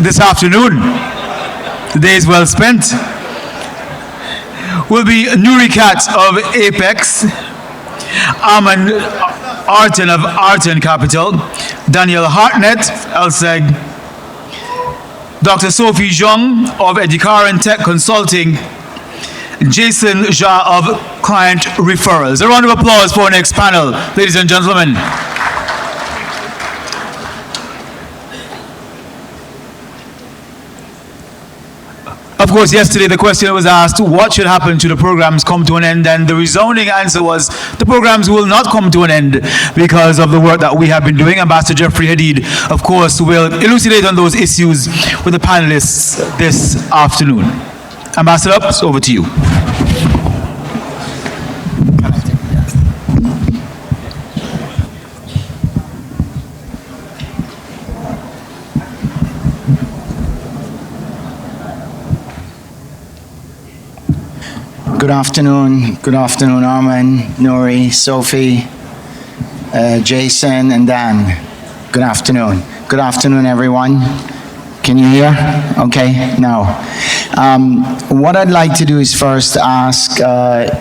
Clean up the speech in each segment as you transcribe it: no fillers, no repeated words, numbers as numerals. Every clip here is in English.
this afternoon, the day is well spent, will be Nuri Katz of Apex, Armand Arten of Arten Capital, Daniel Hartnett, LSEG, Dr. Sophie Zhong of Edikaran Tech Consulting, Jason Jha of Client Referrals. A round of applause for our next panel, ladies and gentlemen. Of course, yesterday the question was asked, what should happen to the programs come to an end? And the resounding answer was, the programs will not come to an end because of the work that we have been doing. Ambassador Jeffrey Hadid, of course, will elucidate on those issues with the panelists this afternoon. Ambassador, it's over to you. Good afternoon, Armin, Nuri, Sophie, Jason, and Dan. Good afternoon, everyone. Can you hear? Okay, now. What I'd like to do is first ask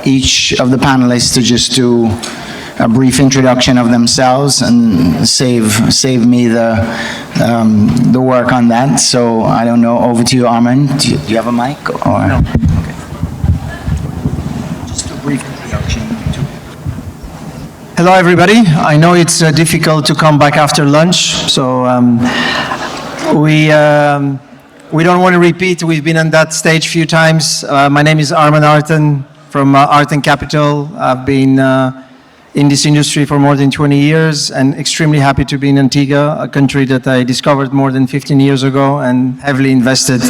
each of the panelists to just do a brief introduction of themselves and save me the work on that. So I don't know, over to you, Armin. Do you have a mic? Or? No. Okay. Just a brief introduction. Hello, everybody. I know it's difficult to come back after lunch, so we don't want to repeat. We've been on that stage a few times. My name is Armand Arten from Arten Capital. I've been in this industry for more than 20 years and extremely happy to be in Antigua, a country that I discovered more than 15 years ago and heavily invested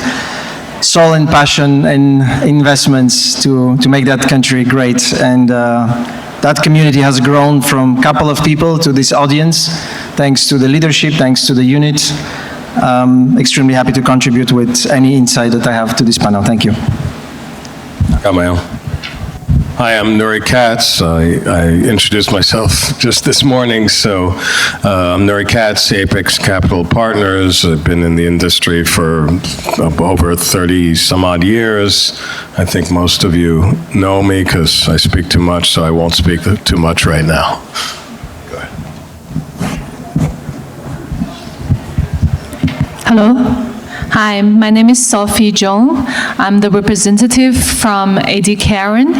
soul and passion and investments to make that country great. And that community has grown from a couple of people to this audience, thanks to the leadership, thanks to the unit. Extremely happy to contribute with any insight that I have to this panel. Thank you. Hi, I'm Nuri Katz. I introduced myself just this morning, so I'm Nuri Katz, Apex Capital Partners. I've been in the industry for over 30 some odd years. I think most of you know me because I speak too much, so I won't speak too much right now. Go ahead. Hello. Hi, my name is Sophie Zhong. I'm the representative from Edikaran.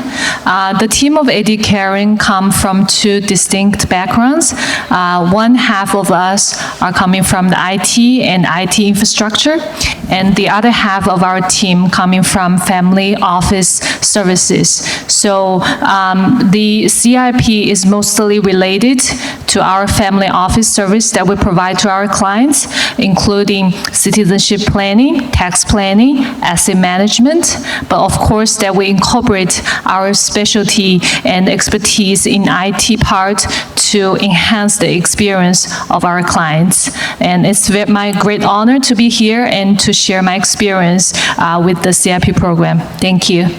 The team of Edikaran come from two distinct backgrounds. One half of us are coming from the IT and IT infrastructure, and the other half of our team coming from family office services. So the CIP is mostly related to our family office service that we provide to our clients, including citizenship planning, tax planning, asset management, but of course that we incorporate our specialty and expertise in IT part to enhance the experience of our clients. And it's my great honor to be here and to share my experience with the CIP program. Thank you.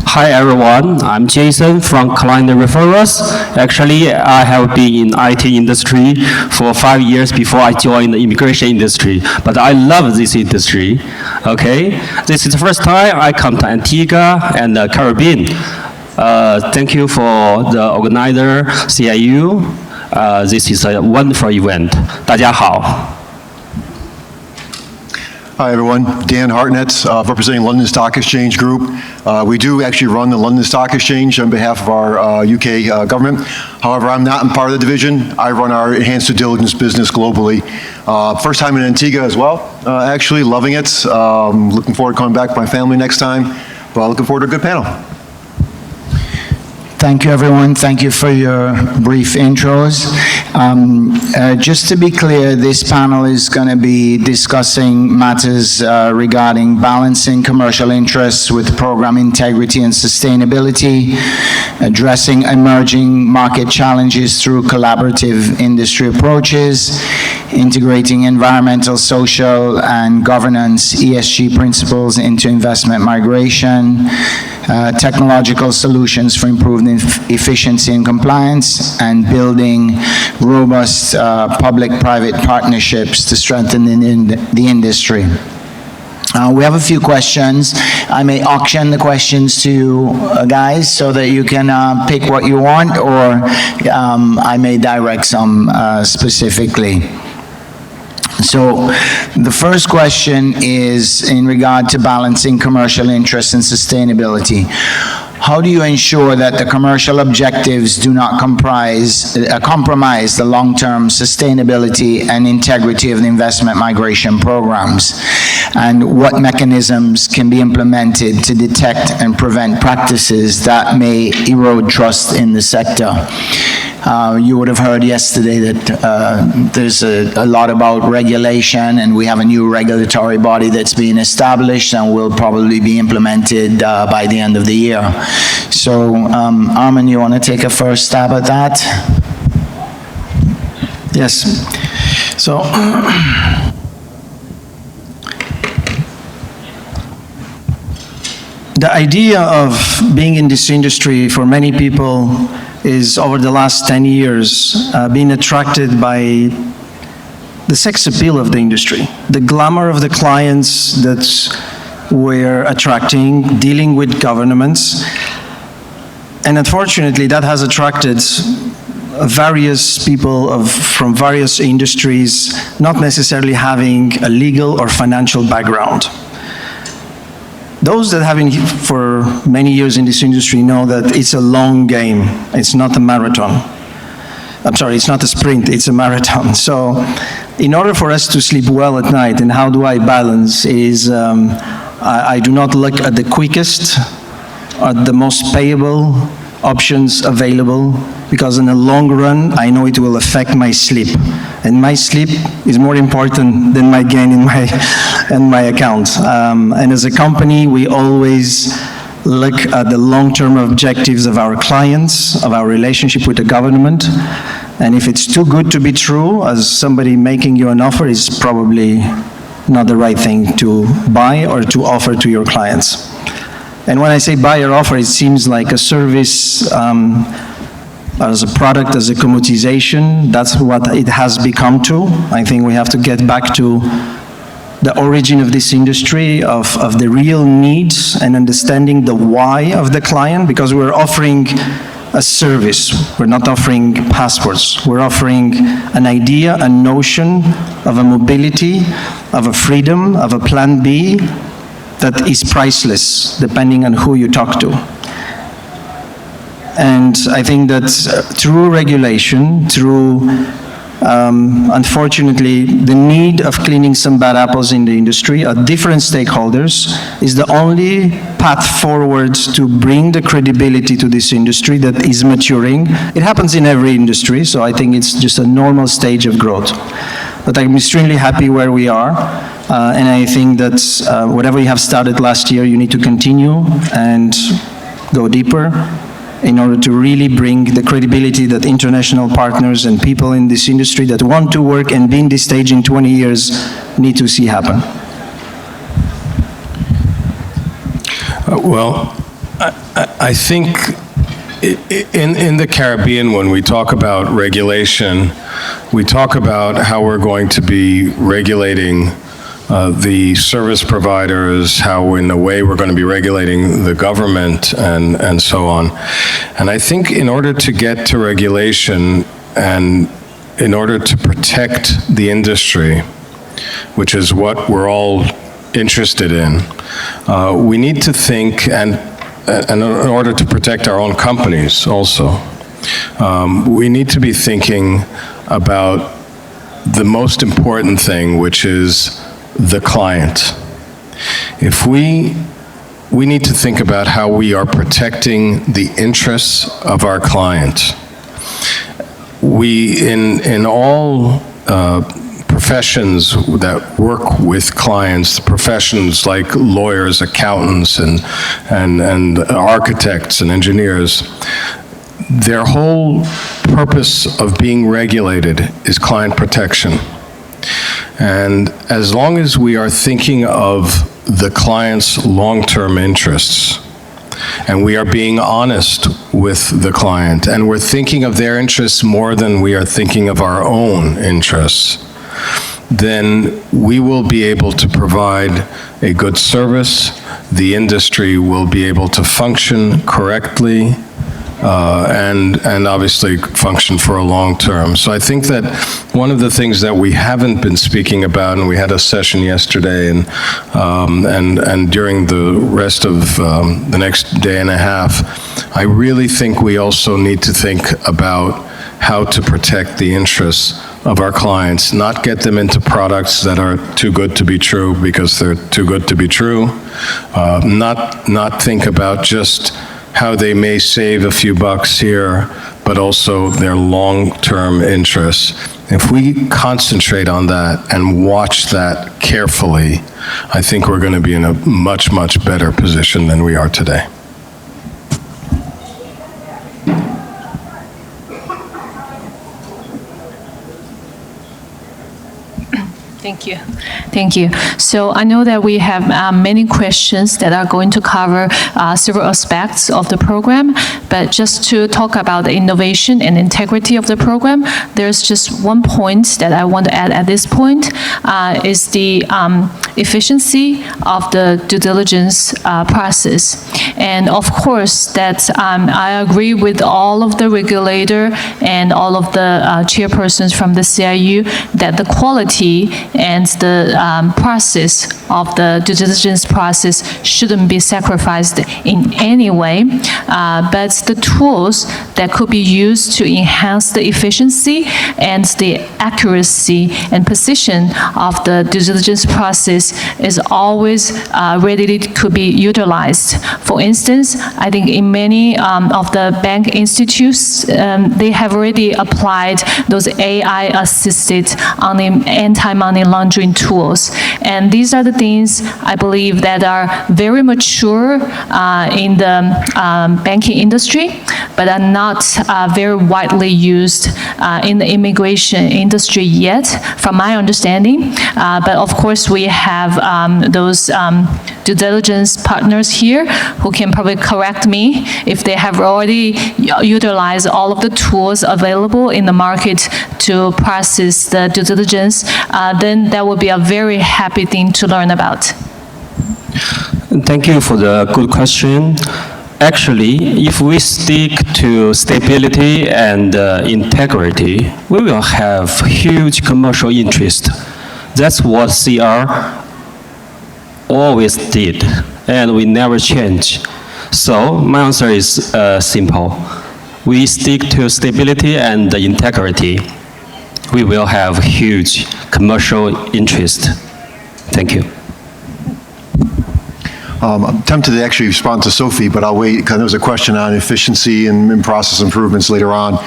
Hi everyone, I'm Jason from Client Referrals. Actually, I have been in IT industry for 5 years before I joined the immigration industry, but I love this industry, okay? This is the first time I come to Antigua and the Caribbean. Thank you for the organizer, CIU. This is a wonderful event. 大家好。 Hi everyone, Dan Hartnett, representing London Stock Exchange Group. We do actually run the London Stock Exchange on behalf of our UK government. However, I'm not in part of the division. I run our enhanced due diligence business globally. First time in Antigua as well, actually, loving it. Looking forward to coming back with my family next time, but looking forward to a good panel. Thank you, everyone. Thank you for your brief intros. Just to be clear, this panel is going to be discussing matters regarding balancing commercial interests with program integrity and sustainability, addressing emerging market challenges through collaborative industry approaches, integrating environmental, social, and governance ESG principles into investment migration, technological solutions for improved efficiency and compliance, and building robust public-private partnerships to strengthen the industry. We have a few questions. I may auction the questions to you guys so that you can pick what you want, or I may direct some specifically. So the first question is in regard to balancing commercial interests and sustainability. How do you ensure that the commercial objectives do not compromise the long-term sustainability and integrity of the investment migration programs? And what mechanisms can be implemented to detect and prevent practices that may erode trust in the sector? You would have heard yesterday that there's a lot about regulation, and we have a new regulatory body that's being established and will probably be implemented by the end of the year. So, Armin, you want to take a first stab at that? Yes. So, the idea of being in this industry for many people is, over the last 10 years, being attracted by the sex appeal of the industry, the glamour of the clients that we're attracting, dealing with governments. And unfortunately, that has attracted various people from various industries, not necessarily having a legal or financial background. Those that have been for many years in this industry know that it's a long game. It's not a marathon. I'm sorry, it's not a sprint, it's a marathon. So in order for us to sleep well at night, and how do I balance, is I do not look at the quickest, at the most payable options available, because in the long run, I know it will affect my sleep. And my sleep is more important than my gain in my account. And as a company, we always look at the long-term objectives of our clients, of our relationship with the government. And if it's too good to be true, as somebody making you an offer is probably not the right thing to buy or to offer to your clients. And when I say buy or offer, it seems like a service as a product, as a commoditization. That's what it has become to. I think we have to get back to the origin of this industry, of the real needs and understanding the why of the client, because we're offering a service. We're not offering passports. We're offering an idea, a notion of a mobility, of a freedom, of a plan B that is priceless, depending on who you talk to. And I think that through regulation, through, unfortunately, the need of cleaning some bad apples in the industry at different stakeholders is the only path forward to bring the credibility to this industry that is maturing. It happens in every industry, so I think it's just a normal stage of growth. But I'm extremely happy where we are. And I think that whatever you have started last year, you need to continue and go deeper in order to really bring the credibility that international partners and people in this industry that want to work and be in this stage in 20 years need to see happen. Well, I think in the Caribbean, when we talk about regulation, we talk about how we're going to be regulating the service providers, how in a way we're going to be regulating the government and so on. And I think in order to get to regulation and in order to protect the industry, which is what we're all interested in, we need to think, and in order to protect our own companies also, we need to be thinking about the most important thing, which is the client. If we need to think about how we are protecting the interests of our client. We, in all professions that work with clients, professions like lawyers, accountants, and architects and engineers, their whole purpose of being regulated is client protection. And as long as we are thinking of the client's long-term interests, and we are being honest with the client, and we're thinking of their interests more than we are thinking of our own interests, then we will be able to provide a good service. The industry will be able to function correctly, and obviously function for a long term. So I think that one of the things that we haven't been speaking about, and we had a session yesterday, and during the rest of the next day and a half, I really think we also need to think about how to protect the interests of our clients, not get them into products that are too good to be true because they're too good to be true, not think about just how they may save a few bucks here, but also their long-term interests. If we concentrate on that and watch that carefully, I think we're going to be in a much, much better position than we are today. Thank you. Thank you. So I know that we have many questions that are going to cover several aspects of the program, but just to talk about the innovation and integrity of the program, there's just one point that I want to add at this point, is the efficiency of the due diligence process. And of course, that I agree with all of the regulator and all of the chairpersons from the CIU that the quality and the process of the due diligence process shouldn't be sacrificed in any way, but the tools that could be used to enhance the efficiency and the accuracy and precision of the due diligence process is always readily could be utilized. For instance, I think in many of the bank institutes, they have already applied those AI-assisted anti-money laundering tools. And these are the things I believe that are very mature in the banking industry, but are not very widely used in the immigration industry yet, from my understanding. But of course, we have those due diligence partners here who can probably correct me if they have already utilized all of the tools available in the market to process the due diligence, then that would be a very happy thing to learn about. Thank you for the good question. Actually, if we stick to stability and integrity, we will have huge commercial interest. That's what CR always did, and we never change. So my answer is simple. We stick to stability and integrity. We will have huge commercial interest. Thank you. I'm tempted to actually respond to Sophie, but I'll wait because there was a question on efficiency and process improvements later on.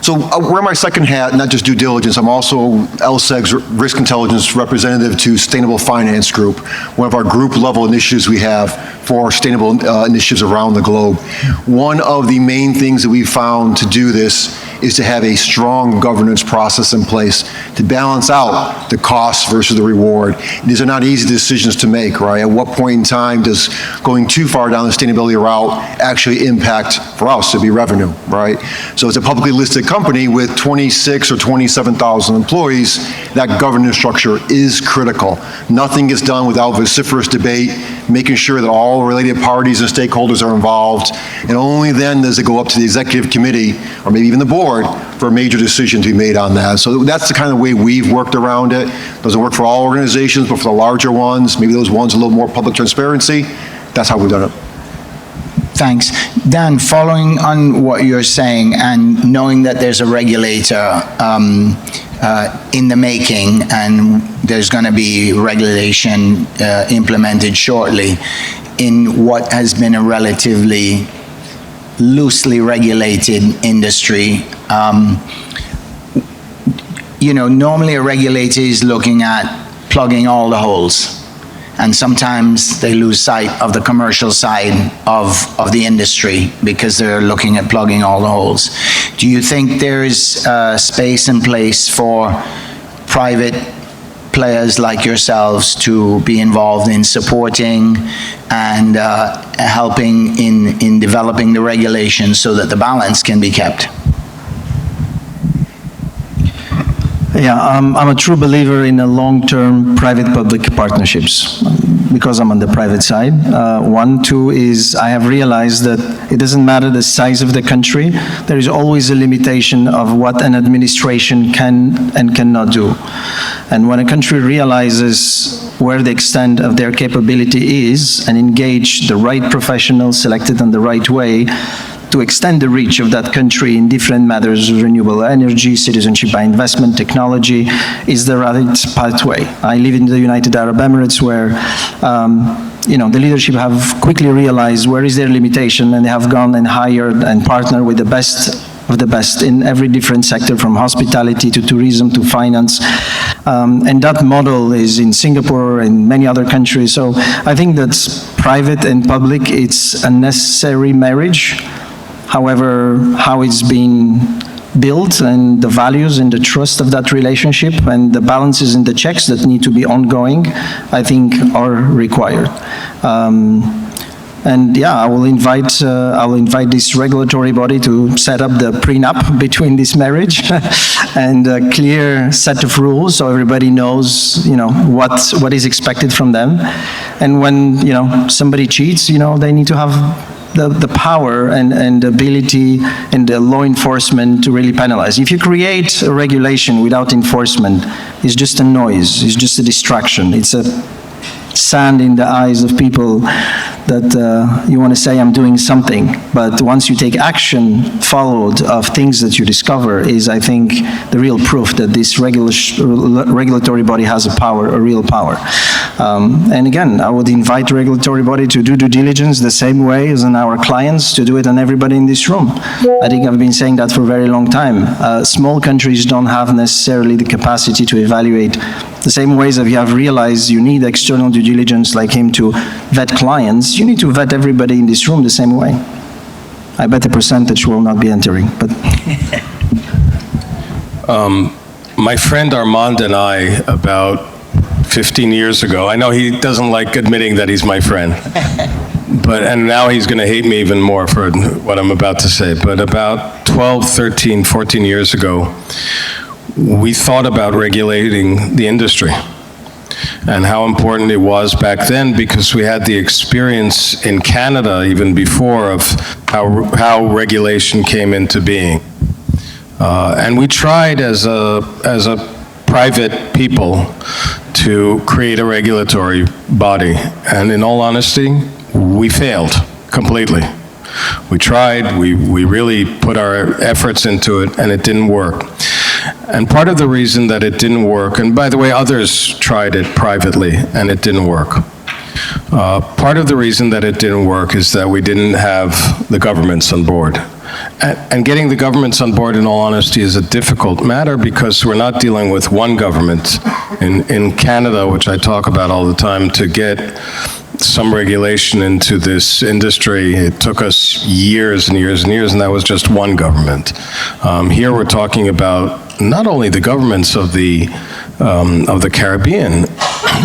So I wear my second hat, not just due diligence. I'm also LSEG's risk intelligence representative to Sustainable Finance Group, one of our group level initiatives we have for sustainable initiatives around the globe. One of the main things that we found to do this is to have a strong governance process in place to balance out the costs versus the reward. These are not easy decisions to make, right? At what point in time does going too far down the sustainability route actually impact, for us, to be revenue, right? So as a publicly listed company with 26 or 27,000 employees, that governance structure is critical. Nothing gets done without vociferous debate, making sure that all related parties and stakeholders are involved, and only then does it go up to the executive committee, or maybe even the board, for a major decision to be made on that. So that's the kind of way we've worked around it. Doesn't work for all organizations, but for the larger ones, maybe those ones a little more public transparency, that's how we've done it. Thanks. Dan, following on what you're saying and knowing that there's a regulator in the making and there's going to be regulation implemented shortly in what has been a relatively loosely regulated industry, you know, normally a regulator is looking at plugging all the holes. And sometimes they lose sight of the commercial side of the industry because they're looking at plugging all the holes. Do you think there is space and place for private players like yourselves to be involved in supporting and helping in developing the regulations so that the balance can be kept. Yeah, I'm a true believer in a long-term private-public partnerships because I'm on the private side. One, two is I have realized that it doesn't matter the size of the country, there is always a limitation of what an administration can and cannot do. And when a country realizes where the extent of their capability is and engage the right professionals selected in the right way, to extend the reach of that country in different matters, renewable energy, citizenship by investment, technology, is the right pathway. I live in the United Arab Emirates where the leadership have quickly realized where is their limitation, and they have gone and hired and partnered with the best of the best in every different sector, from hospitality to tourism to finance. And that model is in Singapore and many other countries. So I think that private and public, it's a necessary marriage. However, how it's being built and the values and the trust of that relationship and the balances and the checks that need to be ongoing, I think are required. And yeah, I will invite this regulatory body to set up the prenup between this marriage and a clear set of rules so everybody knows, what is expected from them. And when, somebody cheats, they need to have the power and the ability and the law enforcement to really penalize. If you create a regulation without enforcement, it's just a noise, it's just a distraction, it's a sand in the eyes of people that you want to say, I'm doing something. But once you take action followed of things that you discover is, I think, the real proof that this regulatory body has a real power. And again, I would invite the regulatory body to do due diligence the same way as on our clients, to do it on everybody in this room. I think I've been saying that for a very long time. Small countries don't have necessarily the capacity to evaluate the same ways that you have realized you need external due diligence like him to vet clients. You need to vet everybody in this room the same way. I bet the percentage will not be entering, but. My friend Armand and I, about 15 years ago, I know he doesn't like admitting that he's my friend, and now he's going to hate me even more for what I'm about to say, but about 12, 13, 14 years ago, we thought about regulating the industry and how important it was back then, because we had the experience in Canada even before of how regulation came into being. And we tried as a private people to create a regulatory body. And in all honesty, we failed completely. We tried, we really put our efforts into it, and it didn't work. And part of the reason that it didn't work, and by the way, others tried it privately, and it didn't work. Part of the reason that it didn't work is that we didn't have the governments on board. And getting the governments on board, in all honesty, is a difficult matter because we're not dealing with one government. In Canada, which I talk about all the time, to get some regulation into this industry, it took us years and years and years, and that was just one government. Here we're talking about not only the governments of the Caribbean,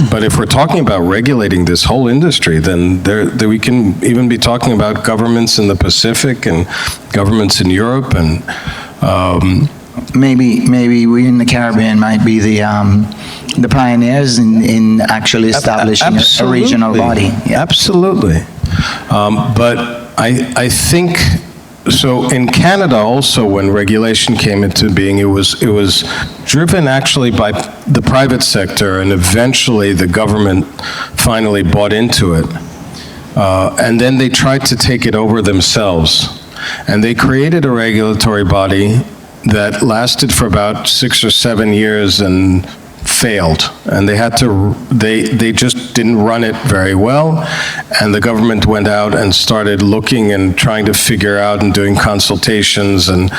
but if we're talking about regulating this whole industry, then we can even be talking about governments in the Pacific and governments in Europe, and maybe we in the Caribbean might be the pioneers in actually establishing a regional body. Yeah. Absolutely. But I think, so in Canada also, when regulation came into being, it was driven actually by the private sector, and eventually the government finally bought into it. And then they tried to take it over themselves. And they created a regulatory body that lasted for about 6 or 7 years and failed, and they just didn't run it very well, and the government went out and started looking and trying to figure out and doing consultations and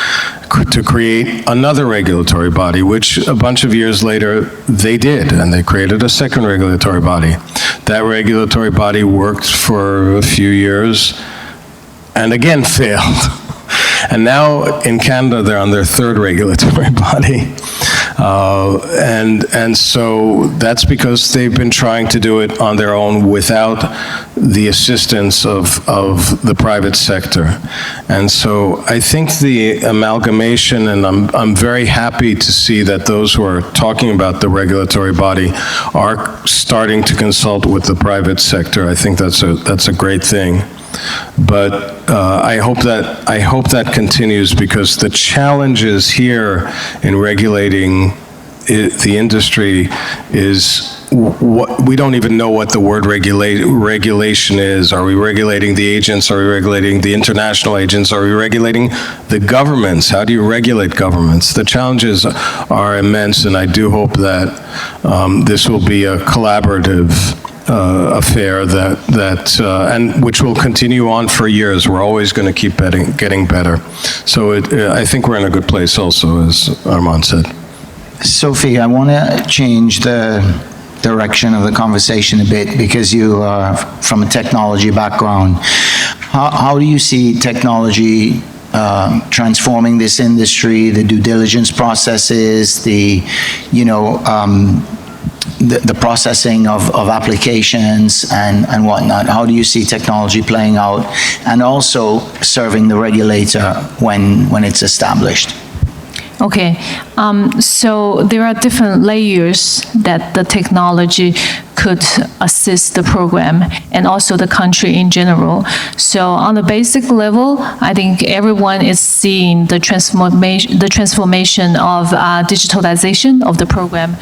to create another regulatory body, which a bunch of years later they did, and they created a second regulatory body. That regulatory body worked for a few years and again failed. And now in Canada, they're on their third regulatory body. And so that's because they've been trying to do it on their own without the assistance of the private sector. And so I think the amalgamation, and I'm very happy to see that those who are talking about the regulatory body are starting to consult with the private sector. I think that's a great thing. But I hope that continues, because the challenges here in regulating the industry is we don't even know what the word regulation is. Are we regulating the agents? Are we regulating the international agents? Are we regulating the governments? How do you regulate governments? The challenges are immense, and I do hope that this will be a collaborative affair and which will continue on for years. We're always going to keep getting better. So I think we're in a good place also, as Armand said. Sophie, I want to change the direction of the conversation a bit, because you are from a technology background. How do you see technology transforming this industry, the due diligence processes, the processing of applications and whatnot? How do you see technology playing out, and also serving the regulator when it's established? Okay, so there are different layers that the technology could assist the program and also the country in general. So on the basic level, I think everyone is seeing the transformation of digitalization of the program.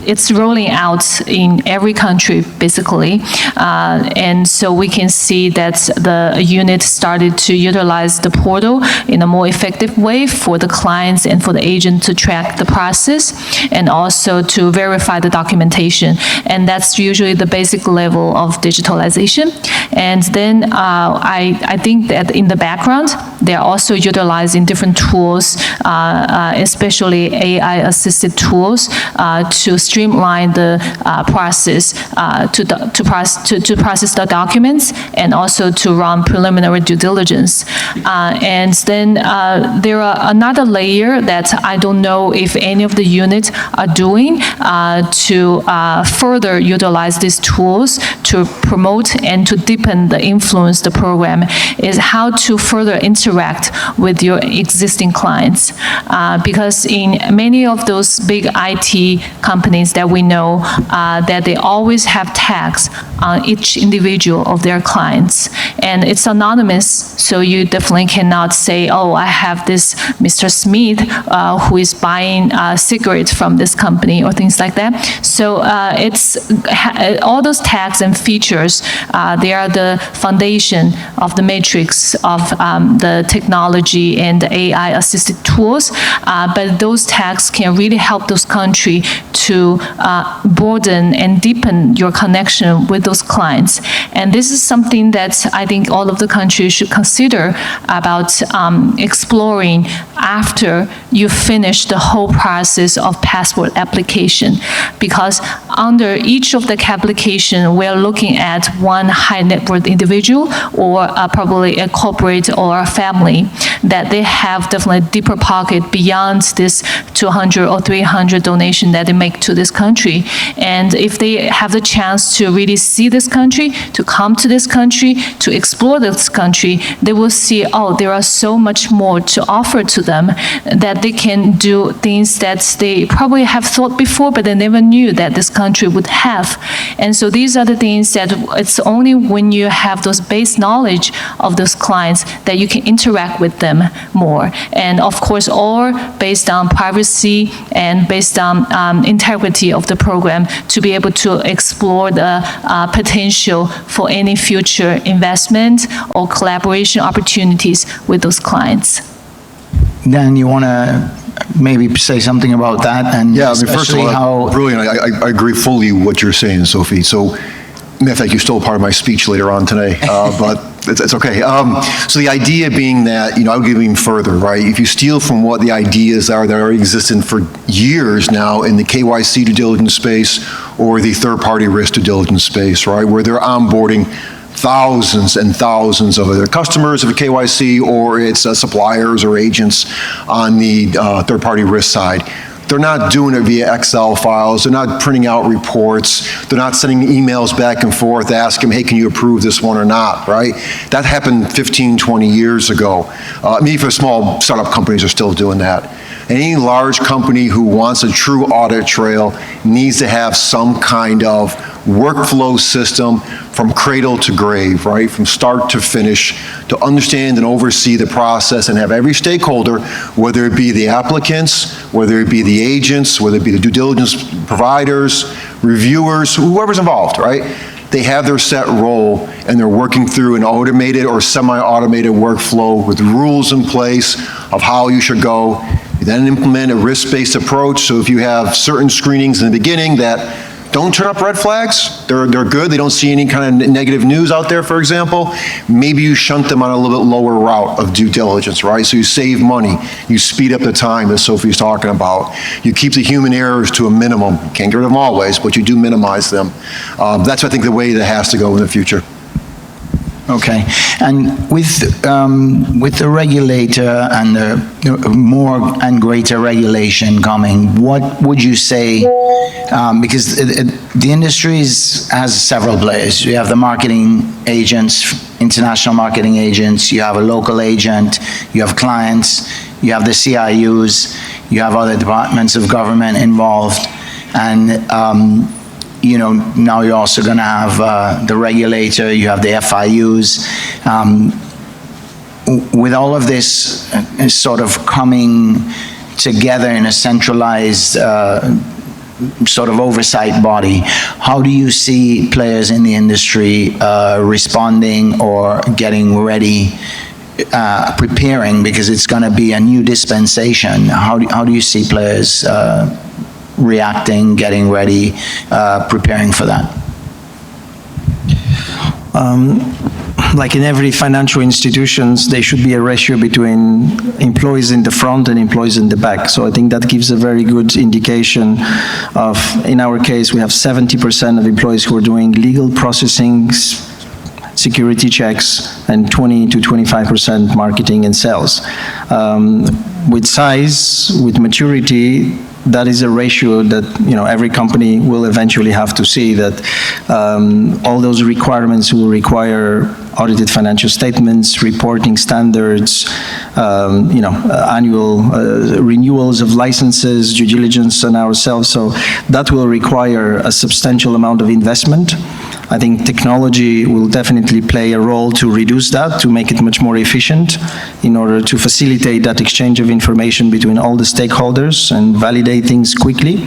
It's rolling out in every country, basically. And so we can see that the unit started to utilize the portal in a more effective way for the clients and for the agent to track the process, and also to verify the documentation. And that's usually the basic level of digitalization. And then I think that in the background, they're also utilizing different tools, especially AI-assisted tools, to streamline the process, to process the documents, and also to run preliminary due diligence. And then there are another layer that I don't know if any of the units are doing to further utilize these tools to promote and to deepen the influence the program, is how to further interact with your existing clients. Because in many of those big IT companies that we know, that they always have tags on each individual of their clients. And it's anonymous, so you definitely cannot say, oh, I have this Mr. Smith who is buying cigarettes from this company, or things like that. So it's all those tags and features, they are the foundation of the matrix of the technology and the AI-assisted tools. But those tags can really help those countries to broaden and deepen your connection with those clients. And this is something that I think all of the countries should consider about exploring after you finish the whole process of passport application. Because under each of the application, we're looking at one high net worth individual, or probably a corporate or a family, that they have definitely a deeper pocket beyond this 200 or 300 donation that they make to this country. And if they have the chance to really see this country, to come to this country, to explore this country, they will see, oh, there are so much more to offer to them, that they can do things that they probably have thought before, but they never knew that this country would have. And so these are the things that it's only when you have those base knowledge of those clients that you can interact with them more. And of course, all based on privacy and based on integrity of the program, to be able to explore the potential for any future investment or collaboration opportunities with those clients. Dan, you want to maybe say something about that? And Yeah, I mean, first of especially all, how brilliant. I agree fully with what you're saying, Sophie. So, matter of fact, you stole part of my speech later on today, but it's okay. So the idea being that, I'll give even further, right? If you steal from what the ideas are that already existing for years now in the KYC due diligence space, or the third-party risk due diligence space, right, where they're onboarding thousands and thousands of other customers of a KYC, or it's suppliers or agents on the third-party risk side. they're not doing it via Excel files, they're not printing out reports, they're not sending emails back and forth asking, hey, can you approve this one or not, right? That happened 15, 20 years ago. Maybe for small startup companies are still doing that. Any large company who wants a true audit trail needs to have some kind of workflow system from cradle to grave, right? From start to finish, to understand and oversee the process and have every stakeholder, whether it be the applicants, whether it be the agents, whether it be the due diligence providers, reviewers, whoever's involved, right? They have their set role and they're working through an automated or semi-automated workflow with rules in place of how you should go. You then implement a risk-based approach. So if you have certain screenings in the beginning that don't turn up red flags, they're good, they don't see any kind of negative news out there, for example, maybe you shunt them on a little bit lower route of due diligence, right? So you save money, you speed up the time, as Sophie's talking about. You keep the human errors to a minimum. You can't get rid of them always, but you do minimize them. That's, I think, the way that has to go in the future. Okay, and with the regulator and the more and greater regulation coming, what would you say? Because the industry has several players. You have the marketing agents, international marketing agents. You have a local agent. You have clients. You have the CIUs. You have other departments of government involved, and you know, now you're also going to have the regulator, you have the FIUs. With all of this sort of coming together in a centralized sort of oversight body, how do you see players in the industry responding or getting ready, preparing, because it's going to be a new dispensation? How do you see players reacting, getting ready, preparing for that? Like in every financial institutions, there should be a ratio between employees in the front and employees in the back. So I think that gives a very good indication of, in our case, we have 70% of employees who are doing legal processing, security checks, and 20 to 25% marketing and sales. With size, with maturity, that is a ratio that, you know, every company will eventually have to see, that all those requirements will require audited financial statements, reporting standards, you know, annual renewals of licenses, due diligence on ourselves. So that will require a substantial amount of investment. I think technology will definitely play a role to reduce that, to make it much more efficient in order to facilitate that exchange of information between all the stakeholders and validate things quickly.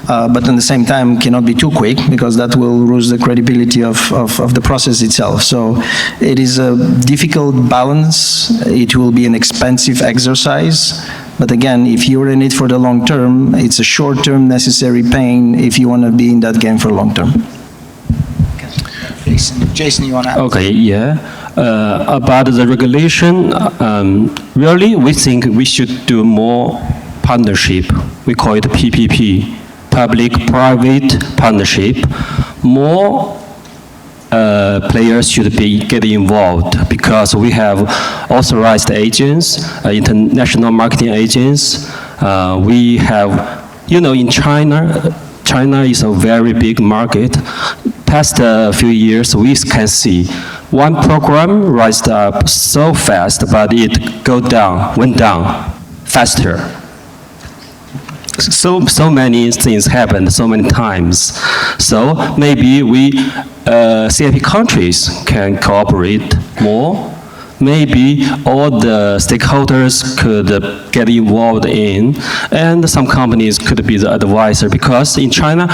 But at the same time, cannot be too quick, because that will lose the credibility of the process itself. So it is a difficult balance. It will be an expensive exercise. But again, if you're in it for the long term, it's a short-term necessary pain if you want to be in that game for long term. Jason, you want to add? Okay, yeah. About the regulation, really, we think we should do more partnership. We call it PPP, public-private partnership. More players should be getting involved, because we have authorized agents, international marketing agents. We have, you know, in China is a very big market. Past few years, we can see one program rised up so fast, but it went down faster. So many things happened so many times. So maybe we CIP countries can cooperate more. Maybe all the stakeholders could get involved in, and some companies could be the advisor, because in China,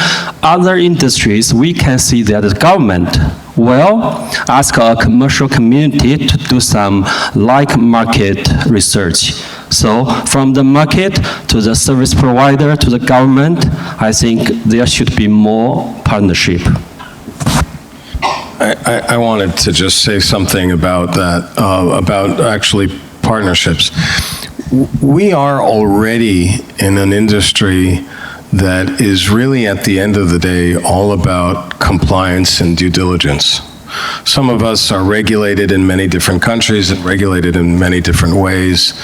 other industries, we can see that the government will ask a commercial community to do some like market research. So from the market to the service provider to the government, I think there should be more partnership. I wanted to just say something about that, about actually partnerships. We are already in an industry that is really, at the end of the day, all about compliance and due diligence. Some of us are regulated in many different countries and regulated in many different ways,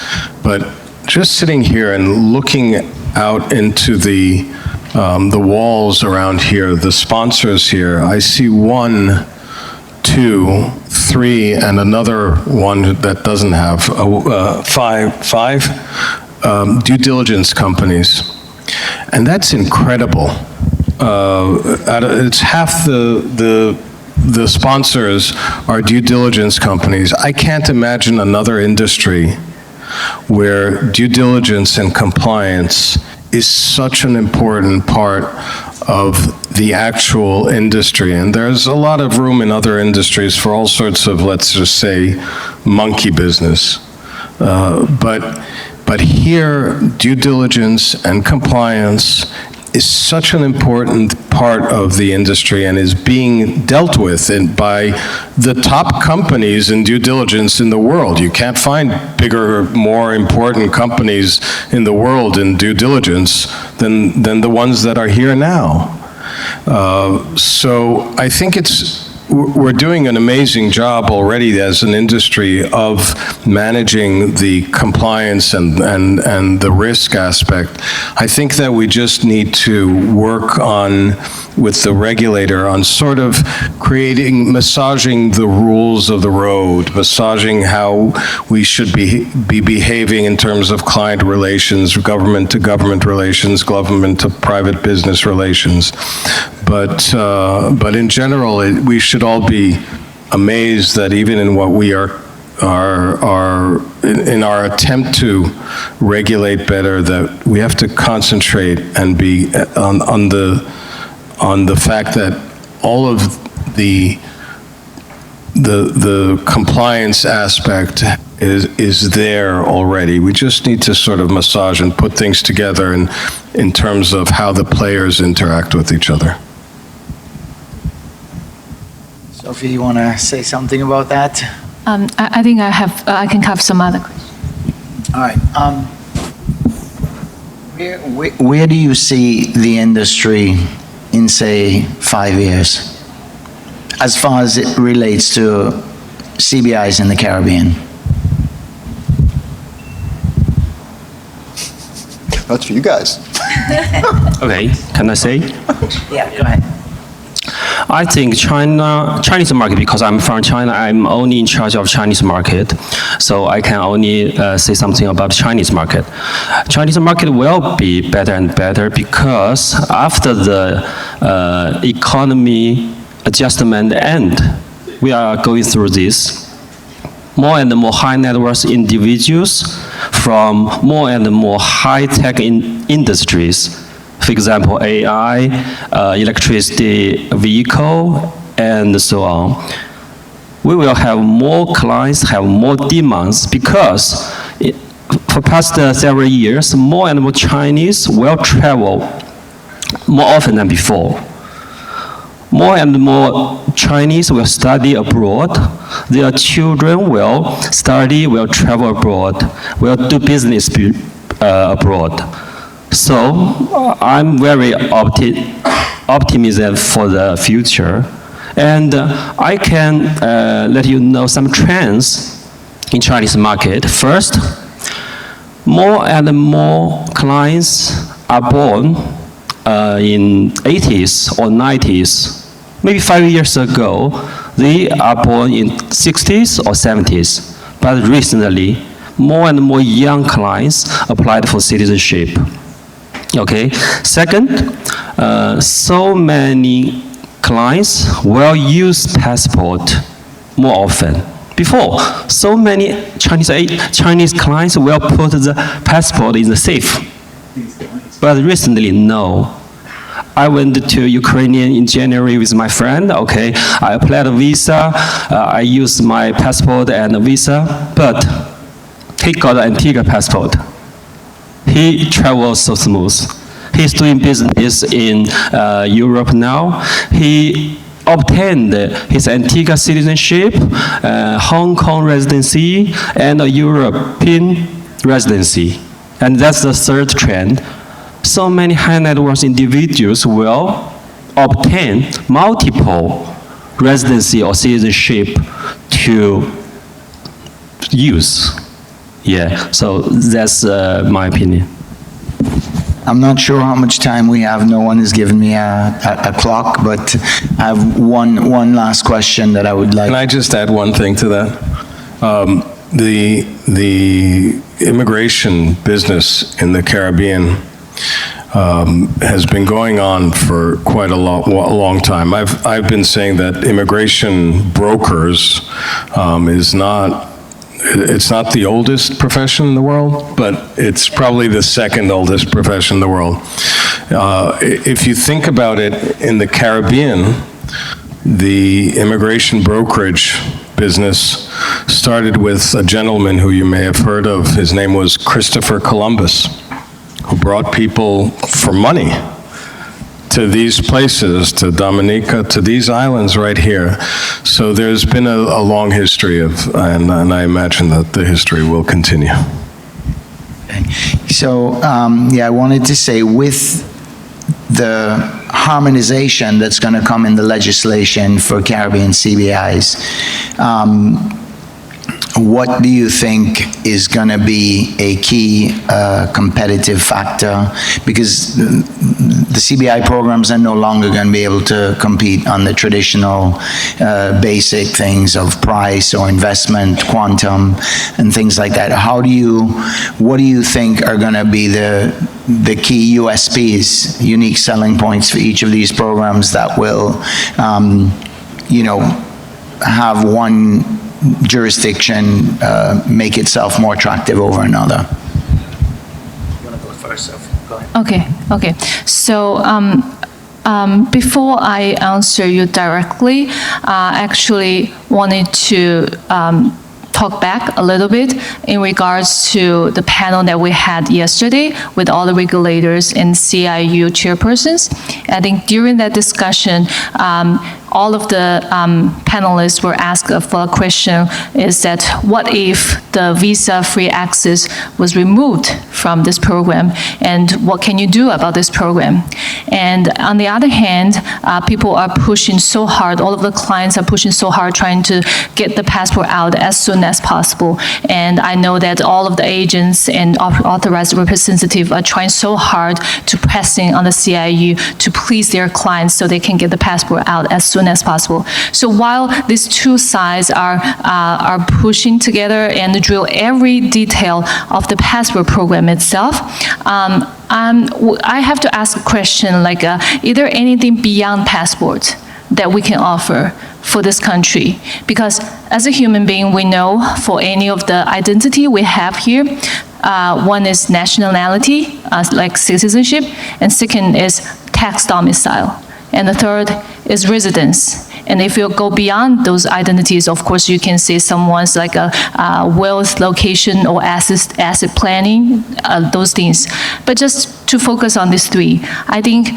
but just sitting here and looking out into the walls around here, the sponsors here, I see 1, 2, 3, and another one that doesn't have, five due diligence companies. And that's incredible. It's half the sponsors are due diligence companies. I can't imagine another industry where due diligence and compliance is such an important part of the actual industry. And there's a lot of room in other industries for all sorts of, let's just say, monkey business. But here, due diligence and compliance is such an important part of the industry and is being dealt with by the top companies in due diligence in the world. You can't find bigger, more important companies in the world in due diligence than the ones that are here now. So I think we're doing an amazing job already as an industry of managing the compliance and the risk aspect. I think that we just need to work on, with the regulator, on sort of massaging the rules of the road, massaging how we should be behaving in terms of client relations, government to government relations, government to private business relations. But in general, we should all be amazed that even in what we are in our attempt to regulate better, that we have to concentrate and be on the fact that all of the compliance aspect is there already. We just need to sort of massage and put things together in terms of how the players interact with each other. Sophie, you want to say something about that? I think I can cover some other questions. All right. Where do you see the industry in, say, 5 years, as far as it relates to CBIs in the Caribbean? That's for you guys. Okay, can I say? Yeah, go ahead. I think Chinese market, because I'm from China, I'm only in charge of Chinese market, so I can only say something about Chinese market. Chinese market will be better and better because after the economy adjustment end, we are going through this. More and more high net worth individuals from more and more high-tech industries. For example, AI, electricity vehicle, and so on. We will have more clients, have more demands, because for past several years, more and more Chinese will travel more often than before. More and more Chinese will study abroad. Their children will study, will travel abroad, will do business abroad. So I'm very optimistic for the future. And I can let you know some trends in Chinese market. First, more and more clients are born in 80s or 90s. Maybe 5 years ago, they are born in 60s or 70s. But recently, more and more young clients applied for citizenship. Okay. Second, so many clients will use passport more often. Before, so many Chinese clients will put the passport in the safe. But recently, no. I went to Ukraine in January with my friend. Okay, I applied a visa. I used my passport and a visa, but he got an Antigua passport. He travels so smooth. He's doing business in Europe now. He obtained his Antigua citizenship, Hong Kong residency, and a European residency. And that's the third trend. So many high net worth individuals will obtain multiple residency or citizenship to use. Yeah, so that's my opinion. I'm not sure how much time we have. No one has given me a clock, but I have one last question that I would like. Can I just add one thing to that? The immigration business in the Caribbean has been going on for quite a long time. I've been saying that immigration brokers it's not the oldest profession in the world, but it's probably the second oldest profession in the world. If you think about it, in the Caribbean, the immigration brokerage business started with a gentleman who you may have heard of. His name was Christopher Columbus, who brought people for money to these places, to Dominica, to these islands right here. So there's been a long history of, and I imagine that the history will continue. So, yeah, I wanted to say, with the harmonization that's going to come in the legislation for Caribbean CBIs, what do you think is going to be a key competitive factor? Because the CBI programs are no longer going to be able to compete on the traditional basic things of price or investment, quantum, and things like that. What do you think are going to be the key USPs, unique selling points for each of these programs that will, have one jurisdiction make itself more attractive over another? You want to go first, Sophie? Go ahead. Okay. So before I answer you directly, I actually wanted to talk back a little bit in regards to the panel that we had yesterday with all the regulators and CIU chairpersons. I think during that discussion, all of the panelists were asked for a question, is that what if the visa-free access was removed from this program, and what can you do about this program? And on the other hand, people are pushing so hard, all of the clients are pushing so hard trying to get the passport out as soon as possible. And I know that all of the agents and authorized representatives are trying so hard to pressing on the CIU to please their clients so they can get the passport out as soon as possible. So while these two sides are pushing together and drill every detail of the passport program itself, I have to ask a question like, is there anything beyond passport that we can offer for this country? Because as a human being, we know for any of the identity we have here, one is nationality, like citizenship, and second is tax domicile, and the third is residence. And if you go beyond those identities, of course, you can say someone's like a wealth, location, or asset planning, those things. But just to focus on these three, I think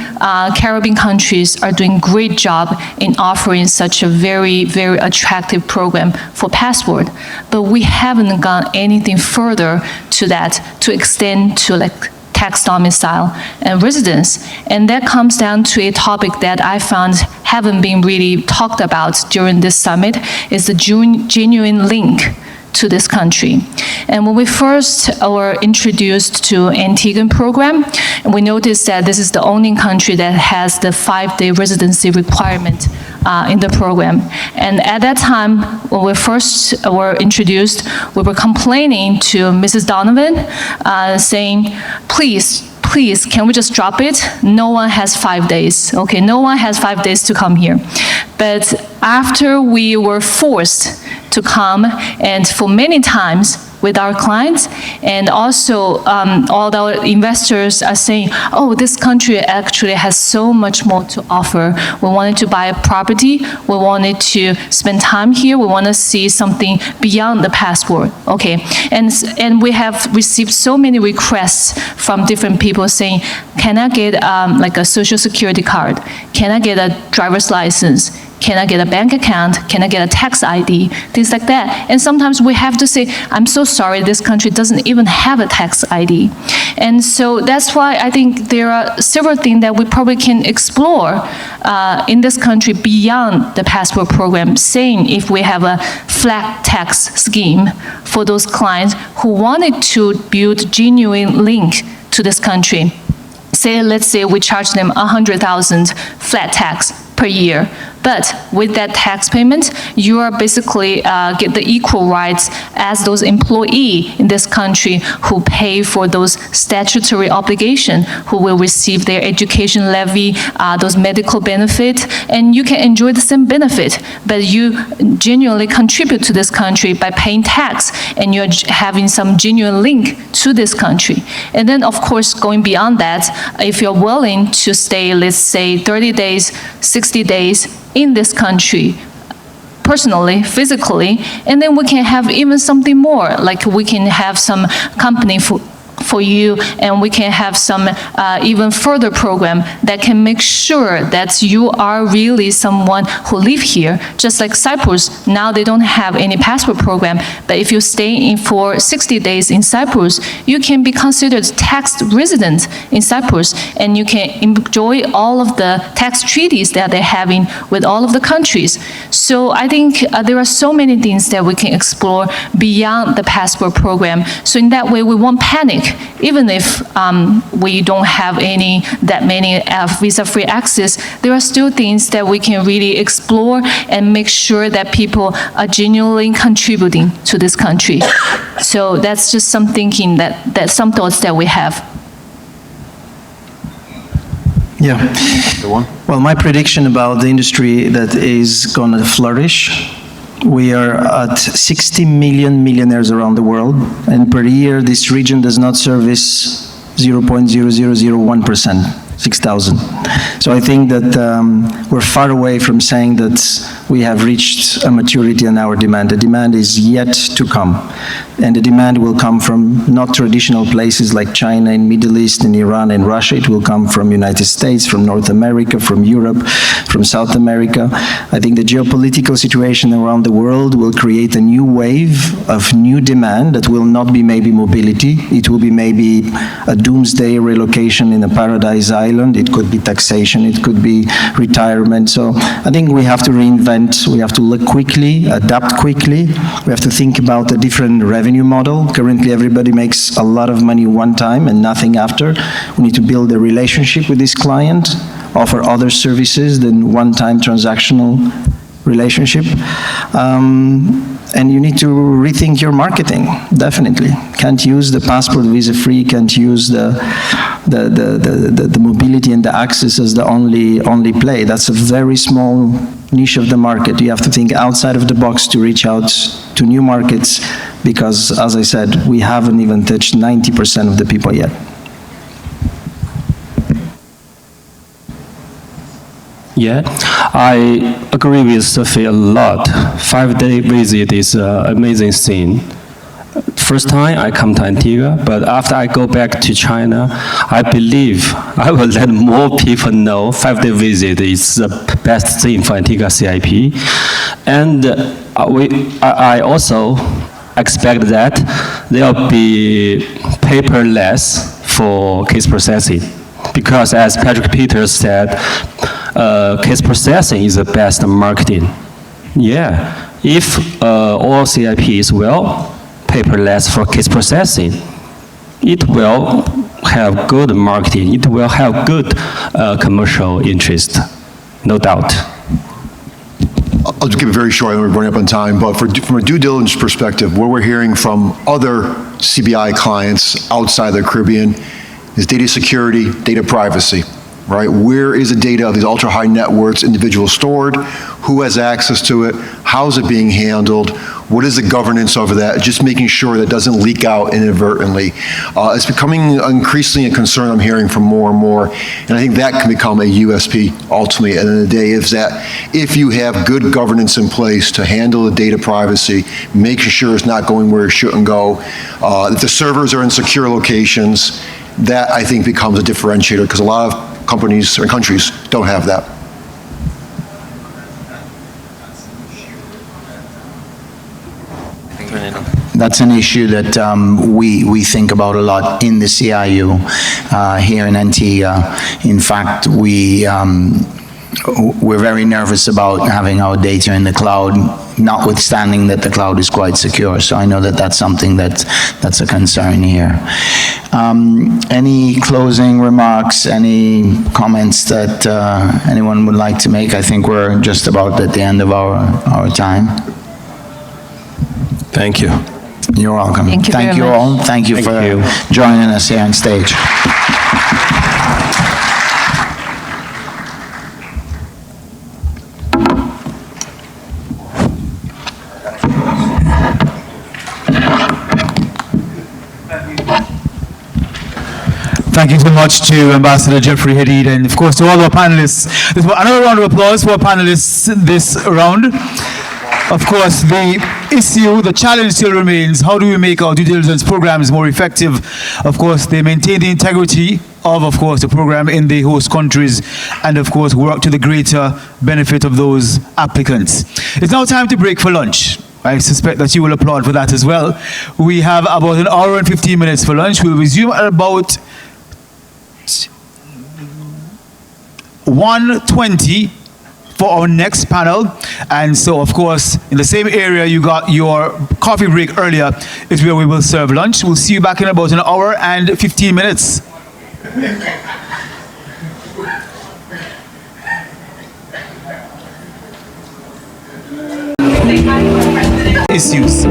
Caribbean countries are doing a great job in offering such a very, very attractive program for passport. But we haven't gone anything further to that, to extend to like tax domicile and residence. And that comes down to a topic that I found haven't been really talked about during this summit, is the genuine link to this country. And when we first were introduced to Antiguan program, we noticed that this is the only country that has the 5-day residency requirement in the program. And at that time, when we first were introduced, we were complaining to Mrs. Donovan, saying, please, can we just drop it? No one has 5 days, okay? No one has 5 days to come here. But after we were forced to come, and for many times with our clients, and also all our investors are saying, oh, this country actually has so much more to offer. We wanted to buy a property, we wanted to spend time here, we want to see something beyond the passport, okay? And we have received so many requests from different people saying, can I get like a social security card? Can I get a driver's license? Can I get a bank account? Can I get a tax ID? Things like that. And sometimes we have to say, I'm so sorry, this country doesn't even have a tax ID. And so that's why I think there are several things that we probably can explore in this country beyond the passport program, saying if we have a flat tax scheme for those clients who wanted to build genuine link to this country. let's say we charge them 100,000 flat tax per year. But with that tax payment, you are basically get the equal rights as those employee in this country who pay for those statutory obligation, who will receive their education levy, those medical benefit, and you can enjoy the same benefit, but you genuinely contribute to this country by paying tax, and you're having some genuine link to this country. And then, of course, going beyond that, if you're willing to stay, let's say, 30 days, 60 days, in this country, personally, physically, and then we can have even something more, like we can have some company for you, and we can have some even further program that can make sure that you are really someone who live here. Just like Cyprus, now they don't have any passport program, but if you stay in for 60 days in Cyprus, you can be considered tax resident in Cyprus, and you can enjoy all of the tax treaties that they're having with all of the countries. So I think there are so many things that we can explore beyond the passport program. So in that way, we won't panic. Even if we don't have that many visa-free access, there are still things that we can really explore and make sure that people are genuinely contributing to this country. So that's just some thinking some thoughts that we have. Yeah. The one? Well, my prediction about the industry that is going to flourish, we are at 60 million millionaires around the world, and per year this region does not service 0.0001%, 6,000. So I think that we're far away from saying that we have reached a maturity in our demand. The demand is yet to come, and the demand will come from not traditional places like China and Middle East and Iran and Russia. It will come from United States, from North America, from Europe, from South America. I think the geopolitical situation around the world will create a new wave of new demand that will not be maybe mobility. It will be maybe a doomsday relocation in a paradise island. It could be taxation. It could be retirement. So I think we have to reinvent. We have to look quickly, adapt quickly. We have to think about a different revenue model. Currently, everybody makes a lot of money one time and nothing after. We need to build a relationship with this client, offer other services than one-time transactional relationship. And you need to rethink your marketing, definitely. Can't use the passport visa-free, can't use the mobility and the access as the only play. That's a very small niche of the market. You have to think outside of the box to reach out to new markets, because, as I said, we haven't even touched 90% of the people yet. Yeah, I agree with Sophie a lot. 5-day visit is an amazing thing. First time I come to Antigua, but after I go back to China, I believe I will let more people know 5-day visit is the best thing for Antigua CIP. And I also expect that there will be paperless for case processing. Because as Patrick Peters said, case processing is the best marketing. Yeah, if all CIP is well, paperless for case processing, it will have good marketing, it will have good commercial interest, no doubt. I'll just keep it very short, I know we're running up on time, but from a due diligence perspective, what we're hearing from other CBI clients outside the Caribbean is data security, data privacy, right? Where is the data of these ultra-high net worths individuals stored? Who has access to it? How's it being handled? What is the governance over that? Just making sure that it doesn't leak out inadvertently. It's becoming increasingly a concern I'm hearing from more and more, and I think that can become a USP ultimately at the end of the day, is that if you have good governance in place to handle the data privacy, making sure it's not going where it shouldn't go, that the servers are in secure locations, that I think becomes a differentiator, because a lot of companies or countries don't have that. That's an issue that we think about a lot in the CIU here in Antigua. In fact, we we're very nervous about having our data in the cloud, notwithstanding that the cloud is quite secure. So I know that that's something that's a concern here. Any closing remarks, any comments that anyone would like to make? I think we're just about at the end of our time. Thank you. You're welcome. Thank you very you much. all. Thank you for joining us here on stage. Thank you so much to Ambassador Jeffrey Hadid, and of course to all our panelists. Another round of applause for our panelists this round. Of course, the challenge still remains: how do we make our due diligence programs more effective? Of course, they maintain the integrity of course, the program in the host countries, and of course, work to the greater benefit of those applicants. It's now time to break for lunch. I suspect that you will applaud for that as well. We have about an hour and 15 minutes for lunch. We'll resume at about 1:20 for our next panel. And so, of course, in the same area you got your coffee break earlier is where we will serve lunch. We'll see you back in about an hour and 15 minutes. Issues.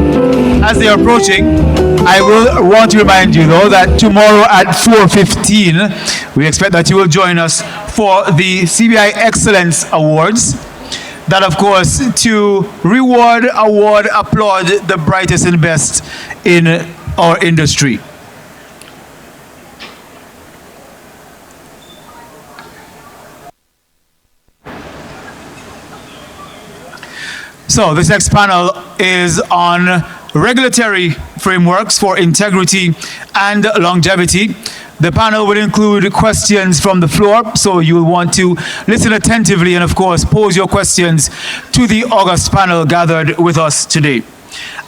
As they are approaching, I will want to remind you though that tomorrow at 4:15, we expect that you will join us for the CBI Excellence Awards. That of course to reward, award, applaud the brightest and best in our industry. So this next panel is on regulatory frameworks for integrity and longevity. The panel will include questions from the floor, so you'll want to listen attentively and of course pose your questions to the august panel gathered with us today.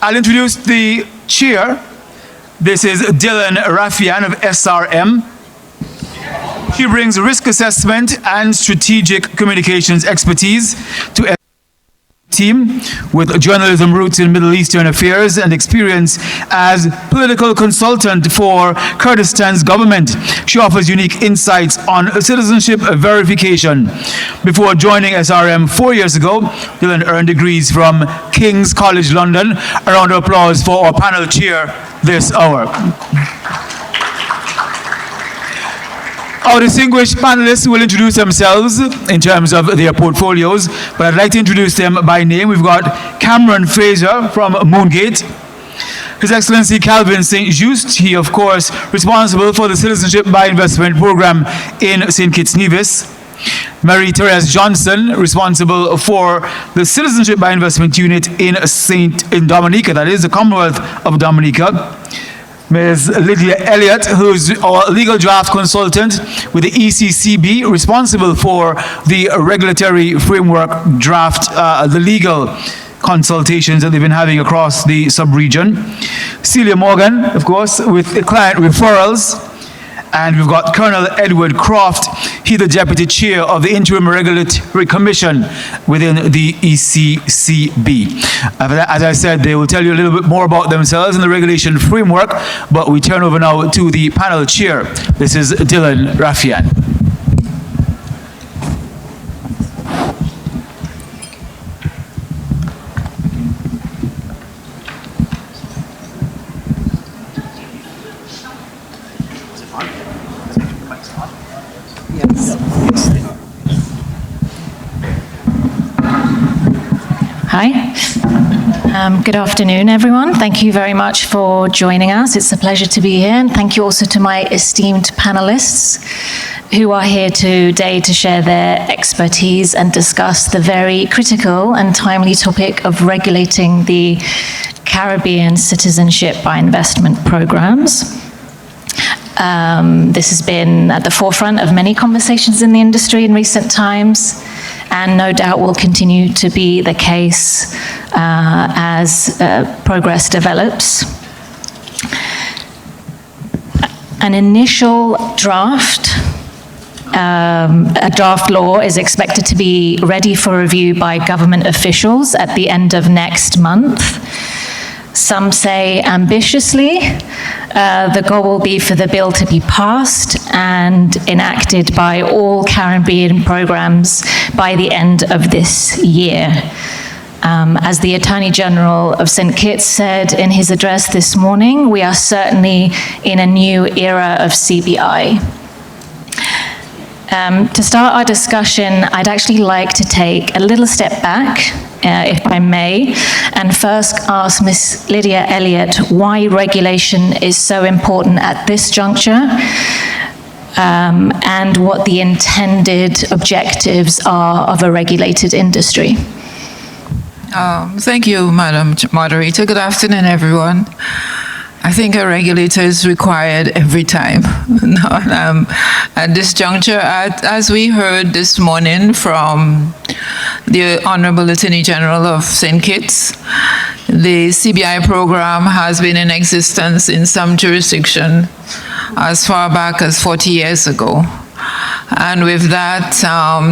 I'll introduce the chair. This is Dylan Rafian of SRM. She brings risk assessment and strategic communications expertise to team with journalism roots in Middle Eastern affairs and experience as political consultant for Kurdistan's government. She offers unique insights on citizenship verification. Before joining SRM 4 years ago, Dylan earned degrees from King's College London. A round of applause for our panel chair this hour. Our distinguished panelists will introduce themselves in terms of their portfolios, but I'd like to introduce them by name. We've got Cameron Fraser from Moongate. His Excellency Calvin St. Just, he of course responsible for the Citizenship by Investment program in St. Kitts Nevis. Mary-Therese Johnson, responsible for the Citizenship by Investment unit in Dominica, that is the Commonwealth of Dominica. Ms. Lydia Elliott, who's our legal draft consultant with the ECCB, responsible for the regulatory framework draft, the legal consultations that they've been having across the sub-region. Celia Morgan, of course, with client referrals. And we've got Colonel Edward Croft, he the Deputy Chair of the Interim Regulatory Commission within the ECCB. As I said, they will tell you a little bit more about themselves and the regulation framework, but we turn over now to the panel chair. This is Dylan Rafian. Hi. Good afternoon, everyone. Thank you very much for joining us. It's a pleasure to be here, and thank you also to my esteemed panelists who are here today to share their expertise and discuss the very critical and timely topic of regulating the Caribbean citizenship by investment programs. This has been at the forefront of many conversations in the industry in recent times, and no doubt will continue to be the case as progress develops. An initial draft a draft law is expected to be ready for review by government officials at the end of next month. Some say ambitiously, the goal will be for the bill to be passed and enacted by all Caribbean programs by the end of this year. As the Attorney General of St. Kitts said in his address this morning, we are certainly in a new era of CBI. To start our discussion, I'd actually like to take a little step back, if I may, and first ask Ms. Lydia Elliott why regulation is so important at this juncture, and what the intended objectives are of a regulated industry. Thank you, Madam Moderator. Good afternoon, everyone. I think a regulator is required every time. At this juncture, as we heard this morning from the Honorable Attorney General of St. Kitts, the CBI program has been in existence in some jurisdiction as far back as 40 years ago. And with that,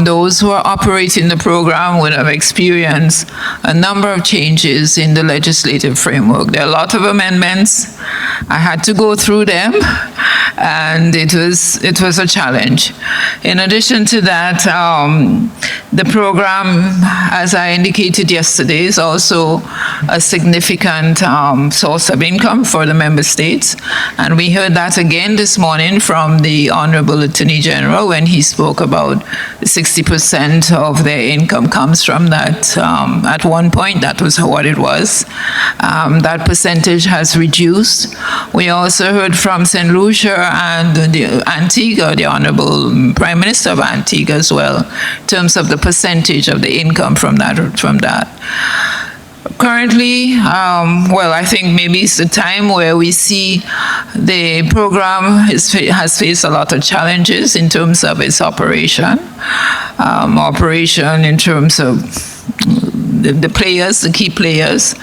those who are operating the program would have experienced a number of changes in the legislative framework. There are a lot of amendments. I had to go through them, and it was a challenge. In addition to that, the program, as I indicated yesterday, is also a significant source of income for the member states. And we heard that again this morning from the Honorable Attorney General when he spoke about 60% of their income comes from that. At one point, that was what it was. That percentage has reduced. We also heard from St. Lucia and the Antigua, the Honorable Prime Minister of Antigua as well, in terms of the percentage of the income from that. Currently, well, I think maybe it's the time where we see the program has faced a lot of challenges in terms of its operation. Operation in terms of the players, the key players.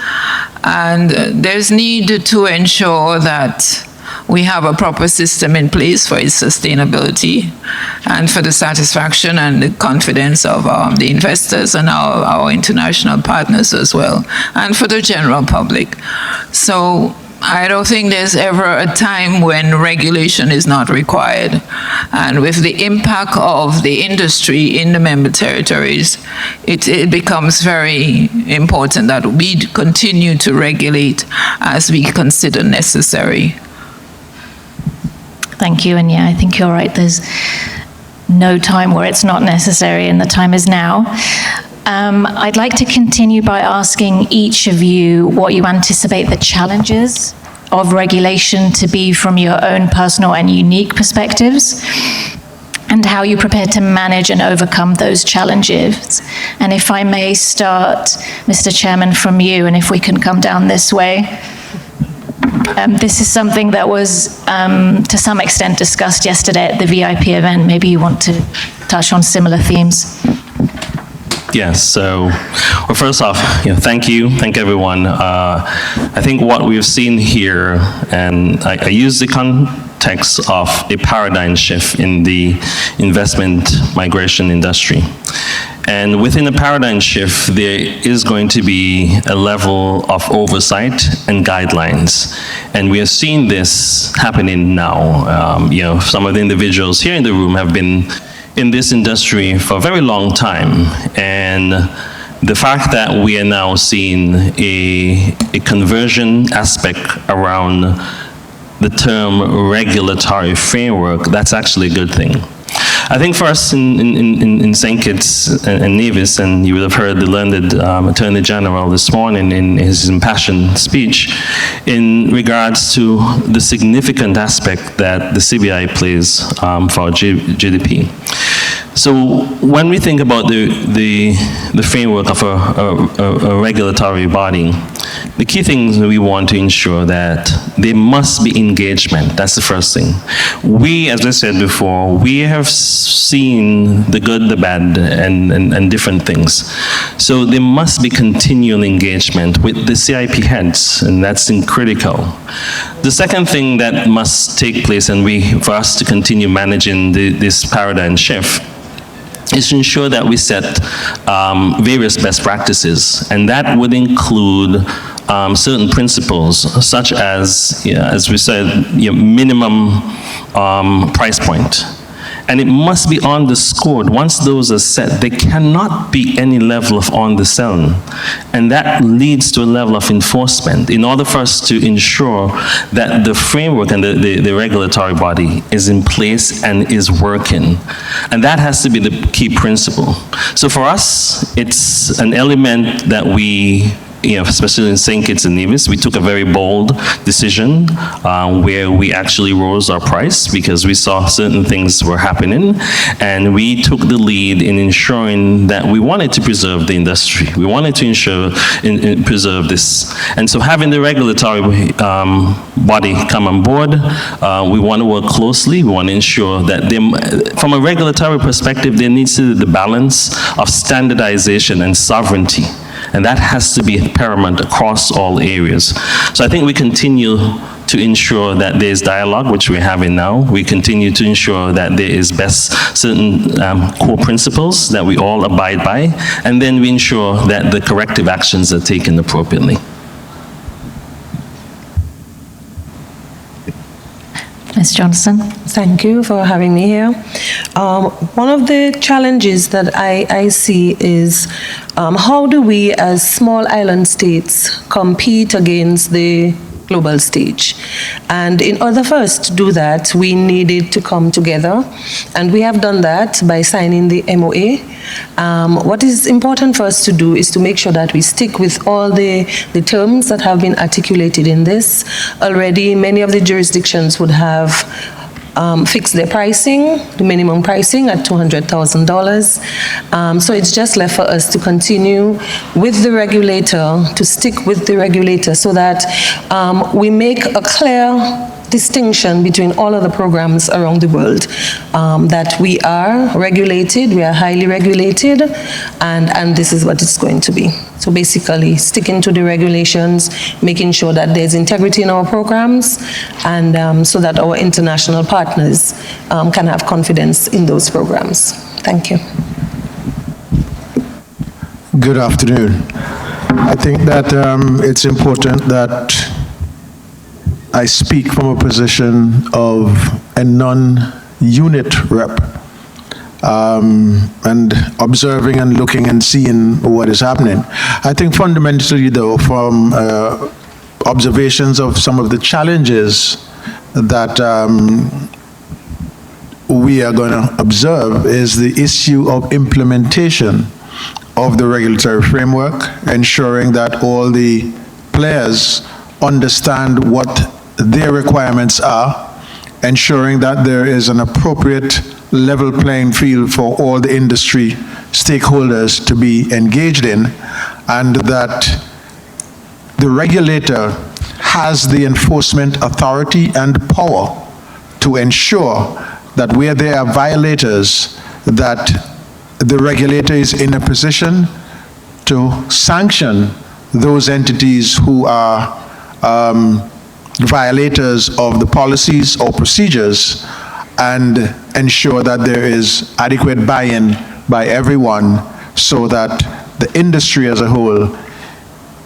And there's need to ensure that we have a proper system in place for its sustainability and for the satisfaction and the confidence of the investors and our international partners as well, and for the general public. So I don't think there's ever a time when regulation is not required. And with the impact of the industry in the member territories, it becomes very important that we continue to regulate as we consider necessary. Thank you, and yeah, I think you're right. There's no time where it's not necessary, and the time is now. I'd like to continue by asking each of you what you anticipate the challenges of regulation to be from your own personal and unique perspectives, and how you prepare to manage and overcome those challenges. And if I may start, Mr. Chairman, from you, and if we can come down this way. This is something that was, to some extent, discussed yesterday at the VIP event. Maybe you want to touch on similar themes. Yes, so, well, first off, thank you, thank everyone. I think what we've seen here, and I use the context of a paradigm shift in the investment migration industry. And within a paradigm shift, there is going to be a level of oversight and guidelines. And we are seeing this happening now. Some of the individuals here in the room have been in this industry for a very long time. And the fact that we are now seeing a conversion aspect around the term regulatory framework, that's actually a good thing. I think for us in St. Kitts and Nevis, and you would have heard the learned Attorney General this morning in his impassioned speech in regards to the significant aspect that the CBI plays for our GDP. So when we think about the framework of a regulatory body, The key things we want to ensure that there must be engagement. That's the first thing. We, as I said before, we have seen the good, the bad, and different things. So there must be continual engagement with the CIP heads, and that's critical. The second thing that must take place, and for us to continue managing this paradigm shift, is to ensure that we set various best practices, and that would include certain principles, such as we said, minimum price point. And it must be underscored. Once those are set, there cannot be any level of underselling. And that leads to a level of enforcement in order for us to ensure that the framework and the regulatory body is in place and is working. And that has to be the key principle. So for us, it's an element that we, especially in St. Kitts and Nevis, we took a very bold decision where we actually rose our price because we saw certain things were happening, and we took the lead in ensuring that we wanted to preserve the industry. We wanted to preserve this. And so having the regulatory body come on board, we want to work closely. We want to ensure that from a regulatory perspective, there needs to be the balance of standardization and sovereignty. And that has to be paramount across all areas. So I think we continue to ensure that there's dialogue, which we're having now. We continue to ensure that there is certain core principles that we all abide by, and then we ensure that the corrective actions are taken appropriately. Ms. Johnson. Thank you for having me here. One of the challenges that I see is how do we as small island states compete against the global stage? And in order for us to do that, we needed to come together, and we have done that by signing the MOA. What is important for us to do is to make sure that we stick with all the terms that have been articulated in this. Already, many of the jurisdictions would have fixed their pricing, the minimum pricing at $200,000. So it's just left for us to continue with the regulator, to stick with the regulator so that we make a clear distinction between all of the programs around the world, that we are regulated, we are highly regulated, and this is what it's going to be. So basically, sticking to the regulations, making sure that there's integrity in our programs, and so that our international partners can have confidence in those programs. Thank you. Good afternoon. I think that it's important that I speak from a position of a non-unit rep, and observing and looking and seeing what is happening. I think fundamentally, though, from observations of some of the challenges that we are going to observe is the issue of implementation of the regulatory framework, ensuring that all the players understand what their requirements are, ensuring that there is an appropriate level playing field for all the industry stakeholders to be engaged in, and that the regulator has the enforcement authority and power to ensure that where there are violators, that the regulator is in a position to sanction those entities who are violators of the policies or procedures, and ensure that there is adequate buy-in by everyone so that the industry as a whole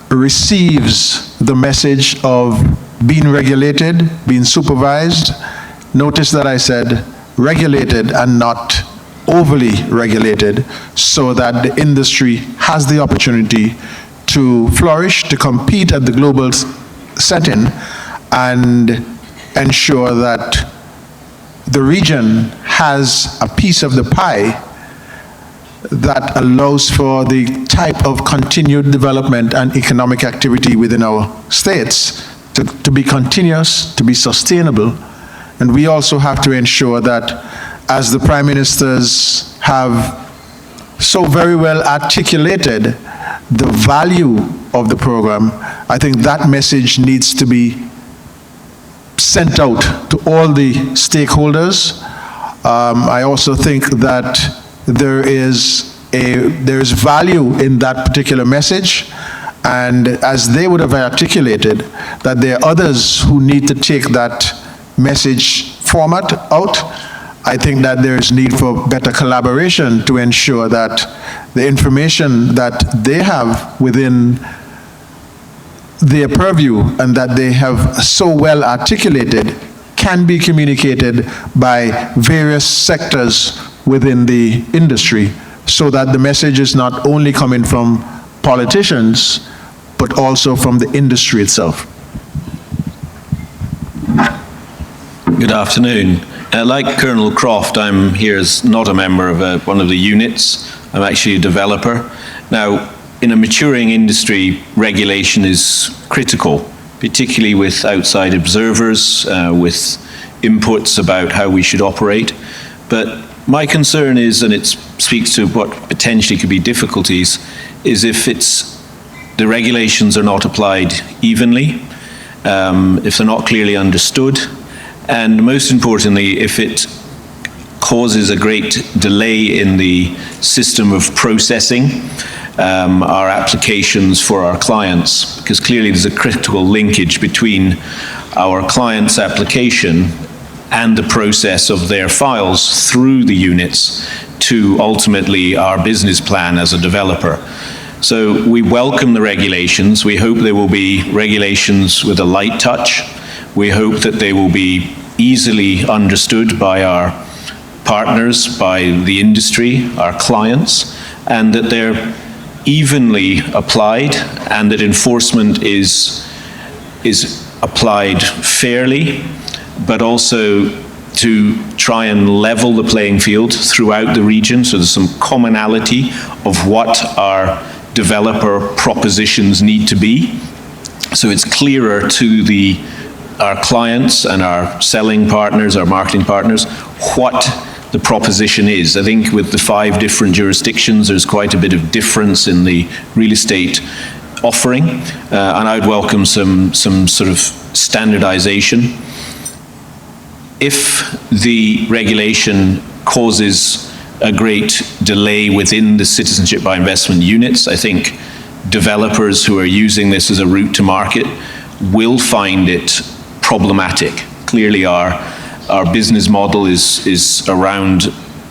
receives the message of being regulated, being supervised. Notice that I said regulated and not overly regulated, so that the industry has the opportunity to flourish, to compete at the global setting, and ensure that the region has a piece of the pie that allows for the type of continued development and economic activity within our states to be continuous, to be sustainable. And we also have to ensure that, as the Prime Ministers have so very well articulated the value of the program, I think that message needs to be sent out to all the stakeholders. I also think that there is value in that particular message, and as they would have articulated, that there are others who need to take that message format out. I think that there is need for better collaboration to ensure that the information that they have within their purview and that they have so well articulated can be communicated by various sectors within the industry, so that the message is not only coming from politicians, but also from the industry itself. Good afternoon. Like Colonel Croft, I'm here as not a member of one of the units. I'm actually a developer. Now, in a maturing industry, regulation is critical, particularly with outside observers, with inputs about how we should operate. But my concern is, and it speaks to what potentially could be difficulties, is if the regulations are not applied evenly, if they're not clearly understood, and most importantly, if it causes a great delay in the system of processing our applications for our clients, because clearly there's a critical linkage between our client's application and the process of their files through the units to ultimately our business plan as a developer. So we welcome the regulations. We hope there will be regulations with a light touch. We hope that they will be easily understood by our partners, by the industry, our clients, and that they're evenly applied and that enforcement is applied fairly, but also to try and level the playing field throughout the region, so there's some commonality of what our developer propositions need to be. So it's clearer to our clients and our selling partners, our marketing partners, what the proposition is. I think with the 5 different jurisdictions, there's quite a bit of difference in the real estate offering, and I would welcome some sort of standardization. If the regulation causes a great delay within the citizenship by investment units, I think developers who are using this as a route to market will find it problematic. Clearly our business model is around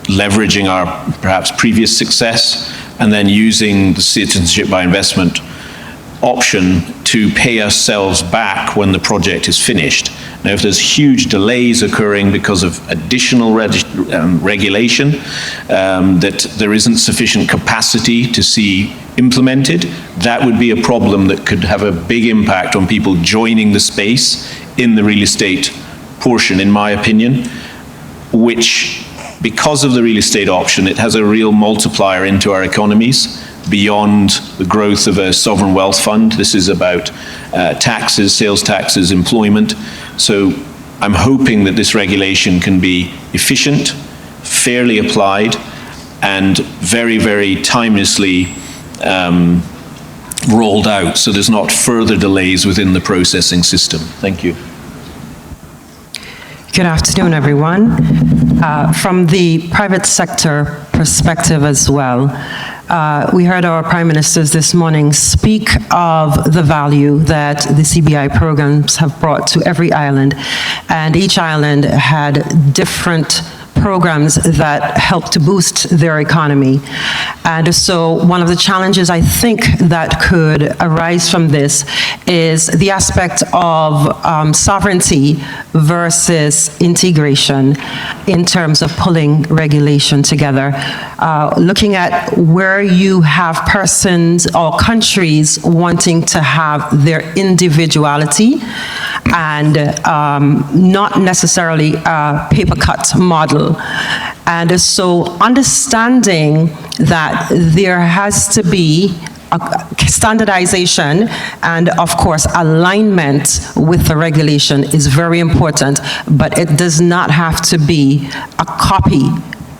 leveraging our perhaps previous success and then using the citizenship by investment option to pay ourselves back when the project is finished. Now, if there's huge delays occurring because of additional regulation that there isn't sufficient capacity to see implemented, that would be a problem that could have a big impact on people joining the space in the real estate portion, in my opinion, which, because of the real estate option, it has a real multiplier into our economies beyond the growth of a sovereign wealth fund. This is about taxes, sales taxes, employment. So I'm hoping that this regulation can be efficient, fairly applied, and very, very timelessly rolled out, so there's not further delays within the processing system. Thank you. Good afternoon, everyone. From the private sector perspective as well, we heard our prime ministers this morning speak of the value that the CBI programs have brought to every island, and each island had different programs that help to boost their economy. And so one of the challenges I think that could arise from this is the aspect of sovereignty versus integration in terms of pulling regulation together. Looking at where you have persons or countries wanting to have their individuality and not necessarily a paper cut model. And so understanding that there has to be a standardization and, of course, alignment with the regulation is very important, but it does not have to be a copy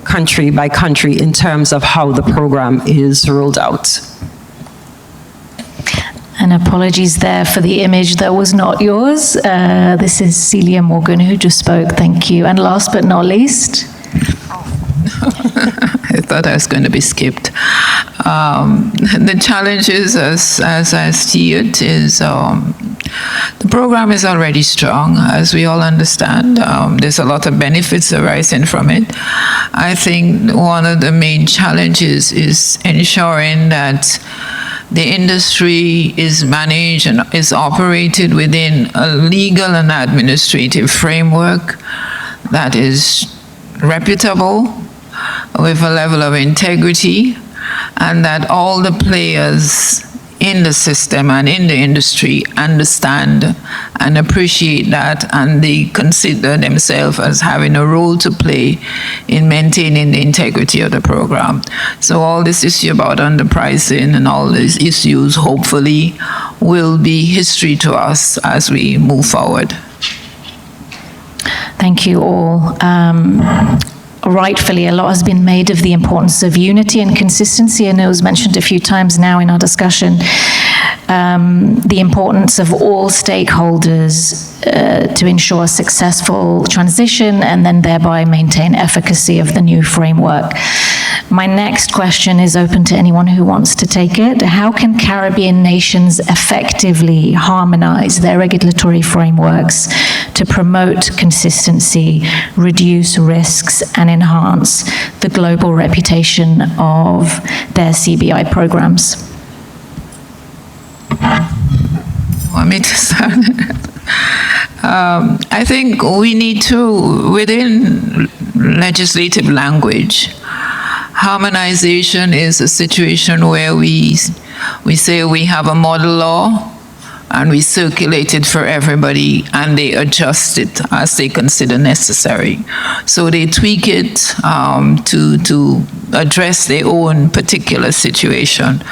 country by country in terms of how the program is rolled out. And apologies there for the image that was not yours. This is Celia Morgan who just spoke. Thank you. And last but not least. I thought I was going to be skipped. The challenges, as I see it, is the program is already strong, as we all understand. There's a lot of benefits arising from it. I think one of the main challenges is ensuring that the industry is managed and is operated within a legal and administrative framework that is reputable, with a level of integrity, and that all the players in the system and in the industry understand and appreciate that, and they consider themselves as having a role to play in maintaining the integrity of the program. So all this issue about underpricing and all these issues hopefully will be history to us as we move forward. Thank you all. Rightfully, a lot has been made of the importance of unity and consistency, and it was mentioned a few times now in our discussion. The importance of all stakeholders to ensure a successful transition and then thereby maintain efficacy of the new framework. My next question is open to anyone who wants to take it. How can Caribbean nations effectively harmonize their regulatory frameworks to promote consistency, reduce risks, and enhance the global reputation of their CBI programs? Want me to start? I think we need to, within legislative language, harmonization is a situation where we say we have a model law and we circulate it for everybody and they adjust it as they consider necessary. So they tweak it to address their own particular situation.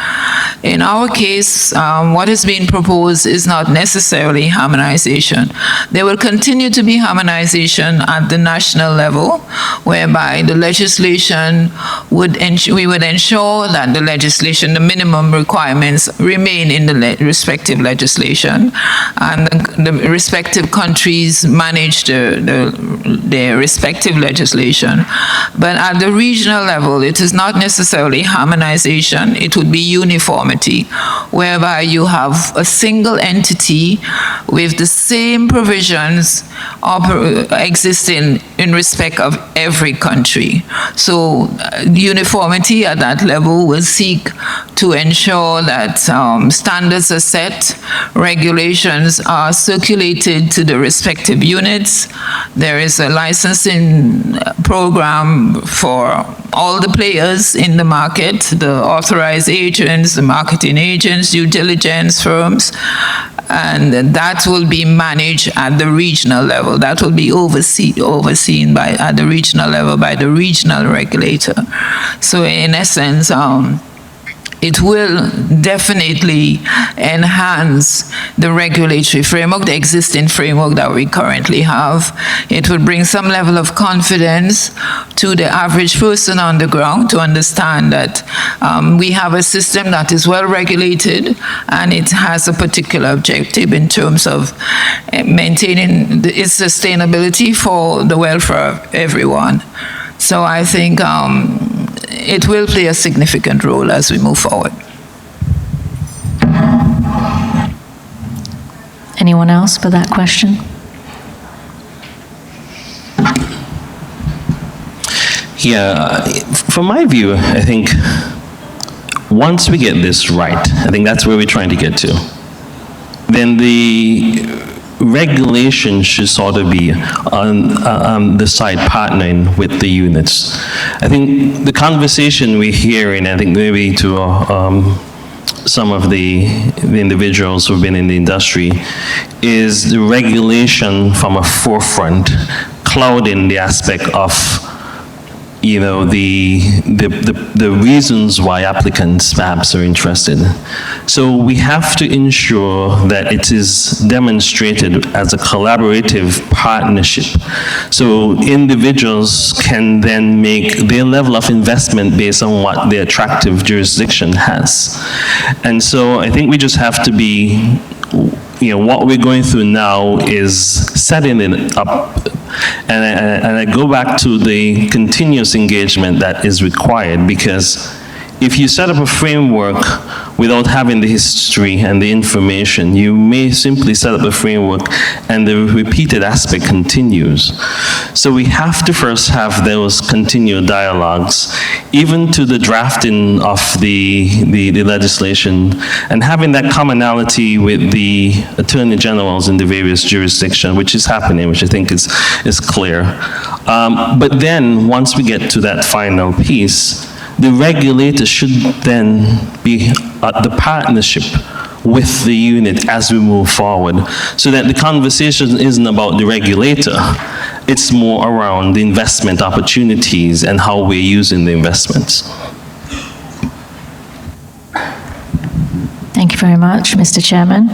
In our case, what is being proposed is not necessarily harmonization. There will continue to be harmonization at the national level, whereby the legislation we would ensure that the legislation, the minimum requirements remain in the respective legislation, and the respective countries manage their respective legislation. But at the regional level, it is not necessarily harmonization, it would be uniformity, whereby you have a single entity with the same provisions existing in respect of every country. So uniformity at that level will seek to ensure that standards are set, regulations are circulated to the respective units. There is a licensing program for all the players in the market, the authorized agents, the marketing agents, due diligence firms, and that will be managed at the regional level. That will be overseen at the regional level by the regional regulator. So in essence, it will definitely enhance the regulatory framework, the existing framework that we currently have. It would bring some level of confidence to the average person on the ground to understand that we have a system that is well regulated and it has a particular objective in terms of maintaining its sustainability for the welfare of everyone. So I think it will play a significant role as we move forward. Anyone else for that question? Yeah, from my view, I think once we get this right, I think that's where we're trying to get to, then the regulation should sort of be on the side partnering with the units. I think the conversation we're hearing, I think maybe to some of the individuals who've been in the industry, is the regulation from a forefront clouding the aspect of the reasons why applicants perhaps are interested. So we have to ensure that it is demonstrated as a collaborative partnership. So individuals can then make their level of investment based on what the attractive jurisdiction has. And so I think we just have to be, what we're going through now is setting it up. And I go back to the continuous engagement that is required, because if you set up a framework without having the history and the information, you may simply set up a framework and the repeated aspect continues. So we have to first have those continual dialogues, even to the drafting of the legislation, and having that commonality with the attorney generals in the various jurisdictions, which is happening, which I think is clear. But then, once we get to that final piece, the regulator should then be at the partnership with the unit as we move forward, so that the conversation isn't about the regulator, it's more around the investment opportunities and how we're using the investments. Thank you very much, Mr. Chairman.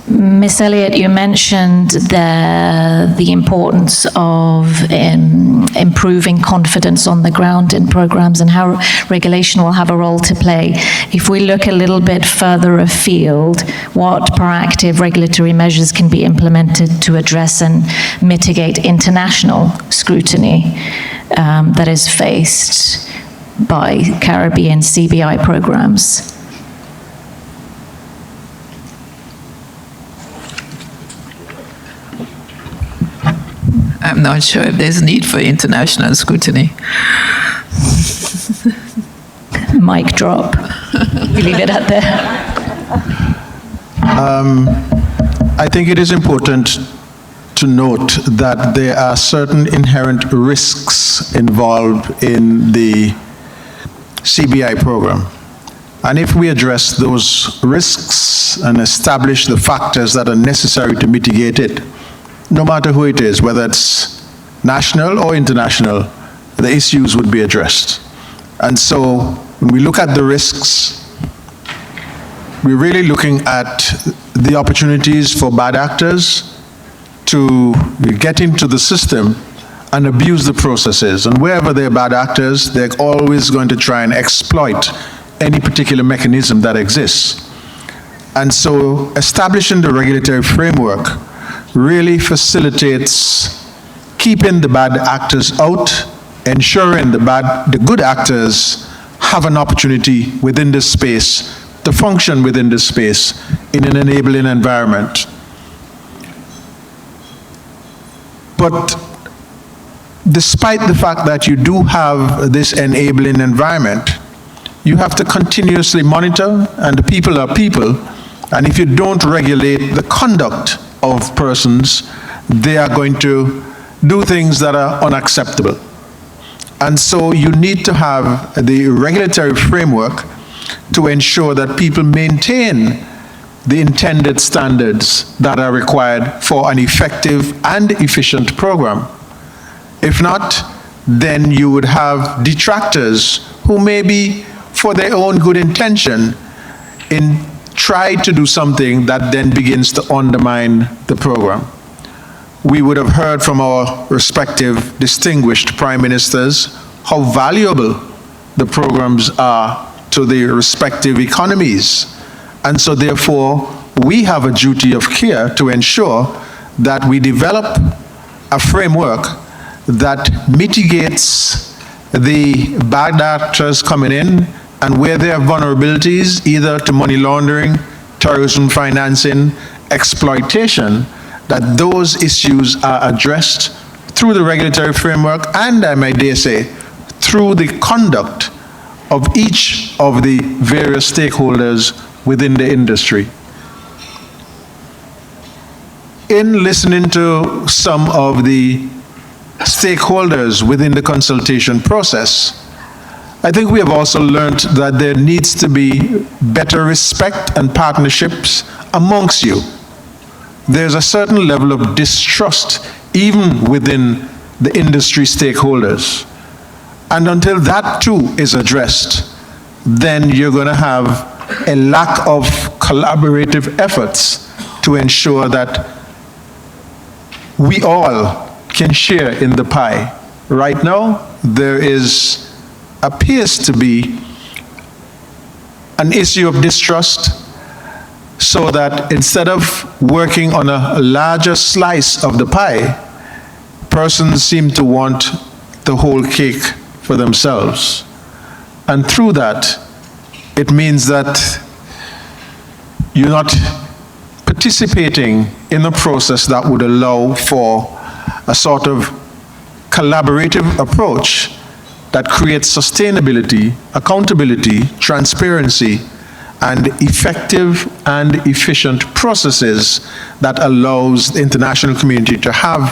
Ms. Elliott, you mentioned the importance of improving confidence on the ground in programs and how regulation will have a role to play. If we look a little bit further afield, what proactive regulatory measures can be implemented to address and mitigate international scrutiny that is faced by Caribbean CBI programs? I'm not sure if there's need for international scrutiny. Mic drop. We leave it at there. I think it is important to note that there are certain inherent risks involved in the CBI program. And if we address those risks and establish the factors that are necessary to mitigate it, no matter who it is, whether it's national or international, the issues would be addressed. And so when we look at the risks, we're really looking at the opportunities for bad actors to get into the system and abuse the processes. And wherever there are bad actors, they're always going to try and exploit any particular mechanism that exists. And so establishing the regulatory framework really facilitates keeping the bad actors out, ensuring the good actors have an opportunity within this space to function within this space in an enabling environment. But despite the fact that you do have this enabling environment, you have to continuously monitor, and the people are people, and if you don't regulate the conduct of persons, they are going to do things that are unacceptable. And so you need to have the regulatory framework to ensure that people maintain the intended standards that are required for an effective and efficient program. If not, then you would have detractors who maybe, for their own good intention, try to do something that then begins to undermine the program. We would have heard from our respective distinguished prime ministers how valuable the programs are to the respective economies. And so therefore, we have a duty of care to ensure that we develop a framework that mitigates the bad actors coming in, and where there are vulnerabilities, either to money laundering, terrorism financing, exploitation, that those issues are addressed through the regulatory framework, and I might dare say, through the conduct of each of the various stakeholders within the industry. In listening to some of the stakeholders within the consultation process, I think we have also learned that there needs to be better respect and partnerships amongst you. There's a certain level of distrust even within the industry stakeholders. And until that too is addressed, then you're going to have a lack of collaborative efforts to ensure that we all can share in the pie. Right now, there appears to be an issue of distrust, so that instead of working on a larger slice of the pie, persons seem to want the whole cake for themselves. And through that, it means that you're not participating in a process that would allow for a sort of collaborative approach that creates sustainability, accountability, transparency, and effective and efficient processes that allows the international community to have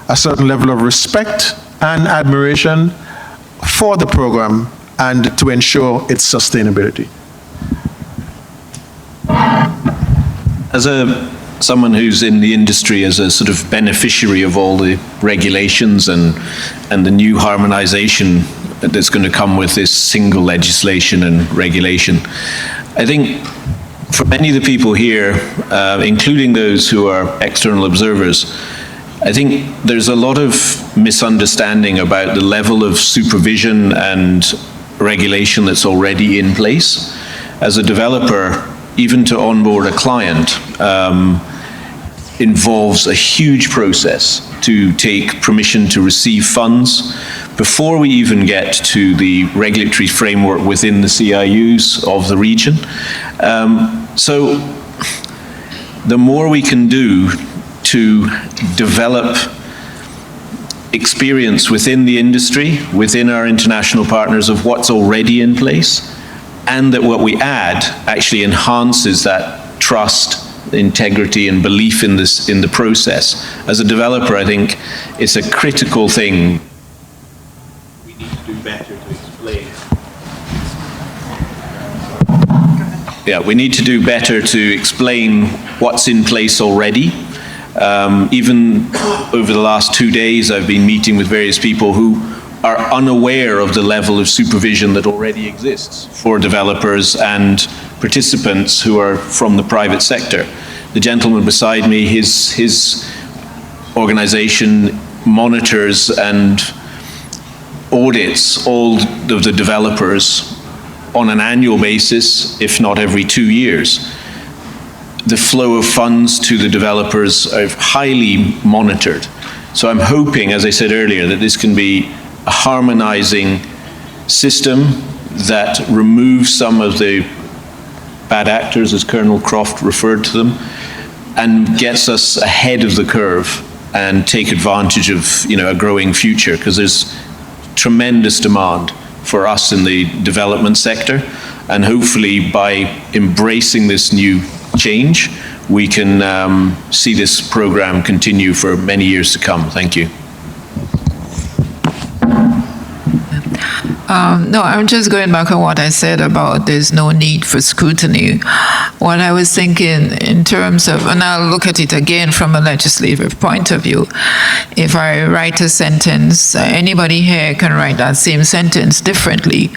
a certain level of respect and admiration for the program and to ensure its sustainability. As someone who's in the industry as a sort of beneficiary of all the regulations and the new harmonization that's going to come with this single legislation and regulation, I think for many of the people here, including those who are external observers, I think there's a lot of misunderstanding about the level of supervision and regulation that's already in place. As a developer, even to onboard a client involves a huge process to take permission to receive funds before we even get to the regulatory framework within the CIUs of the region. So the more we can do to develop experience within the industry, within our international partners of what's already in place, and that what we add actually enhances that trust, integrity, and belief in the process. As a developer, I think it's a critical thing. We need to do better to explain. Yeah, we need to do better to explain what's in place already. Even over the last 2 days, I've been meeting with various people who are unaware of the level of supervision that already exists for developers and participants who are from the private sector. The gentleman beside me, his organization monitors and audits all of the developers on an annual basis, if not every 2 years. The flow of funds to the developers are highly monitored. So I'm hoping, as I said earlier, that this can be a harmonizing system that removes some of the bad actors, as Colonel Croft referred to them, and gets us ahead of the curve and take advantage of, a growing future, because there's tremendous demand for us in the development sector. And hopefully by embracing this new change, we can see this program continue for many years to come. Thank you. No, I'm just going back on what I said about there's no need for scrutiny. What I was thinking in terms of, and I'll look at it again from a legislative point of view, if I write a sentence, anybody here can write that same sentence differently.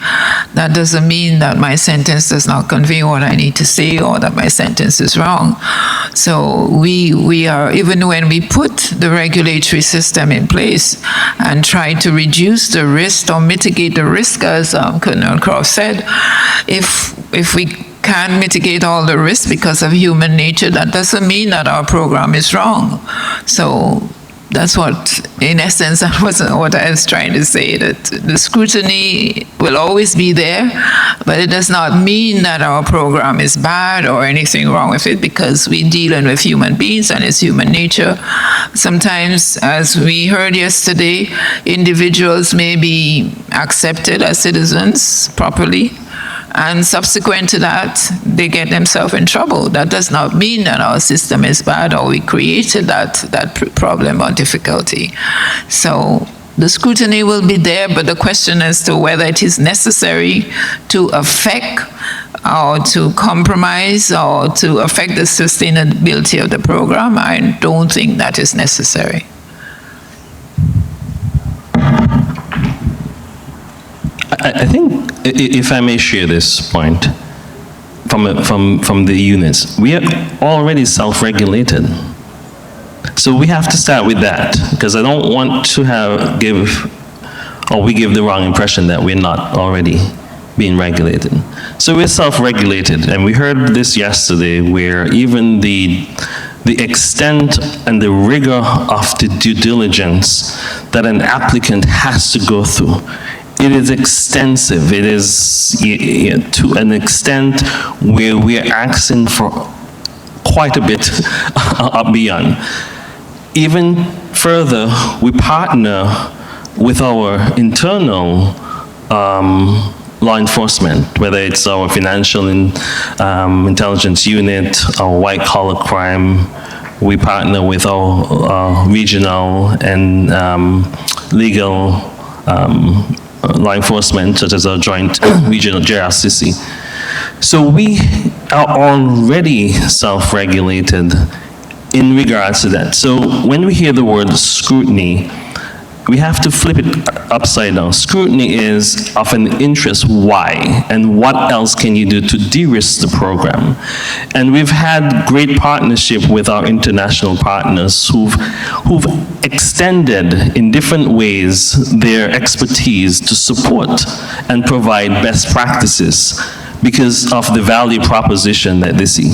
That doesn't mean that my sentence does not convey what I need to say or that my sentence is wrong. So we are, even when we put the regulatory system in place and try to reduce the risk or mitigate the risk, as Colonel Croft said, if we can mitigate all the risk because of human nature, that doesn't mean that our program is wrong. So that's what, in essence, that was what I was trying to say, that the scrutiny will always be there, but it does not mean that our program is bad or anything wrong with it, because we're dealing with human beings and it's human nature. Sometimes, as we heard yesterday, individuals may be accepted as citizens properly, and subsequent to that, they get themselves in trouble. That does not mean that our system is bad or we created that problem or difficulty. So the scrutiny will be there, but the question as to whether it is necessary to affect or to compromise or to affect the sustainability of the program, I don't think that is necessary. I think, if I may share this point from the units, we are already self-regulated. So we have to start with that, because I don't want to give the wrong impression that we're not already being regulated. So we're self-regulated, and we heard this yesterday, where even the extent and the rigor of the due diligence that an applicant has to go through, it is extensive. It is to an extent where we are asking for quite a bit beyond. Even further, we partner with our internal law enforcement, whether it's our financial intelligence unit, our white-collar crime. We partner with our regional and legal law enforcement, such as our joint regional JRCC. So we are already self-regulated in regards to that. So when we hear the word scrutiny, we have to flip it upside down. Scrutiny is of an interest. Why? And what else can you do to de-risk the program? And we've had great partnership with our international partners who've extended in different ways their expertise to support and provide best practices because of the value proposition that they see.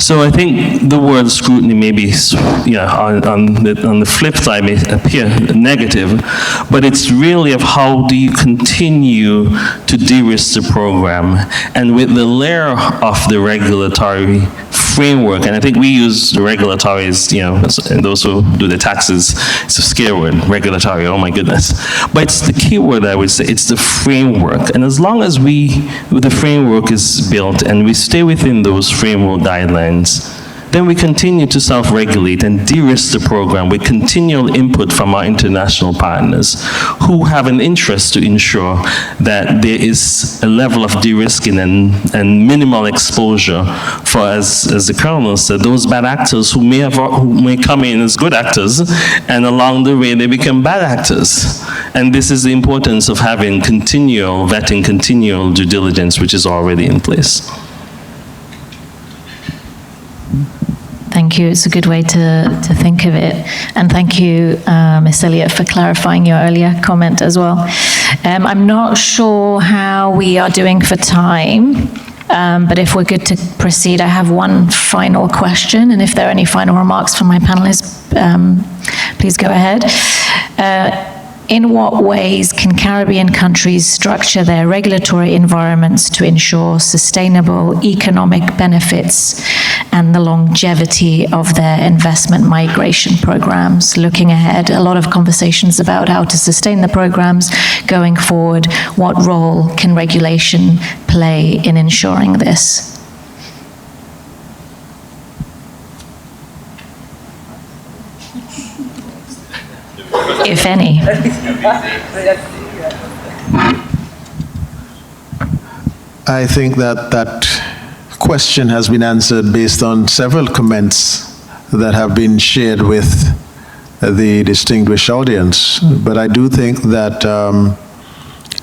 So I think the word scrutiny may be, on the flip side may appear negative, but it's really of how do you continue to de-risk the program, and with the layer of the regulatory framework, and I think we use the regulatory as, and those who do the taxes, it's a scare word, regulatory, oh my goodness. But it's the key word, I would say, it's the framework. And as long as the framework is built and we stay within those framework guidelines, then we continue to self-regulate and de-risk the program with continual input from our international partners who have an interest to ensure that there is a level of de-risking and minimal exposure for, as the Colonel said, those bad actors who may come in as good actors, and along the way they become bad actors. And this is the importance of having continual vetting, continual due diligence, which is already in place. Thank you. It's a good way to think of it. And thank you, Ms. Elliott, for clarifying your earlier comment as well. I'm not sure how we are doing for time, but if we're good to proceed, I have one final question. And if there are any final remarks from my panelists, please go ahead. In what ways can Caribbean countries structure their regulatory environments to ensure sustainable economic benefits and the longevity of their investment migration programs? Looking ahead, a lot of conversations about how to sustain the programs going forward. What role can regulation play in ensuring this? If any. I think that question has been answered based on several comments that have been shared with the distinguished audience. But I do think that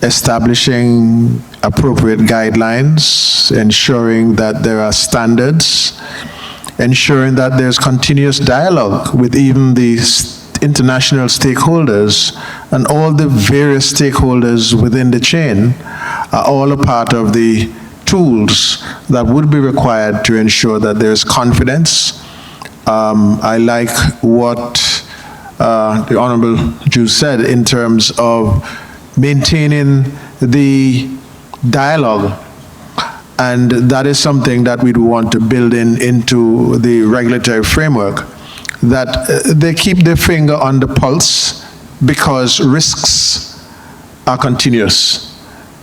establishing appropriate guidelines, ensuring that there are standards, ensuring that there's continuous dialogue with even the international stakeholders and all the various stakeholders within the chain are all a part of the tools that would be required to ensure that there's confidence. I like what the Honorable Jew said in terms of maintaining the dialogue, and that is something that we'd want to build into the regulatory framework, that they keep their finger on the pulse, because risks are continuous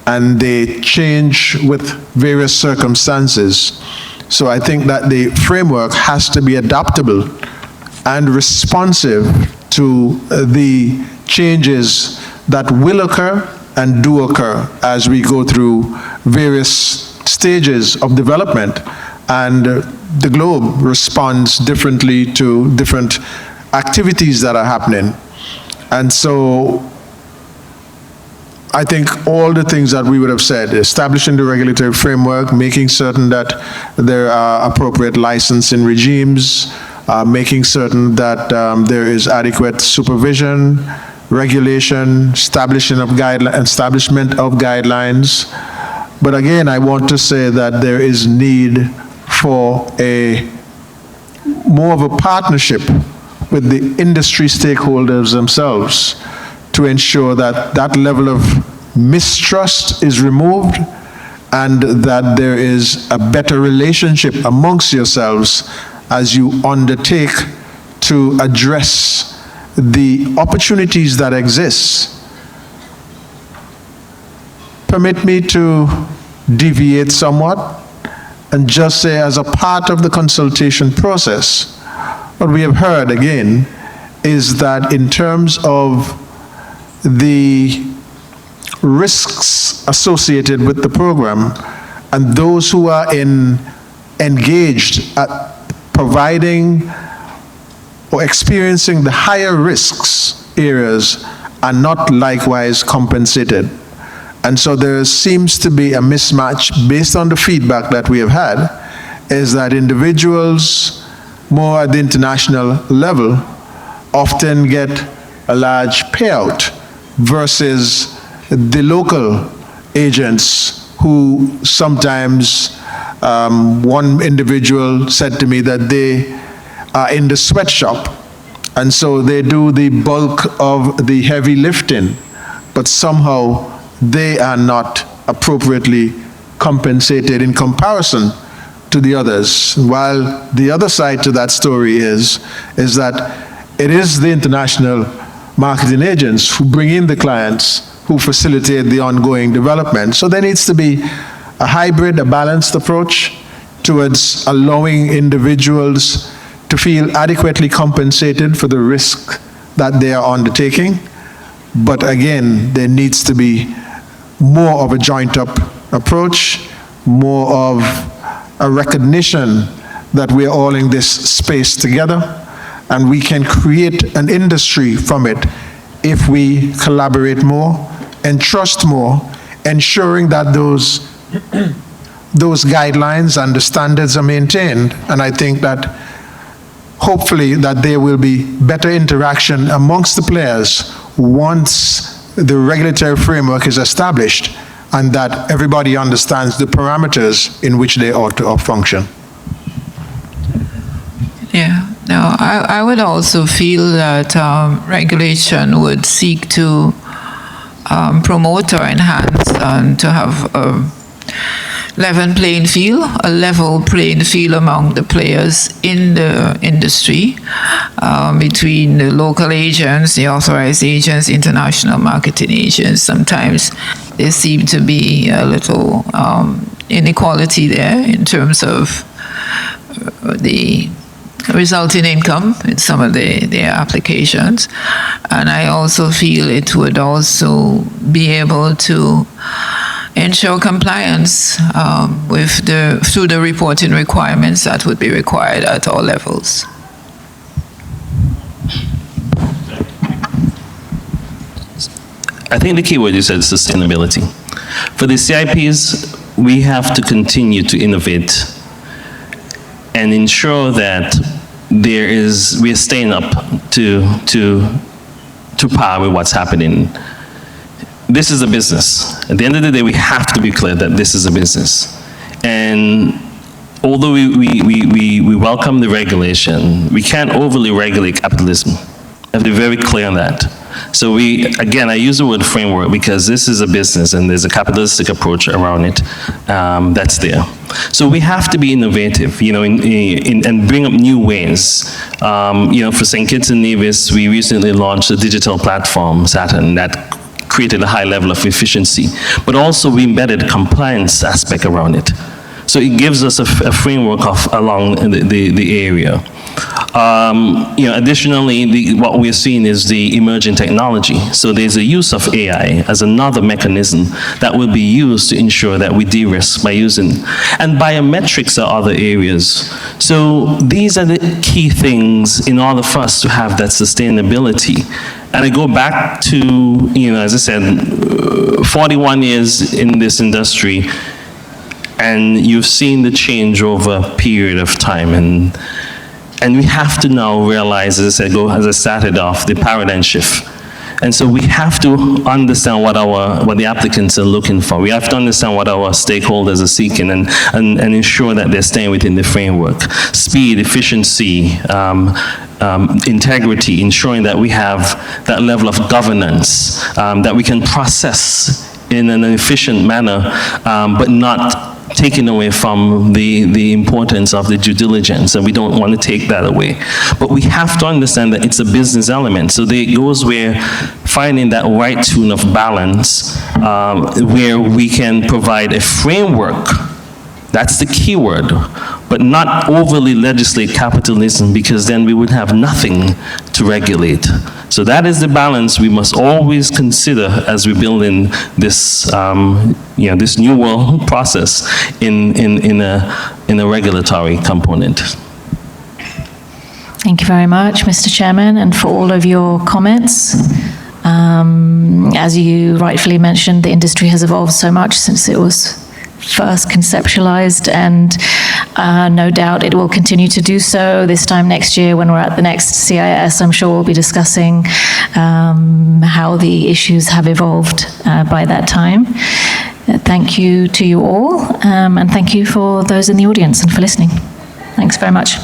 and they change with various circumstances. So I think that the framework has to be adaptable and responsive to the changes that will occur and do occur as we go through various stages of development. And the globe responds differently to different activities that are happening. And so I think all the things that we would have said, establishing the regulatory framework, making certain that there are appropriate licensing regimes, making certain that there is adequate supervision, regulation, establishment of guidelines. But again, I want to say that there is need for more of a partnership with the industry stakeholders themselves to ensure that that level of mistrust is removed and that there is a better relationship amongst yourselves as you undertake to address the opportunities that exist. Permit me to deviate somewhat and just say, as a part of the consultation process, what we have heard again is that in terms of the risks associated with the program and those who are engaged at providing or experiencing the higher risks areas are not likewise compensated. And so there seems to be a mismatch based on the feedback that we have had, is that individuals more at the international level often get a large payout versus the local agents who sometimes, one individual said to me that they are in the sweatshop, and so they do the bulk of the heavy lifting, but somehow they are not appropriately compensated in comparison to the others. While the other side to that story is that it is the international marketing agents who bring in the clients, who facilitate the ongoing development. So there needs to be a hybrid, a balanced approach towards allowing individuals to feel adequately compensated for the risk that they are undertaking. But again, there needs to be more of a joint-up approach, more of a recognition that we're all in this space together, and we can create an industry from it if we collaborate more and trust more, ensuring that those guidelines and the standards are maintained. And I think that hopefully that there will be better interaction amongst the players once the regulatory framework is established and that everybody understands the parameters in which they ought to function. Yeah, no, I would also feel that regulation would seek to promote or enhance and to have a level playing field among the players in the industry, between the local agents, the authorized agents, international marketing agents. Sometimes there seems to be a little inequality there in terms of the resulting income in some of their applications. And I also feel it would also be able to ensure compliance through the reporting requirements that would be required at all levels. I think the key word you said is sustainability. For the CIPs, we have to continue to innovate and ensure that we are staying up to par with what's happening. This is a business. At the end of the day, we have to be clear that this is a business. And although we welcome the regulation, we can't overly regulate capitalism. I have to be very clear on that. So again, I use the word framework because this is a business and there's a capitalistic approach around it that's there. So we have to be innovative, and bring up new ways. For St. Kitts and Nevis, we recently launched a digital platform, Saturn, that created a high level of efficiency, but also we embedded a compliance aspect around it. So it gives us a framework along the area. Additionally, what we're seeing is the emerging technology. So there's a use of AI as another mechanism that will be used to ensure that we de-risk by using, and biometrics are other areas. So these are the key things in order for us to have that sustainability And I go back to, as I said, 41 years in this industry, and you've seen the change over a period of time. And we have to now realize, as I said, as I started off, the paradigm shift. And so we have to understand what the applicants are looking for. We have to understand what our stakeholders are seeking and ensure that they're staying within the framework. Speed, efficiency, integrity, ensuring that we have that level of governance, that we can process in an efficient manner, but not taken away from the importance of the due diligence, and we don't want to take that away. But we have to understand that it's a business element. So it goes where finding that right tune of balance, where we can provide a framework. That's the key word, but not overly legislate capitalism, because then we would have nothing to regulate. So that is the balance we must always consider as we build in this, this new world process in a regulatory component. Thank you very much, Mr. Chairman, and for all of your comments. As you rightfully mentioned, the industry has evolved so much since it was first conceptualized, and no doubt it will continue to do so. This time next year, when we're at the next CIS, I'm sure we'll be discussing how the issues have evolved by that time. Thank you to you all, and thank you for those in the audience and for listening. Thanks very much.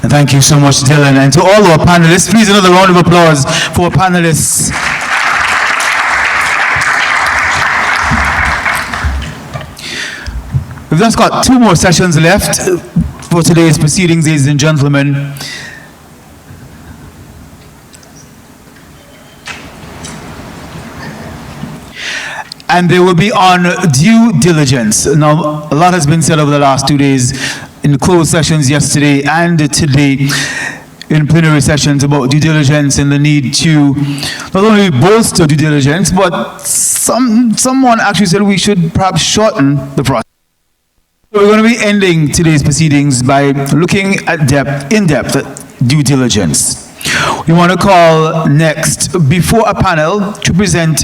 And thank you so much, Dylan. And to all our panelists, please another round of applause for our panelists. We've just got 2 more sessions left for today's proceedings, ladies and gentlemen. And they will be on due diligence. Now, a lot has been said over the last 2 days in closed sessions yesterday and today in plenary sessions about due diligence and the need to not only bolster due diligence, but someone actually said we should perhaps shorten the process. So we're going to be ending today's proceedings by looking at in-depth at due diligence. We want to call next, before a panel, to present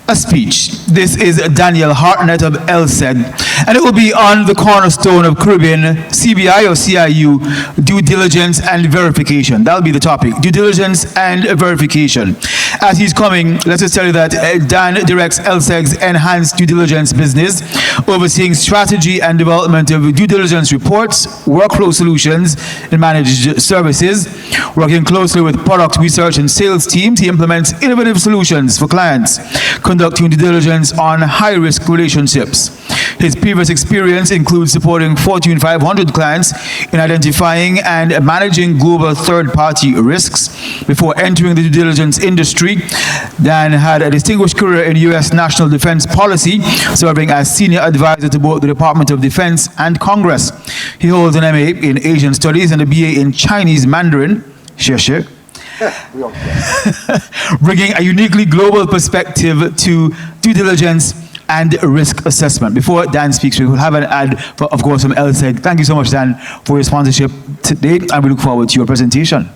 a speech. This is Daniel Hartnett of LSEG, and it will be on the cornerstone of Caribbean CBI or CIU, due diligence and verification. That'll be the topic, due diligence and verification. As he's coming, let's just tell you that Dan directs LSEG's enhanced due diligence business, overseeing strategy and development of due diligence reports, workflow solutions, and managed services. Working closely with product research and sales teams, he implements innovative solutions for clients, conducting due diligence on high-risk relationships. His previous experience includes supporting Fortune 500 clients in identifying and managing global third-party risks. Before entering the due diligence industry, Dan had a distinguished career in U.S. national defense policy, serving as senior advisor to both the Department of Defense and Congress. He holds an MA in Asian Studies and a BA in Chinese Mandarin, bringing a uniquely global perspective to due diligence and risk assessment. Before Dan speaks, we will have an ad, of course, from LSEG. Thank you so much, Dan, for your sponsorship today, and we look forward to your presentation.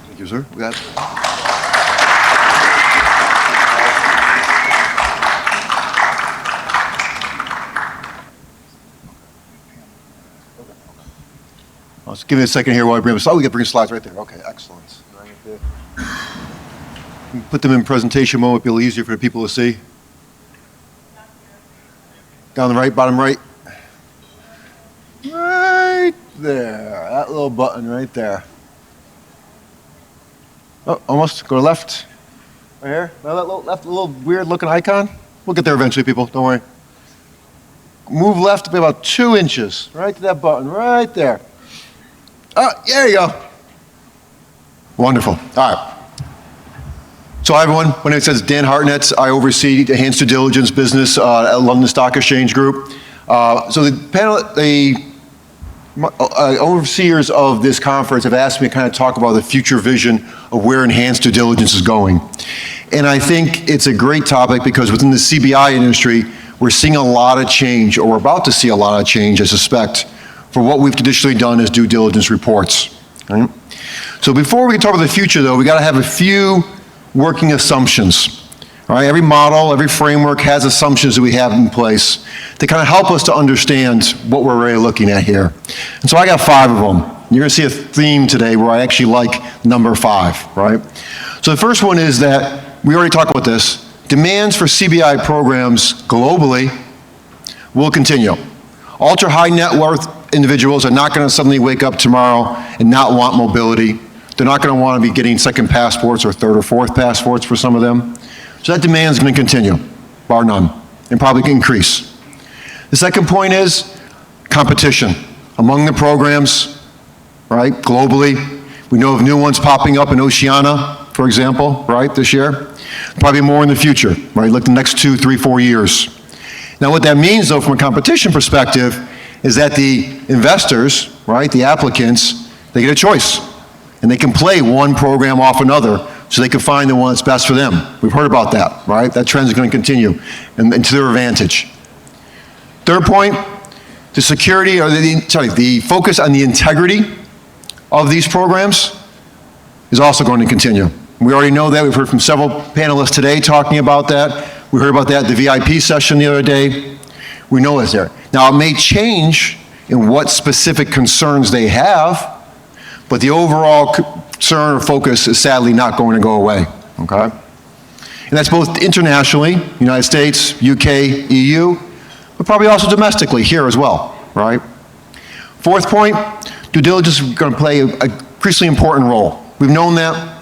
Thank you, sir. Let's give me a second here while I bring them. Oh, we can bring slides right there. Okay, excellent. Right there. Put them in presentation mode. It'll be a little easier for the people to see. Down the right, bottom right. Right there. That little button right there. Oh, almost. Go to left. Right here. Now that little left, little weird looking icon. We'll get there eventually, people. Don't worry. Move left to be about 2 inches. Right to that button. Right there. Oh, there you go. Wonderful. All right. So hi, everyone. My name is Dan Hartnett. I oversee the enhanced due diligence business at London Stock Exchange Group. So the panel, overseers of this conference have asked me to kind of talk about the future vision of where enhanced due diligence is going. And I think it's a great topic because within the CBI industry, we're seeing a lot of change, or we're about to see a lot of change, I suspect, for what we've traditionally done as due diligence reports. Right? So before we talk about the future, though, we got to have a few working assumptions. Right? Every model, every framework has assumptions that we have in place to kind of help us to understand what we're really looking at here. And so I got 5 of them. You're going to see a theme today where I actually like number 5, right? So the first one is that, we already talked about this, demands for CBI programs globally will continue. Ultra-high net worth individuals are not going to suddenly wake up tomorrow and not want mobility. They're not going to want to be getting second passports or third or fourth passports for some of them. So that demand is going to continue, bar none, and probably increase. The second point is competition among the programs, right, globally. We know of new ones popping up in Oceania, for example, right, this year. Probably more in the future, right, like the next 2, 3, 4 years. Now what that means, though, from a competition perspective, is that the investors, right, the applicants, they get a choice. And they can play one program off another so they can find the one that's best for them. We've heard about that, right? That trend is going to continue and to their advantage. Third point, the security, or the focus on the integrity of these programs is also going to continue. We already know that. We've heard from several panelists today talking about that. We heard about that at the VIP session the other day. We know it's there. Now, it may change in what specific concerns they have, but the overall concern or focus is sadly not going to go away, okay? And that's both internationally, United States, UK, EU, but probably also domestically here as well, right? Fourth point, due diligence is going to play an increasingly important role. We've known that.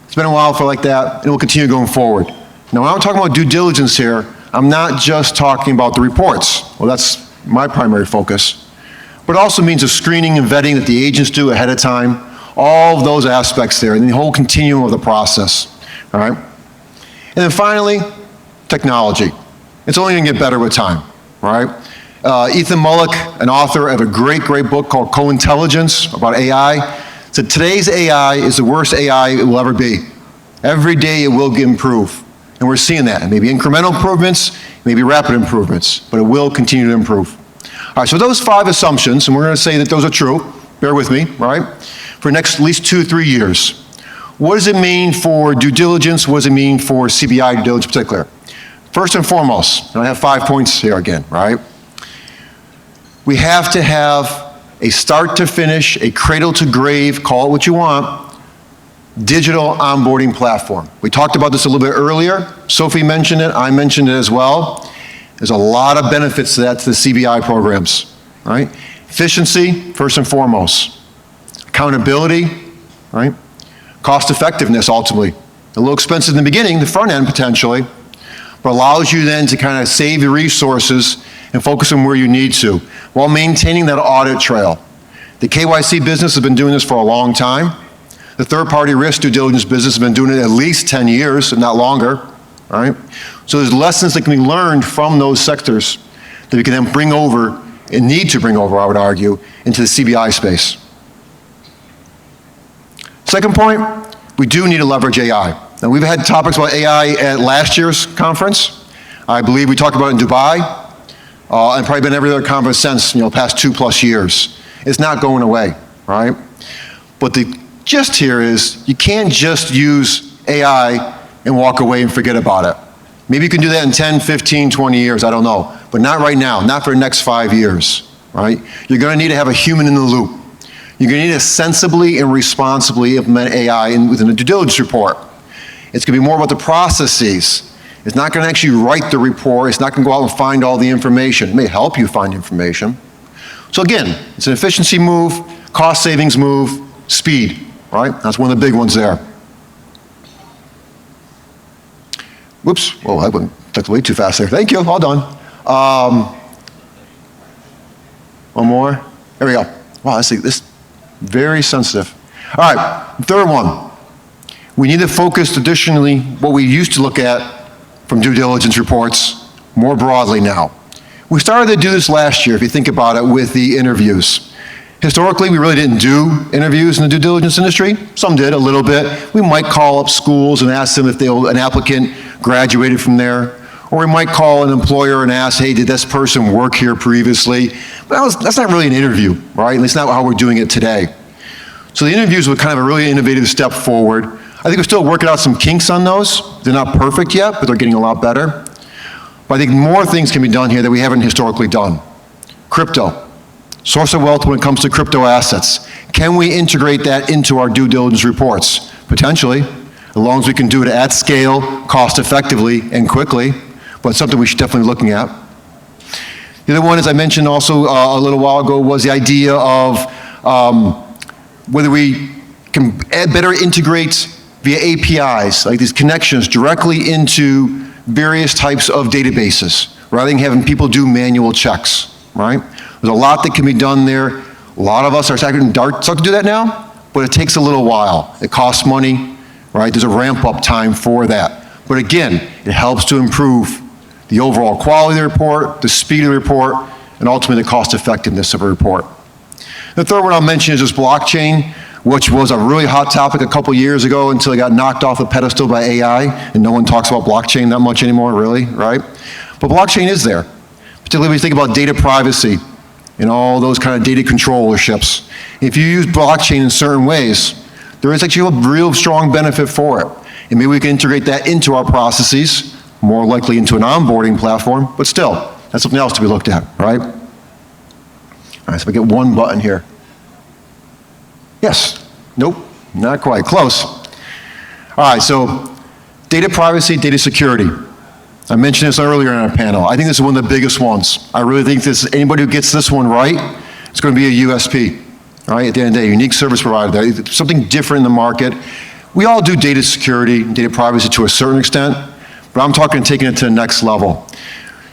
It's been a while for like that, and it will continue going forward. Now, when I'm talking about due diligence here, I'm not just talking about the reports. Well, that's my primary focus. But it also means the screening and vetting that the agents do ahead of time, all of those aspects there, and the whole continuum of the process, all right? And then finally, technology. It's only going to get better with time, all right? Ethan Mullick, an author of a great, great book called Co-Intelligence about AI, said today's AI is the worst AI it will ever be. Every day it will improve. And we're seeing that. It may be incremental improvements, maybe rapid improvements, but it will continue to improve. All right, so those 5 assumptions, and we're going to say that those are true, bear with me, right, for the next at least 2 or 3 years. What does it mean for due diligence? What does it mean for CBI due diligence in particular? First and foremost, and I have 5 points here again, right? We have to have a start to finish, a cradle to grave, call it what you want, digital onboarding platform. We talked about this a little bit earlier. Sophie mentioned it, I mentioned it as well. There's a lot of benefits to that to the CBI programs, right? Efficiency, first and foremost. Accountability, right? Cost effectiveness, ultimately. A little expensive in the beginning, the front end potentially, but allows you then to kind of save your resources and focus on where you need to, while maintaining that audit trail. The KYC business has been doing this for a long time. The third-party risk due diligence business has been doing it at least 10 years, if not longer, right? So there's lessons that can be learned from those sectors that we can then bring over, and need to bring over, I would argue, into the CBI space. Second point, we do need to leverage AI. Now, we've had topics about AI at last year's conference. I believe we talked about it in Dubai, and probably been every other conference since, the past 2+ years. It's not going away, right? But the gist here is you can't just use AI and walk away and forget about it. Maybe you can do that in 10, 15, 20 years, I don't know. But not right now, not for the next 5 years, right? You're going to need to have a human in the loop. You're going to need to sensibly and responsibly implement AI within a due diligence report. It's going to be more about the processes. It's not going to actually write the report. It's not going to go out and find all the information. It may help you find information. So again, it's an efficiency move, cost savings move, speed, right? That's one of the big ones there. Whoops, whoa, I went way too fast there. Thank you, all done. One more, there we go. Wow, this is very sensitive. All right, third one. We need to focus traditionally what we used to look at from due diligence reports more broadly now. We started to do this last year, if you think about it, with the interviews. Historically, we really didn't do interviews in the due diligence industry. Some did, a little bit. We might call up schools and ask them if an applicant graduated from there, Or we might call an employer and ask, hey, did this person work here previously? But that's not really an interview, right? At least not how we're doing it today. So the interviews were kind of a really innovative step forward. I think we're still working out some kinks on those. They're not perfect yet, but they're getting a lot better. But I think more things can be done here that we haven't historically done. Crypto, source of wealth when it comes to crypto assets. Can we integrate that into our due diligence reports? Potentially, as long as we can do it at scale, cost effectively, and quickly, but it's something we should definitely be looking at. The other one, as I mentioned also a little while ago, was the idea of whether we can better integrate via APIs, like these connections directly into various types of databases, rather than having people do manual checks, right? There's a lot that can be done there. A lot of us are starting to do that now, but it takes a little while. It costs money, right? There's a ramp-up time for that. But again, it helps to improve the overall quality of the report, the speed of the report, and ultimately the cost effectiveness of a report. The third one I'll mention is this blockchain, which was a really hot topic a couple years ago until it got knocked off the pedestal by AI, and no one talks about blockchain that much anymore, really, right? But blockchain is there, particularly when you think about data privacy and all those kind of data controllerships. If you use blockchain in certain ways, there is actually a real strong benefit for it. And maybe we can integrate that into our processes, more likely into an onboarding platform, but still, that's something else to be looked at, right? All right, so we get one button here. Yes. Nope. Not quite. Close. All right, so data privacy, data security. I mentioned this earlier in our panel. I think this is one of the biggest ones. I really think anybody who gets this one right, it's going to be a USP, right? At the end of the day, unique service provider. There's something different in the market. We all do data security, data privacy to a certain extent, but I'm talking taking it to the next level.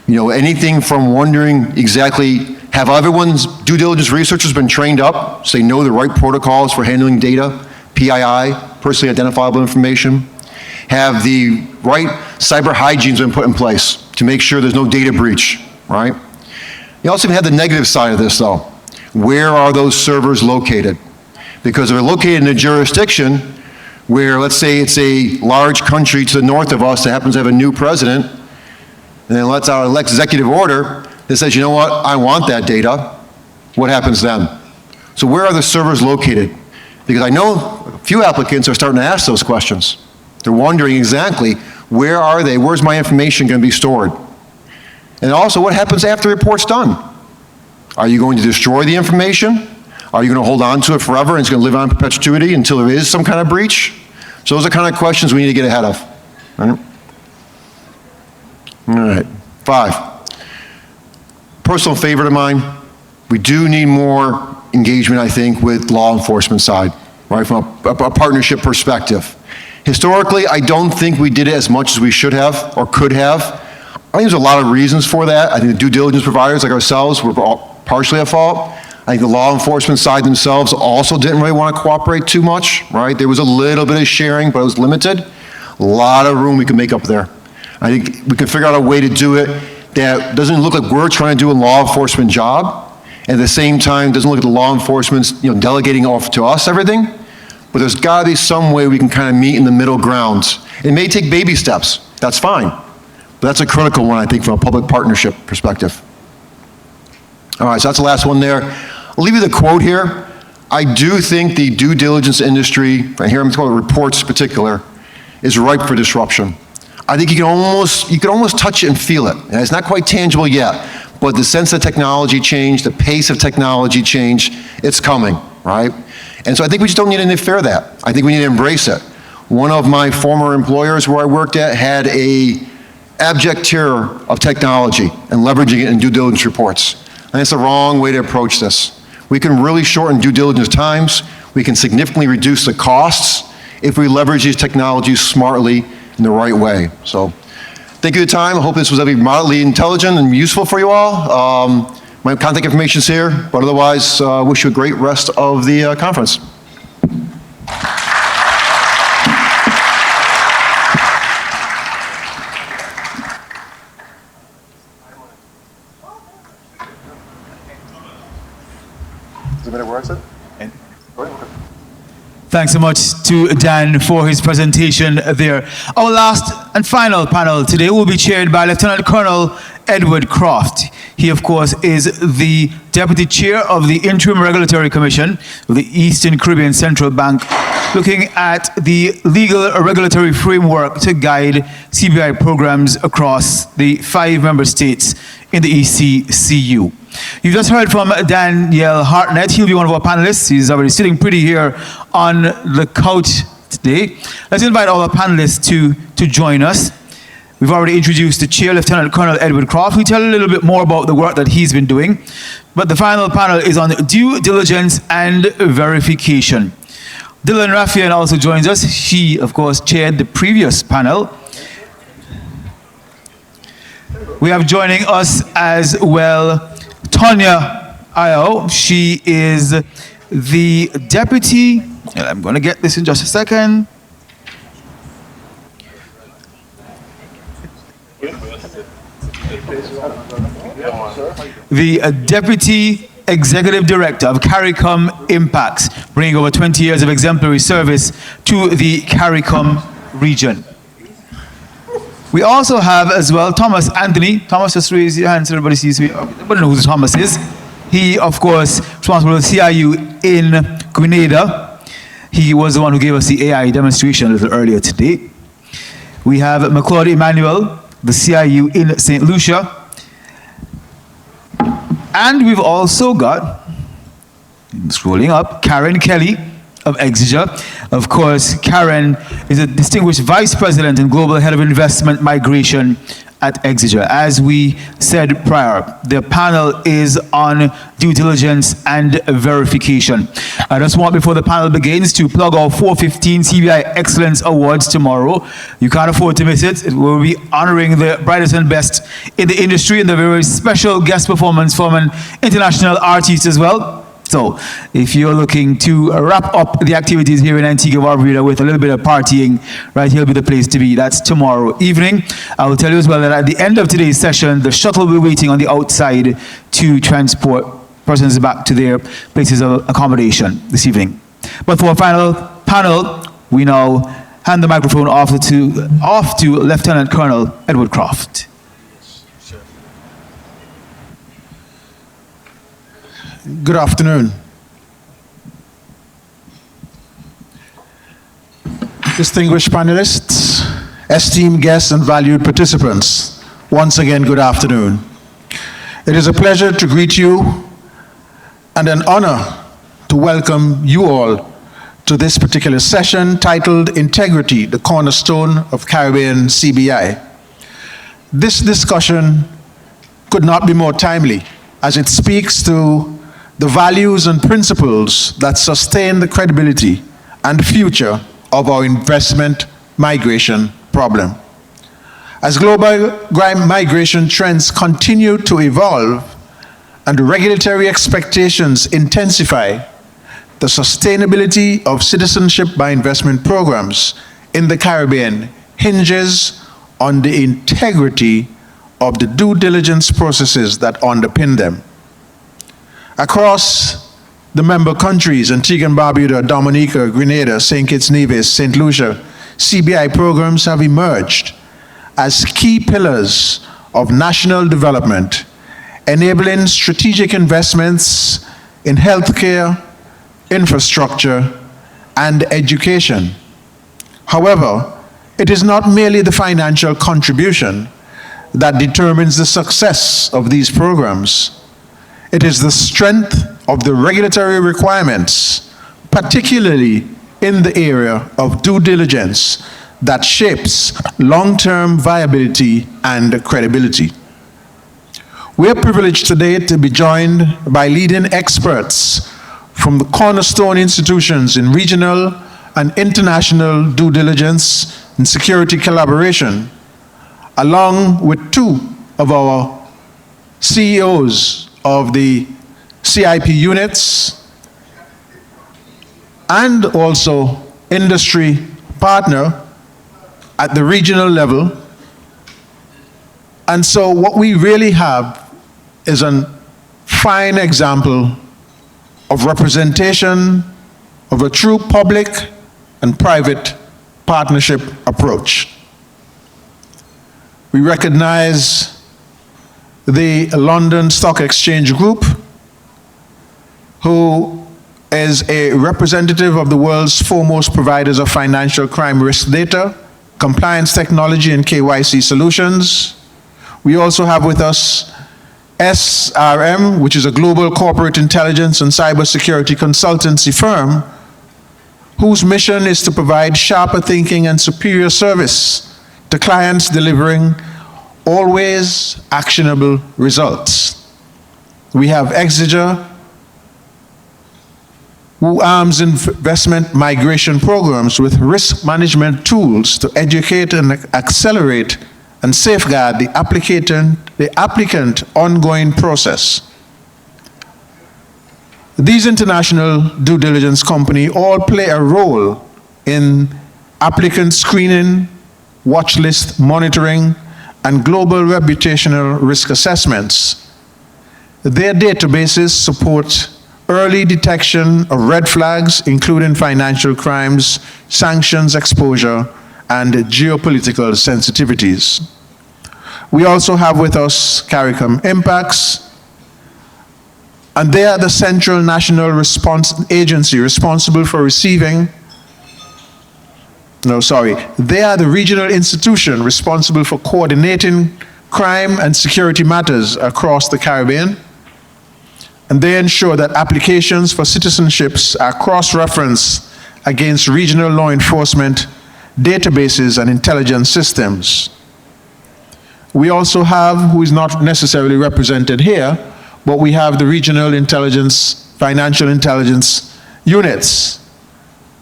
You know, anything from wondering exactly, have everyone's due diligence researchers been trained up so they know the right protocols for handling data, PII, personally identifiable information? Have the right cyber hygienes been put in place to make sure there's no data breach, right? You also have the negative side of this though. Where are those servers located? Because if they're located in a jurisdiction where, let's say it's a large country to the north of us that happens to have a new president, and then lets out an executive order that says, you know what, I want that data, what happens then? So where are the servers located? Because I know a few applicants are starting to ask those questions. They're wondering exactly, where are they? Where's my information going to be stored? And also, what happens after the report's done? Are you going to destroy the information? Are you going to hold on to it forever and it's going to live on in perpetuity until there is some kind of breach? So those are kind of questions we need to get ahead of. Right? All right, 5. Personal favorite of mine, we do need more engagement, I think, with law enforcement side, right, from a partnership perspective. Historically, I don't think we did it as much as we should have or could have. I think there's a lot of reasons for that. I think the due diligence providers like ourselves were partially at fault. I think the law enforcement side themselves also didn't really want to cooperate too much, right? There was a little bit of sharing, but it was limited. A lot of room we could make up there. I think we can figure out a way to do it that doesn't look like we're trying to do a law enforcement job, and at the same time doesn't look at the law enforcement's delegating off to us everything, but there's got to be some way we can kind of meet in the middle ground. It may take baby steps, that's fine, but that's a critical one, I think, from a public partnership perspective. All right, so that's the last one there. I'll leave you the quote here. I do think the due diligence industry, right here I'm talking about reports in particular, is ripe for disruption. I think you can almost touch it and feel it. And it's not quite tangible yet, but the sense of technology change, the pace of technology change, it's coming, right? And so I think we just don't need to interfere that. I think we need to embrace it. One of my former employers where I worked at had a abject terror of technology and leveraging it in due diligence reports. And it's the wrong way to approach this. We can really shorten due diligence times. We can significantly reduce the costs if we leverage these technologies smartly in the right way. So thank you for your time. I hope this was moderately intelligent and useful for you all. My contact information is here, but otherwise, wish you a great rest of the conference. Thanks so much to Dan for his presentation there. Our last and final panel today will be chaired by Lieutenant Colonel Edward Croft. He, of course, is the Deputy Chair of the Interim Regulatory Commission of the Eastern Caribbean Central Bank, looking at the legal regulatory framework to guide CBI programs across the 5 member states in the ECCU. You just heard from Daniel Hartnett. He'll be one of our panelists. He's already sitting pretty here on the couch today. Let's invite all our panelists to join us. We've already introduced the chair, Lieutenant Colonel Edward Croft, who will tell a little bit more about the work that he's been doing. But the final panel is on due diligence and verification. Dylan Raffian also joins us. She, of course, chaired the previous panel. We have joining us as well Tonya Ayo. She is the deputy. I'm going to get this in just a second. The Deputy Executive Director of CARICOM Impacts, bringing over 20 years of exemplary service to the CARICOM region. We also have as well Thomas Anthony. Thomas, just raise your hand so everybody sees me. Everybody knows who Thomas is. He, of course, responsible for the CIU in Grenada. He was the one who gave us the AI demonstration a little earlier today. We have McCloud Emmanuel, the CIU in St. Lucia. And we've also got, scrolling up, Karen Kelly of Exeter. Of course, Karen is a distinguished Vice President and Global Head of Investment Migration at Exeter. As we said prior, the panel is on due diligence and verification. I just want, before the panel begins, to plug our 415 CBI Excellence Awards tomorrow. You can't afford to miss it. It will be honoring the brightest and best in the industry and the very special guest performance from an international artist as well. So, if you're looking to wrap up the activities here in Antigua Barbuda with a little bit of partying, right here will be the place to be. That's tomorrow evening. I will tell you as well that at the end of today's session, the shuttle will be waiting on the outside to transport persons back to their places of accommodation this evening. But for our final panel, we now hand the microphone off to Lieutenant Colonel Edward Croft. Good afternoon. Distinguished panelists, esteemed guests, and valued participants, once again, good afternoon. It is a pleasure to greet you and an honor to welcome you all to this particular session titled Integrity, the Cornerstone of Caribbean CBI. This discussion could not be more timely as it speaks to the values and principles that sustain the credibility and future of our investment migration problem. As global migration trends continue to evolve and regulatory expectations intensify, the sustainability of citizenship by investment programs in the Caribbean hinges on the integrity of the due diligence processes that underpin them. Across the member countries, Antigua and Barbuda, Dominica, Grenada, St. Kitts, Nevis, St. Lucia, CBI programs have emerged as key pillars of national development, enabling strategic investments in healthcare, infrastructure, and education. However, it is not merely the financial contribution that determines the success of these programs. It is the strength of the regulatory requirements, particularly in the area of due diligence, that shapes long-term viability and credibility. We are privileged today to be joined by leading experts from the cornerstone institutions in regional and international due diligence and security collaboration, along with two of our CEOs of the CIP units, and also industry partner at the regional level. And so what we really have is a fine example of representation of a true public and private partnership approach. We recognize the London Stock Exchange Group, who is a representative of the world's foremost providers of financial crime risk data, compliance technology, and KYC solutions. We also have with us SRM, which is a global corporate intelligence and cybersecurity consultancy firm, whose mission is to provide sharper thinking and superior service to clients, delivering always actionable results. We have Exeger, who arms investment migration programs with risk management tools to educate and accelerate and safeguard the applicant ongoing process. These international due diligence companies all play a role in applicant screening, watch list monitoring, and global reputational risk assessments. Their databases support early detection of red flags, including financial crimes, sanctions exposure, and geopolitical sensitivities. We also have with us CARICOM Impacts, and they are the central national response agency responsible for receiving, they are the regional institution responsible for coordinating crime and security matters across the Caribbean. And they ensure that applications for citizenships are cross-referenced against regional law enforcement databases and intelligence systems. We also have, who is not necessarily represented here, but we have the regional intelligence, financial intelligence units.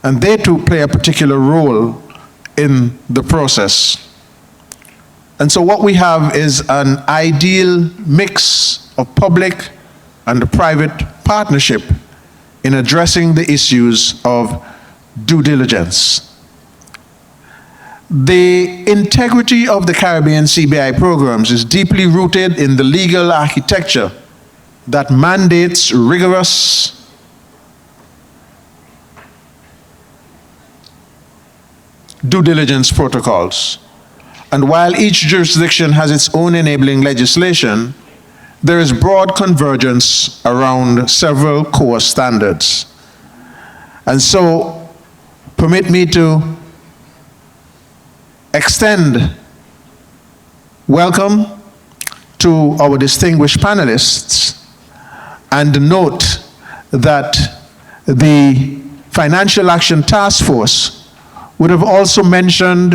And they too play a particular role in the process. And so what we have is an ideal mix of public and the private partnership in addressing the issues of due diligence. The integrity of the Caribbean CBI programs is deeply rooted in the legal architecture that mandates rigorous due diligence protocols. And while each jurisdiction has its own enabling legislation, there is broad convergence around several core standards. And so, permit me to extend welcome to our distinguished panelists and note that the Financial Action Task Force would have also mentioned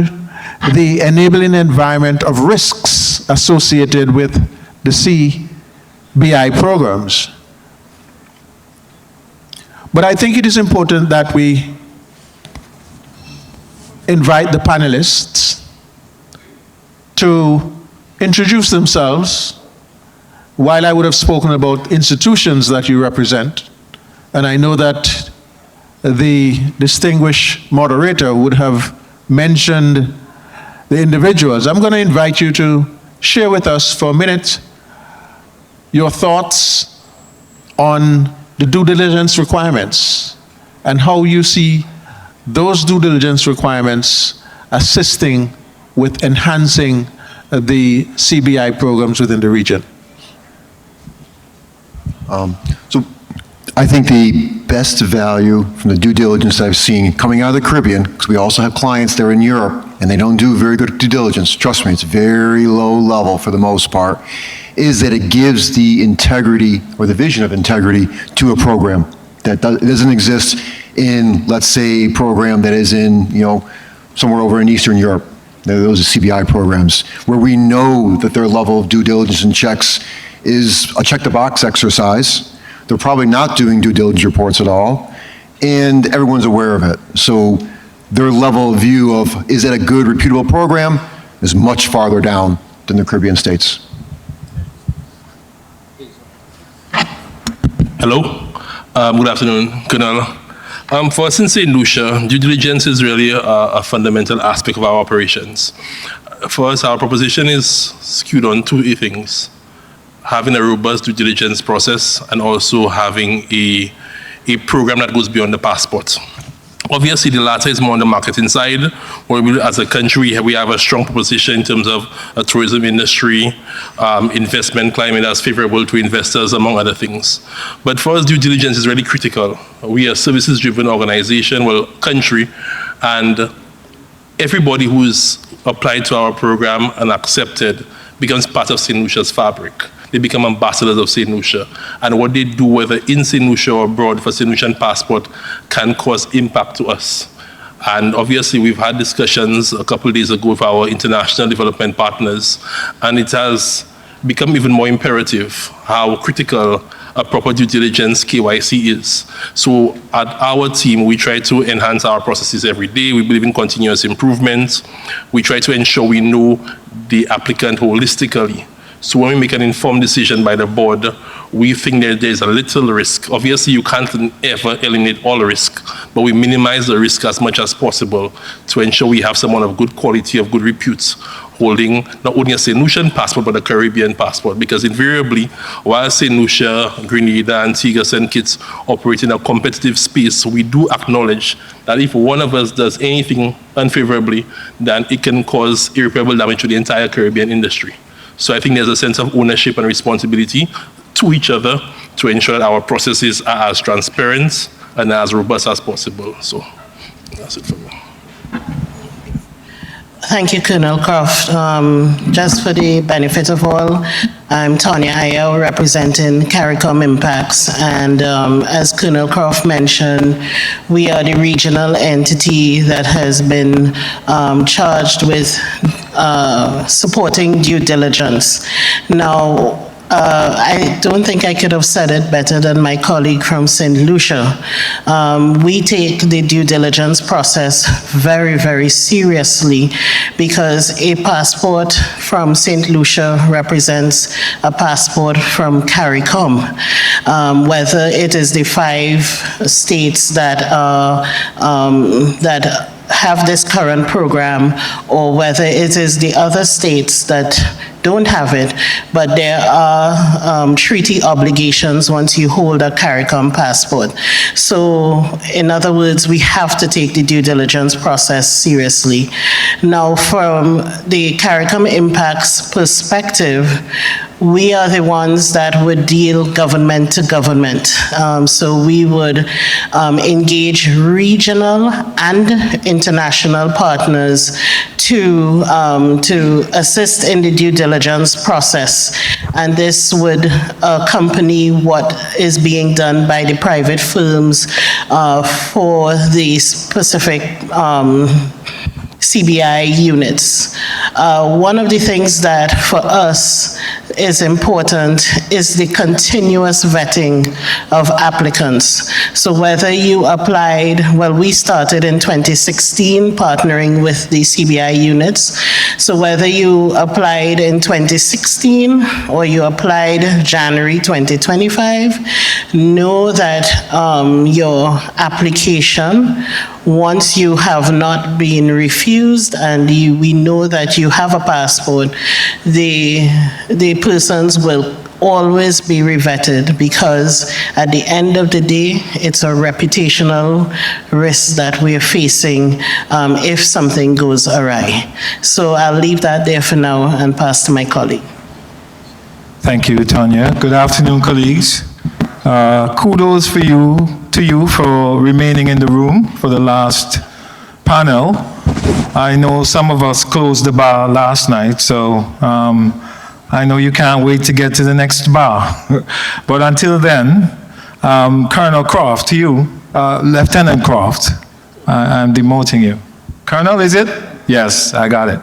the enabling environment of risks associated with the CBI programs. But I think it is important that we invite the panelists to introduce themselves. While I would have spoken about institutions that you represent, and I know that the distinguished moderator would have mentioned the individuals, I'm going to invite you to share with us for a minute your thoughts on the due diligence requirements and how you see those due diligence requirements assisting with enhancing the CBI programs within the region. So I think the best value from the due diligence I've seen coming out of the Caribbean, because we also have clients that are in Europe and they don't do very good due diligence, trust me, it's very low level for the most part, is that it gives the integrity or the vision of integrity to a program that doesn't exist in, let's say, a program that is in, somewhere over in Eastern Europe. Those are CBI programs where we know that their level of due diligence and checks is a check-the-box exercise. They're probably not doing due diligence reports at all, and everyone's aware of it. So their level of view of, is that a good, reputable program, is much farther down than the Caribbean states. Hello. Good afternoon, Colonel. For us in St. Lucia, due diligence is really a fundamental aspect of our operations. For us, our proposition is skewed on two things: having a robust due diligence process and also having a program that goes beyond the passport. Obviously, the latter is more on the marketing side, where we, as a country, we have a strong proposition in terms of a tourism industry, investment climate that's favorable to investors, among other things. But for us, due diligence is really critical. We are a services-driven organization, well, country, and everybody who's applied to our program and accepted becomes part of St. Lucia's fabric. They become ambassadors of St. Lucia. And what they do, whether in St. Lucia or abroad for St. Lucian passport, can cause impact to us. And obviously, we've had discussions a couple of days ago with our international development partners, and it has become even more imperative how critical a proper due diligence KYC is. So at our team, we try to enhance our processes every day. We believe in continuous improvement. We try to ensure we know the applicant holistically. So when we make an informed decision by the board, we think that there's a little risk. Obviously, you can't ever eliminate all risk, but we minimize the risk as much as possible to ensure we have someone of good quality, of good repute, holding not only a St. Lucian passport, but a Caribbean passport. Because invariably, while St. Lucia, Grenada, Antigua, St. Kitts operate in a competitive space, we do acknowledge that if one of us does anything unfavorably, then it can cause irreparable damage to the entire Caribbean industry. So I think there's a sense of ownership and responsibility to each other to ensure that our processes are as transparent and as robust as possible. So that's it for me. Thank you, Colonel Croft. Just for the benefit of all, I'm Tanya Ayo, representing CARICOM Impacts, and as Colonel Croft mentioned, we are the regional entity that has been charged with supporting due diligence. Now, I don't think I could have said it better than my colleague from St. Lucia. We take the due diligence process very, very seriously because a passport from St. Lucia represents a passport from CARICOM. Whether it is the 5 states that have this current program, or whether it is the other states that don't have it, but there are treaty obligations once you hold a CARICOM passport. So, in other words, we have to take the due diligence process seriously. Now, from the CARICOM Impacts perspective, we are the ones that would deal government to government. So we would engage regional and international partners to assist in the due diligence process. And this would accompany what is being done by the private firms for the specific CBI units. One of the things that for us is important is the continuous vetting of applicants. So whether you applied, well, we started in 2016 partnering with the CBI units. So whether you applied in 2016 or you applied January 2025, know that your application, once you have not been refused and we know that you have a passport, the persons will always be revetted, because at the end of the day, it's a reputational risk that we're facing if something goes awry. So I'll leave that there for now and pass to my colleague. Thank you, Tanya. Good afternoon, colleagues. Kudos to you for remaining in the room for the last panel. I know some of us closed the bar last night, so I know you can't wait to get to the next bar. But until then, Colonel Croft, to you, Lieutenant Croft, I'm demoting you. Colonel, is it? Yes, I got it.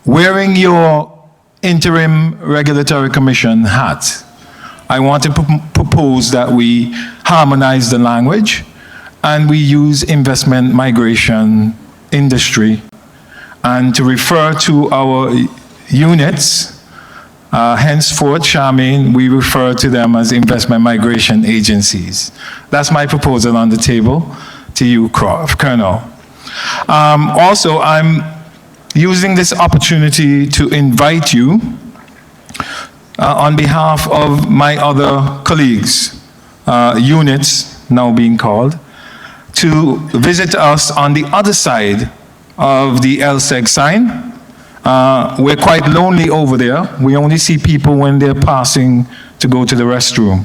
Wearing your interim regulatory commission hat, I want to propose that we harmonize the language and we use investment migration industry, and to refer to our units, henceforth, Charmaine, we refer to them as investment migration agencies. That's my proposal on the table to you, Colonel. Also, I'm using this opportunity to invite you on behalf of my other colleagues, units now being called, to visit us on the other side of the LSEG sign. We're quite lonely over there. We only see people when they're passing to go to the restroom.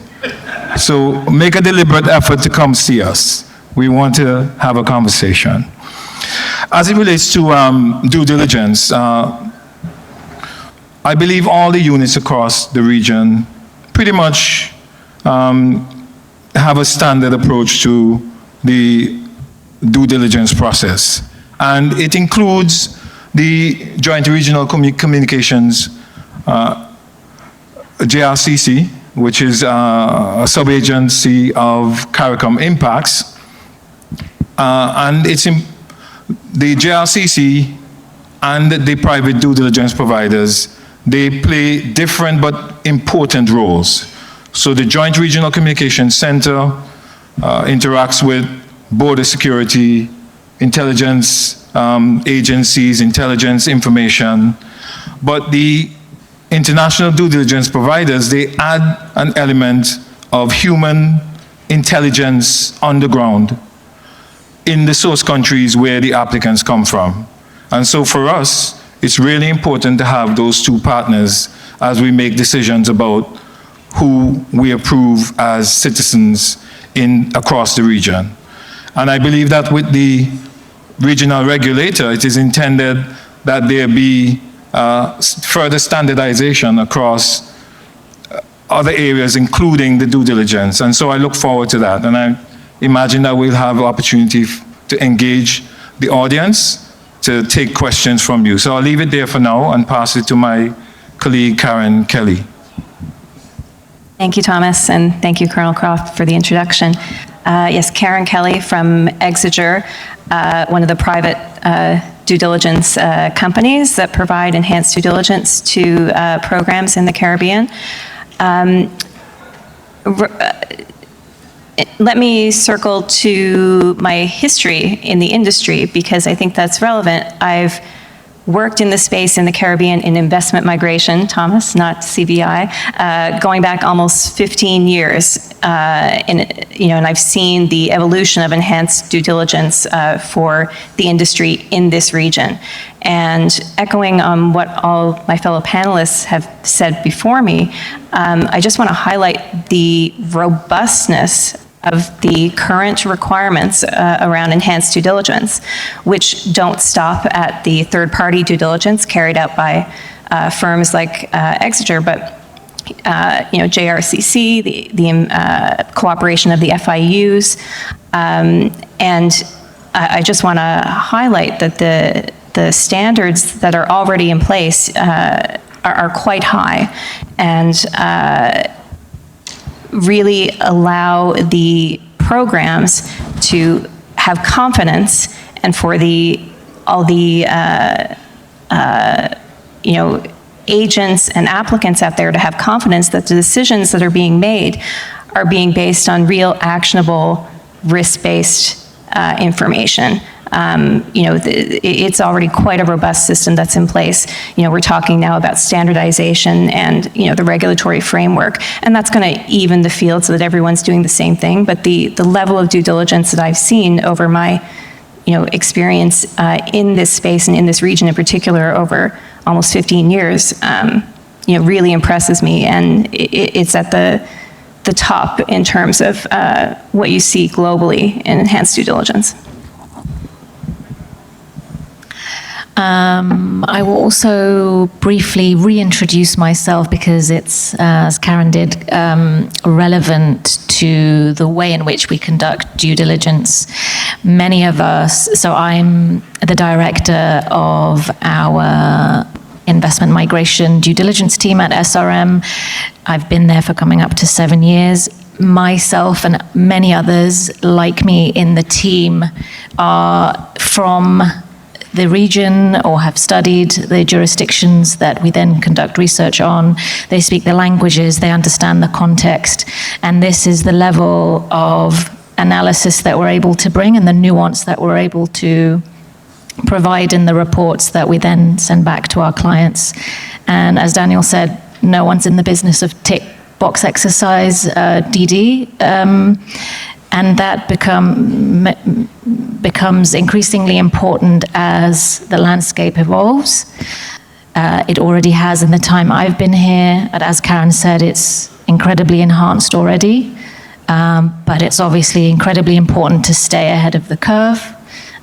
So make a deliberate effort to come see us. We want to have a conversation. As it relates to due diligence, I believe all the units across the region pretty much have a standard approach to the due diligence process. And it includes the Joint Regional Communications, JRCC, which is a sub-agency of CARICOM Impacts. And it's the JRCC and the private due diligence providers, they play different but important roles. So the Joint Regional Communications Center interacts with border security, intelligence agencies, intelligence information, but the international due diligence providers, they add an element of human intelligence on the ground in the source countries where the applicants come from. And so for us, it's really important to have those two partners as we make decisions about who we approve as citizens across the region. And I believe that with the regional regulator, it is intended that there be further standardization across other areas, including the due diligence. And so I look forward to that. And I imagine that we'll have opportunity to engage the audience, to take questions from you. So I'll leave it there for now and pass it to my colleague, Karen Kelly. Thank you, Thomas, and thank you, Colonel Croft, for the introduction. Yes, Karen Kelly from Exeter, one of the private due diligence companies that provide enhanced due diligence to programs in the Caribbean. Let me circle to my history in the industry because I think that's relevant. I've worked in the space in the Caribbean in investment migration, Thomas, not CBI, going back almost 15 years. And I've seen the evolution of enhanced due diligence for the industry in this region. And echoing on what all my fellow panelists have said before me, I just want to highlight the robustness of the current requirements around enhanced due diligence, which don't stop at the third-party due diligence carried out by firms like Exeter, but JRCC, the cooperation of the FIUs, and I just want to highlight that the standards that are already in place are quite high, and really allow the programs to have confidence and for all the agents and applicants out there to have confidence that the decisions that are being made are being based on real actionable risk-based information. It's already quite a robust system that's in place. We're talking now about standardization and, the regulatory framework, and that's going to even the field so that everyone's doing the same thing. But the level of due diligence that I've seen over my, experience in this space and in this region in particular over almost 15 years, really impresses me, and it's at the top in terms of what you see globally in enhanced due diligence. I will also briefly reintroduce myself because it's, as Karen did, relevant to the way in which we conduct due diligence. Many of us, so I'm the director of our investment migration due diligence team at SRM. I've been there for coming up to 7 years. Myself and many others like me in the team are from the region or have studied the jurisdictions that we then conduct research on. They speak the languages, they understand the context, and this is the level of analysis that we're able to bring and the nuance that we're able to provide in the reports that we then send back to our clients. And as Daniel said, no one's in the business of tick box exercise, DD. and that becomes increasingly important as the landscape evolves. It already has in the time I've been here, and as Karen said, it's incredibly enhanced already, but it's obviously incredibly important to stay ahead of the curve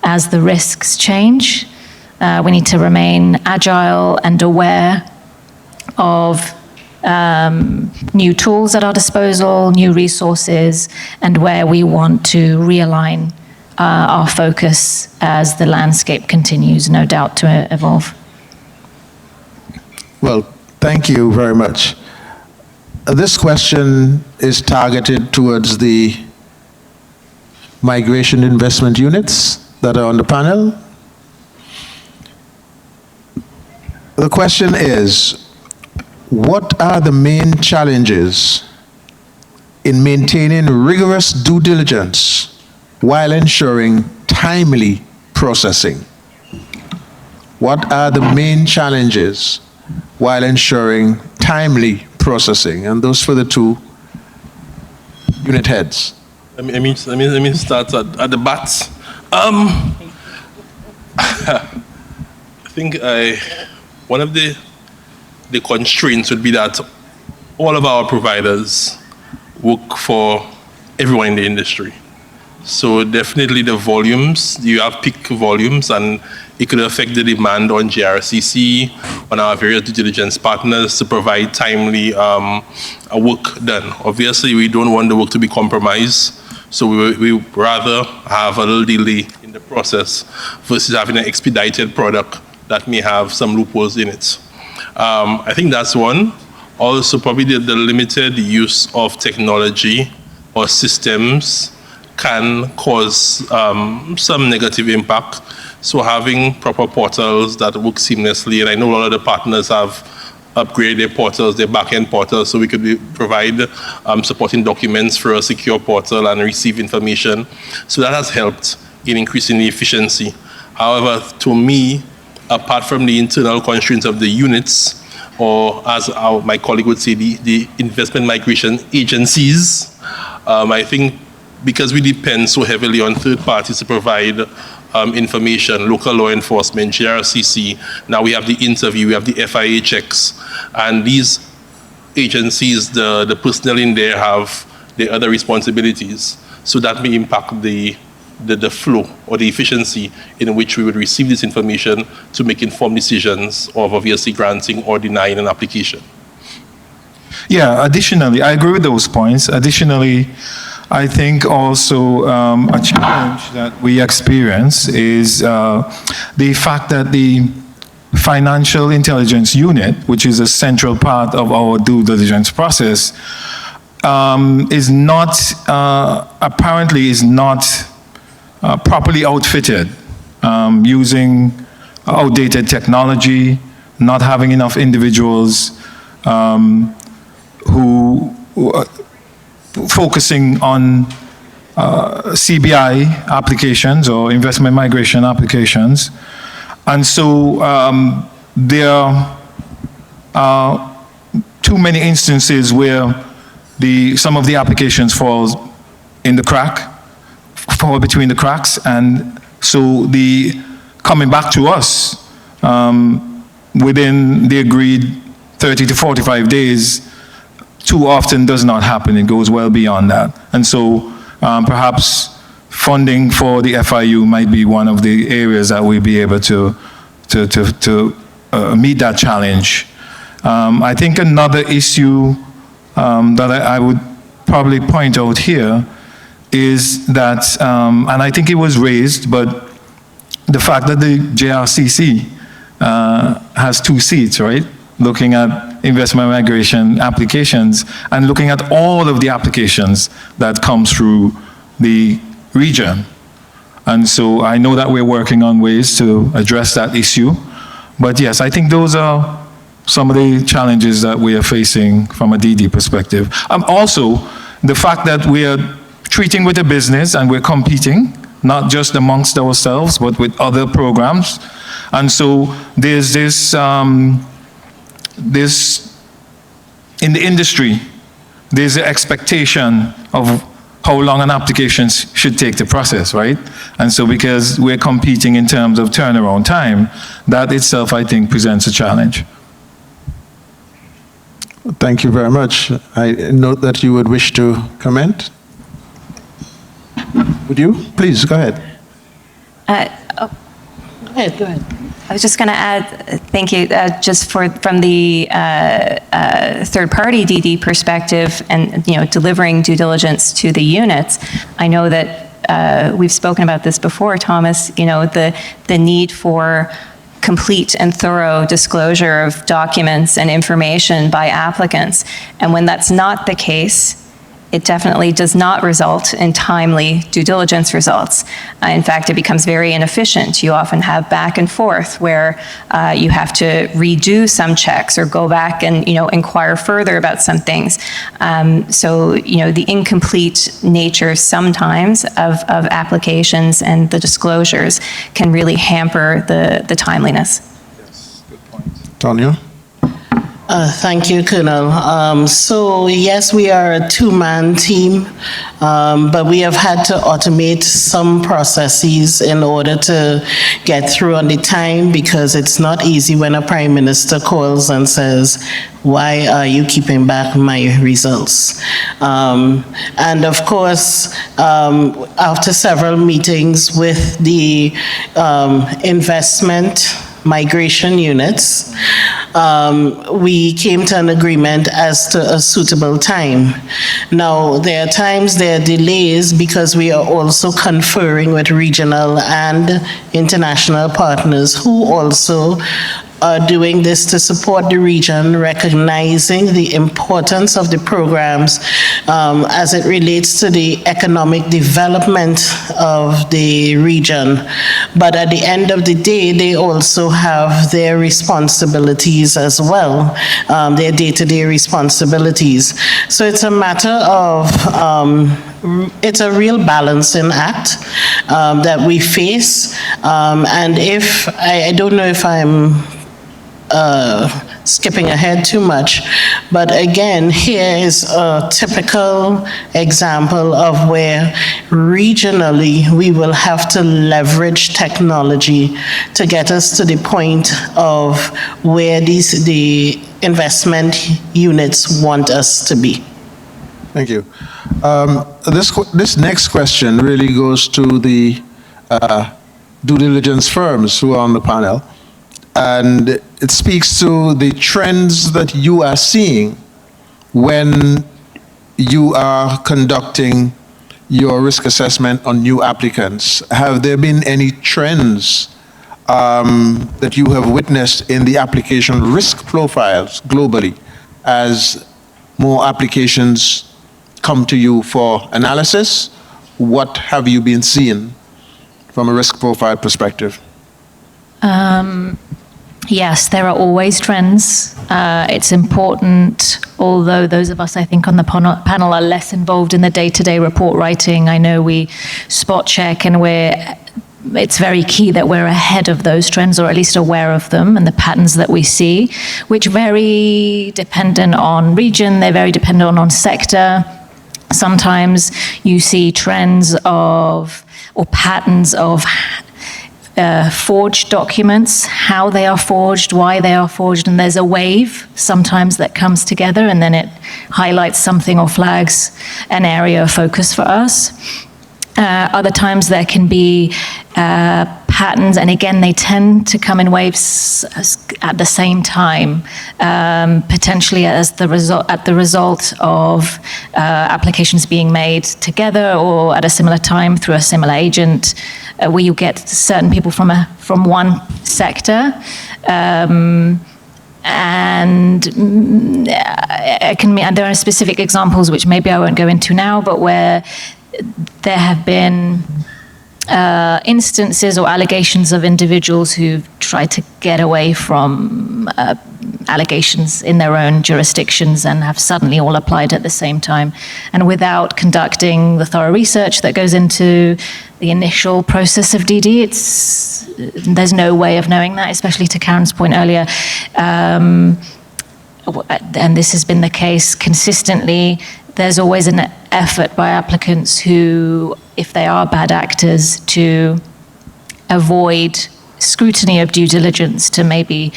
as the risks change. We need to remain agile and aware of new tools at our disposal, new resources, and where we want to realign our focus as the landscape continues, no doubt, to evolve. Well, thank you very much. This question is targeted towards the migration investment units that are on the panel. The question is, what are the main challenges in maintaining rigorous due diligence while ensuring timely processing? What are the main challenges while ensuring timely processing? And those for the two unit heads. Let me start at the bat. I think one of the constraints would be that all of our providers work for everyone in the industry. So definitely the volumes, you have peak volumes, and it could affect the demand on GRCC, on our various due diligence partners to provide timely work done. Obviously, we don't want the work to be compromised, so we rather have a little delay in the process versus having an expedited product that may have some loopholes in it. I think that's one. Also, probably the limited use of technology or systems can cause some negative impact. So having proper portals that work seamlessly, and I know a lot of the partners have upgraded their portals, their back-end portals, so we could provide supporting documents for a secure portal and receive information. So that has helped in increasing the efficiency. However, to me, apart from the internal constraints of the units, or as my colleague would say, the investment migration agencies, I think because we depend so heavily on third parties to provide information, local law enforcement, GRCC, now we have the interview, we have the FIA checks, and these agencies, the personnel in there have their other responsibilities. So that may impact the flow or the efficiency in which we would receive this information to make informed decisions of obviously granting or denying an application. Yeah, additionally, I agree with those points. Additionally, I think also a challenge that we experience is the fact that the financial intelligence unit, which is a central part of our due diligence process, is not, apparently is not properly outfitted, using outdated technology, not having enough individuals who focusing on CBI applications or investment migration applications. And so there are too many instances where some of the applications fall between the cracks, and so the coming back to us within the agreed 30 to 45 days too often does not happen. It goes well beyond that. And so perhaps funding for the FIU might be one of the areas that we'll be able to meet that challenge. I think another issue that I would probably point out here is that, and I think it was raised, but the fact that the JRCC has 2 seats, right? Looking at investment migration applications and looking at all of the applications that come through the region. And so I know that we're working on ways to address that issue. But yes, I think those are some of the challenges that we are facing from a DD perspective. Also, the fact that we are treating with a business and we're competing, not just amongst ourselves, but with other programs. And so there's this, in the industry, there's an expectation of how long an application should take to process, right? And so because we're competing in terms of turnaround time, that itself, I think, presents a challenge. Thank you very much. I note that you would wish to comment. Would you? Please, go ahead. Go ahead. I was just going to add, thank you, just from the third-party DD perspective and, delivering due diligence to the units. I know that we've spoken about this before, Thomas, the need for complete and thorough disclosure of documents and information by applicants. And when that's not the case, it definitely does not result in timely due diligence results. In fact, it becomes very inefficient. You often have back and forth where you have to redo some checks or go back and inquire further about some things. So the incomplete nature sometimes of applications and the disclosures can really hamper the timeliness. Yes, good point. Tanya? Thank you, Colonel. So yes, we are a two-man team, but we have had to automate some processes in order to get through on the time, because it's not easy when a prime minister calls and says, why are you keeping back my results? And of course, after several meetings with the investment migration units, we came to an agreement as to a suitable time. Now, there are times there are delays because we are also conferring with regional and international partners who also are doing this to support the region, recognizing the importance of the programs as it relates to the economic development of the region. But at the end of the day, they also have their responsibilities as well, their day-to-day responsibilities. So it's a matter of, it's a real balancing act that we face. And if, I don't know if I'm skipping ahead too much, but again, here is a typical example of where regionally we will have to leverage technology to get us to the point of where the investment units want us to be. Thank you. This next question really goes to the due diligence firms who are on the panel. And it speaks to the trends that you are seeing when you are conducting your risk assessment on new applicants. Have there been any trends that you have witnessed in the application risk profiles globally as more applications come to you for analysis? What have you been seeing from a risk profile perspective? Yes, there are always trends. It's important, although those of us, I think, on the panel are less involved in the day-to-day report writing. I know we spot check, and it's very key that we're ahead of those trends, or at least aware of them and the patterns that we see, which vary dependent on region, they're very dependent on sector. Sometimes you see trends of, or patterns of, forged documents, how they are forged, why they are forged, and there's a wave sometimes that comes together, and then it highlights something or flags an area of focus for us. Other times there can be patterns, and again, they tend to come in waves at the same time, potentially at the result of applications being made together or at a similar time through a similar agent, where you get certain people from one sector. And there are specific examples which maybe I won't go into now, but where there have been instances or allegations of individuals who've tried to get away from allegations in their own jurisdictions and have suddenly all applied at the same time. And without conducting the thorough research that goes into the initial process of DD, there's no way of knowing that, especially to Karen's point earlier. And this has been the case consistently. There's always an effort by applicants who, if they are bad actors, to avoid scrutiny of due diligence, to maybe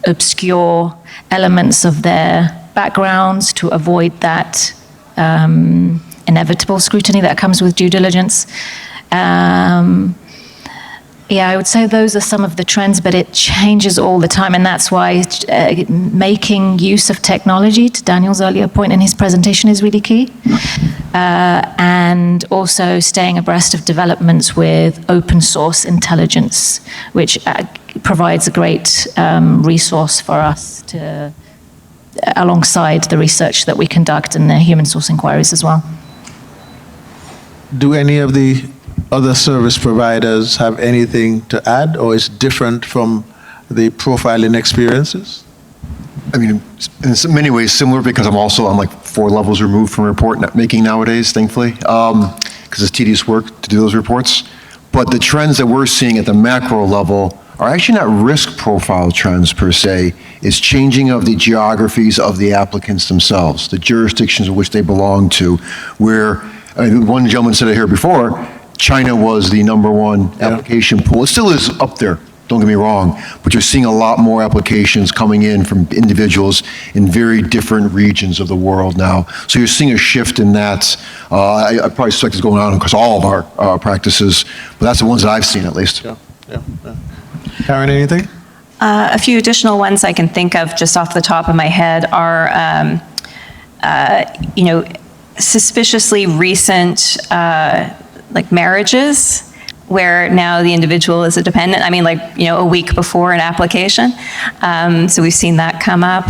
obscure elements of their backgrounds, to avoid that inevitable scrutiny that comes with due diligence. Yeah, I would say those are some of the trends, but it changes all the time, and that's why making use of technology, to Daniel's earlier point in his presentation, is really key. And also staying abreast of developments with open source intelligence, which provides a great resource for us to, alongside the research that we conduct and the human source inquiries as well. Do any of the other service providers have anything to add, or is different from the profiling experiences? I mean, in many ways similar, because I'm like 4 levels removed from report making nowadays, thankfully, because it's tedious work to do those reports. But the trends that we're seeing at the macro level are actually not risk profile trends per se. It's changing of the geographies of the applicants themselves, the jurisdictions in which they belong to, where one gentleman said it here before, China was the #1 application pool. It still is up there, don't get me wrong, but you're seeing a lot more applications coming in from individuals in very different regions of the world now. So you're seeing a shift in that. I probably suspect it's going on across all of our practices, but that's the ones that I've seen at least. Karen, anything? A few additional ones I can think of just off the top of my head are, suspiciously recent like marriages, where now the individual is a dependent. I mean, like, a week before an application. So we've seen that come up.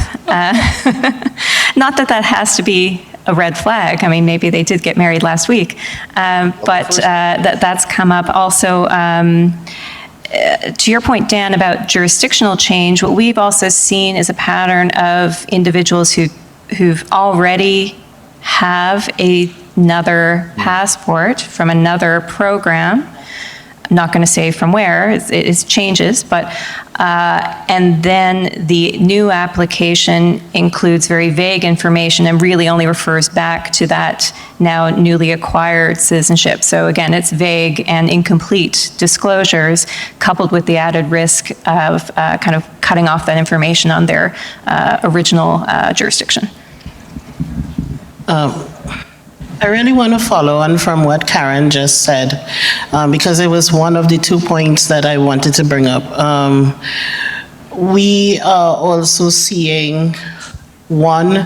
Not that that has to be a red flag. I mean, maybe they did get married last week. But that's come up. Also, to your point, Dan, about jurisdictional change, what we've also seen is a pattern of individuals who've already have another passport from another program. I'm not going to say from where, it changes, but, and then the new application includes very vague information and really only refers back to that now newly acquired citizenship. So again, it's vague and incomplete disclosures coupled with the added risk of kind of cutting off that information on their original jurisdiction. I really want to follow on from what Karen just said, because it was one of the 2 points that I wanted to bring up. We are also seeing one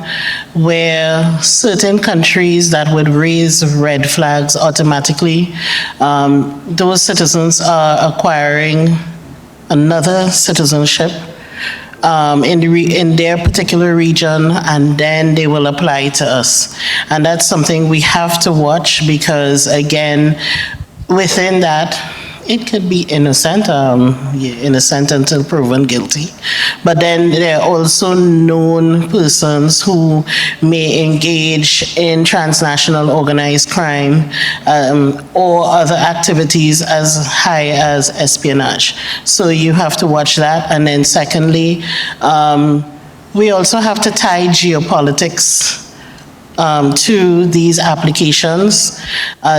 where certain countries that would raise red flags automatically, those citizens are acquiring another citizenship in their particular region, and then they will apply to us. And that's something we have to watch, because again, within that, it could be innocent, innocent until proven guilty. But then there are also known persons who may engage in transnational organized crime or other activities as high as espionage. So you have to watch that. And then secondly, we also have to tie geopolitics to these applications.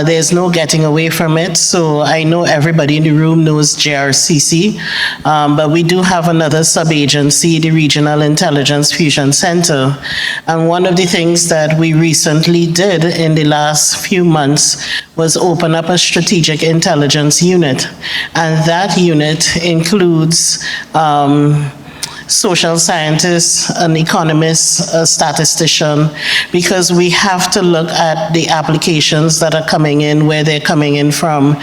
There's no getting away from it. So I know everybody in the room knows JRCC, but we do have another sub-agency, the Regional Intelligence Fusion Center. And one of the things that we recently did in the last few months was open up a strategic intelligence unit. And that unit includes social scientists, an economist, a statistician, because we have to look at the applications that are coming in, where they're coming in from,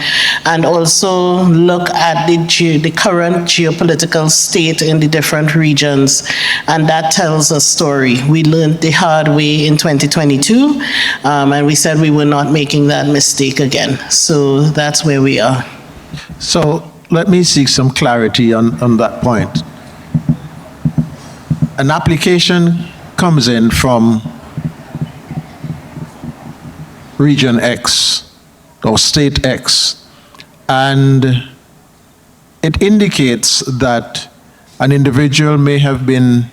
and also look at the current geopolitical state in the different regions. And that tells a story. We learned the hard way in 2022, and we said we were not making that mistake again. So that's where we are. So let me seek some clarity on that point. An application comes in from region X or state X, and it indicates that an individual may have been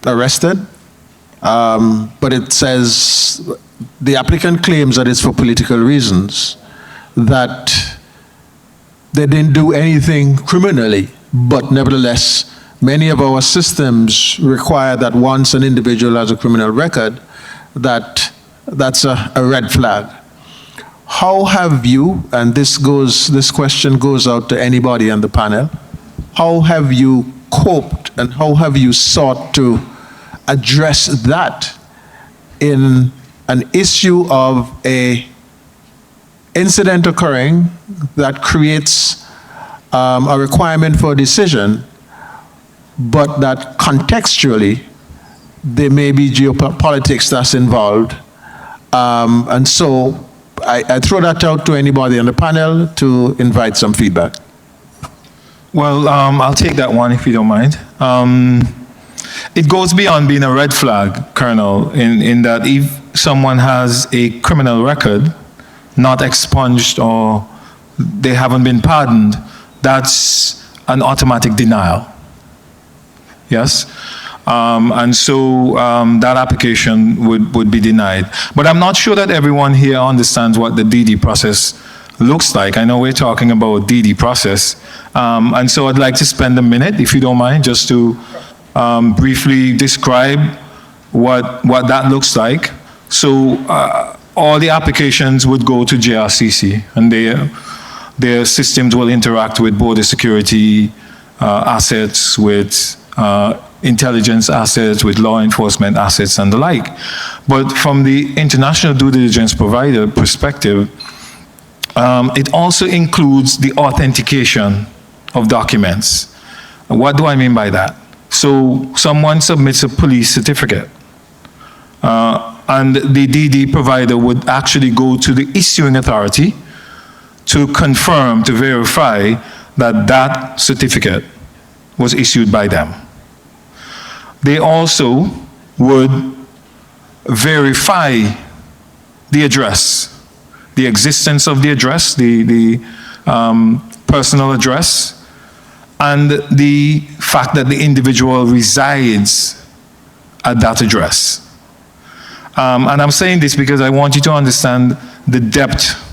arrested but it says the applicant claims that it's for political reasons, that they didn't do anything criminally, but nevertheless, many of our systems require that once an individual has a criminal record, that's a red flag. How have you, and this question goes out to anybody on the panel, how have you coped and how have you sought to address that in an issue of a incident occurring that creates a requirement for a decision, but that contextually there may be geopolitics that's involved. And so I throw that out to anybody on the panel to invite some feedback. Well, I'll take that one if you don't mind. It goes beyond being a red flag, Colonel, in that if someone has a criminal record, not expunged or they haven't been pardoned, that's an automatic denial. Yes? And so that application would be denied. But I'm not sure that everyone here understands what the DD process looks like. I know we're talking about DD process. And so I'd like to spend a minute, if you don't mind, just to briefly describe what that looks like. So all the applications would go to JRCC, and their systems will interact with border security assets, with intelligence assets, with law enforcement assets, and the like. But from the international due diligence provider perspective, it also includes the authentication of documents. What do I mean by that? So someone submits a police certificate, and the DD provider would actually go to the issuing authority to confirm, to verify that that certificate was issued by them. They also would verify the address, the existence of the address, the personal address, and the fact that the individual resides at that address. And I'm saying this because I want you to understand the depth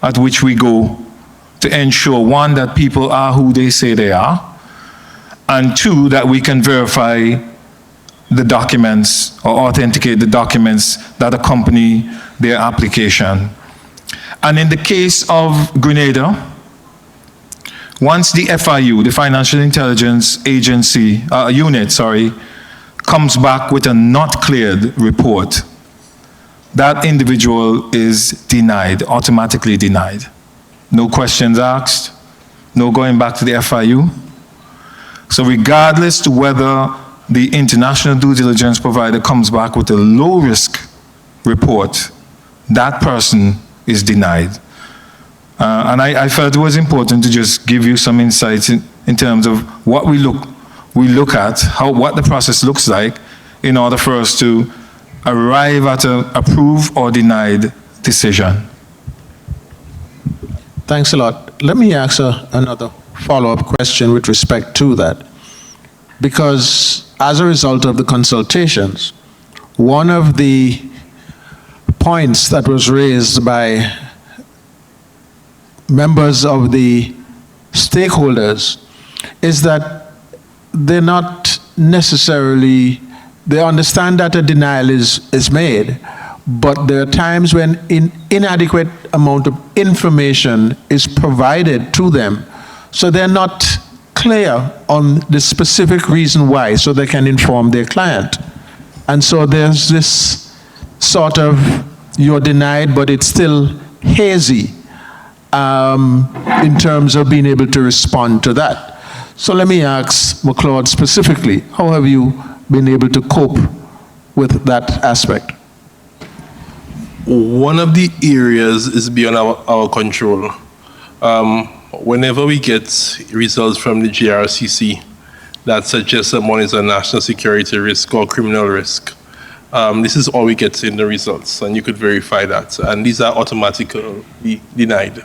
at which we go to ensure, one, that people are who they say they are, and two, that we can verify the documents or authenticate the documents that accompany their application. And in the case of Grenada, once the FIU, the Financial Intelligence Agency unit, comes back with a not cleared report, that individual is denied, automatically denied. No questions asked, no going back to the FIU. So regardless to whether the international due diligence provider comes back with a low-risk report, that person is denied. And I felt it was important to just give you some insights in terms of what we look at, what the process looks like in order for us to arrive at an approved or denied decision. Thanks a lot. Let me ask another follow-up question with respect to that. Because as a result of the consultations, one of the points that was raised by members of the stakeholders is that they're not necessarily, they understand that a denial is made, but there are times when inadequate amount of information is provided to them, so they're not clear on the specific reason why, so they can inform their client. And so there's this sort of, you're denied, but it's still hazy in terms of being able to respond to that. So let me ask McLeod specifically, how have you been able to cope with that aspect? One of the areas is beyond our control. Whenever we get results from the GRCC that suggest someone is a national security risk or criminal risk, this is all we get in the results, and you could verify that. And these are automatically denied.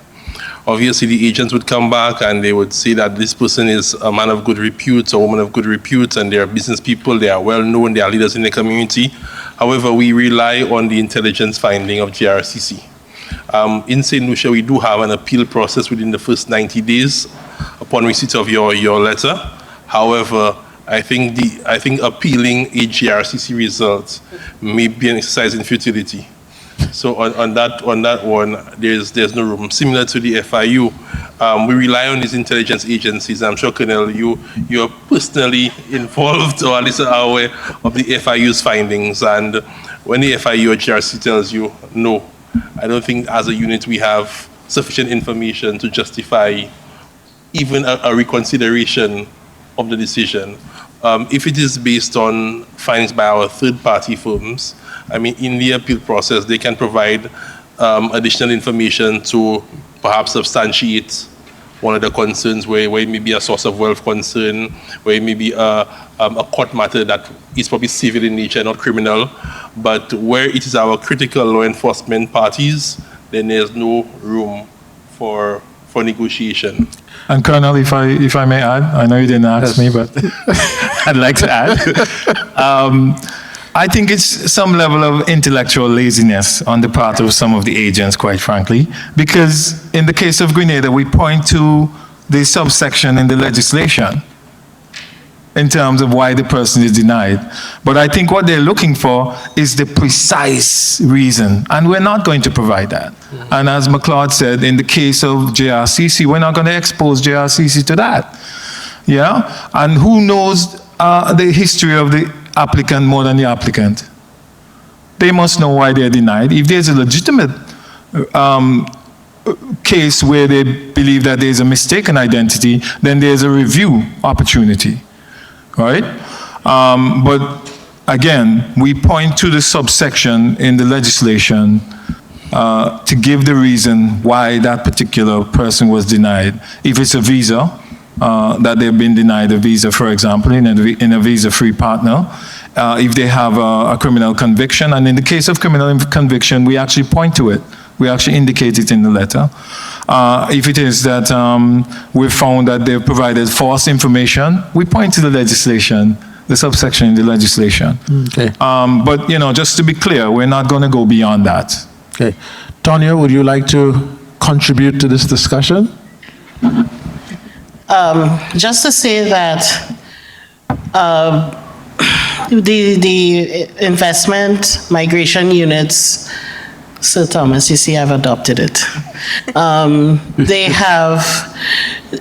Obviously, the agents would come back and they would say that this person is a man of good repute or woman of good repute, and they are business people, they are well known, they are leaders in the community, However, we rely on the intelligence finding of JRCC. In St. Lucia, we do have an appeal process within the first 90 days upon receipt of your letter. However, I think appealing a JRCC result may be an exercise in futility. So on that one, there's no room. Similar to the FIU, we rely on these intelligence agencies. I'm sure, Colonel, you're personally involved or at least aware of the FIU's findings. And when the FIU or JRC tells you no, I don't think as a unit we have sufficient information to justify even a reconsideration of the decision. If it is based on findings by our third-party firms, I mean, in the appeal process, they can provide additional information to perhaps substantiate one of the concerns where it may be a source of wealth concern, where it may be a court matter that is probably civil in nature, not criminal. But where it is our critical law enforcement parties, then there's no room for negotiation. And Colonel, if I may add, I know you didn't ask me, but I'd like to add. I think it's some level of intellectual laziness on the part of some of the agents, quite frankly, because in the case of Grenada, we point to the subsection in the legislation in terms of why the person is denied. But I think what they're looking for is the precise reason, and we're not going to provide that. And as McLeod said, in the case of JRCC, we're not going to expose JRCC to that. Yeah? And who knows the history of the applicant more than the applicant? They must know why they're denied. If there's a legitimate case where they believe that there's a mistaken identity, then there's a review opportunity, right? But again, we point to the subsection in the legislation to give the reason why that particular person was denied. If it's a visa, that they've been denied a visa, for example, in a visa-free partner, if they have a criminal conviction. And in the case of criminal conviction, we actually point to it. We actually indicate it in the letter. If it is that we've found that they've provided false information, we point to the legislation, the subsection in the legislation. Okay. But, you know, just to be clear, we're not going to go beyond that. Okay. Tonya, would you like to contribute to this discussion? Just to say that the investment migration units, Sir Thomas, you see I've adopted it.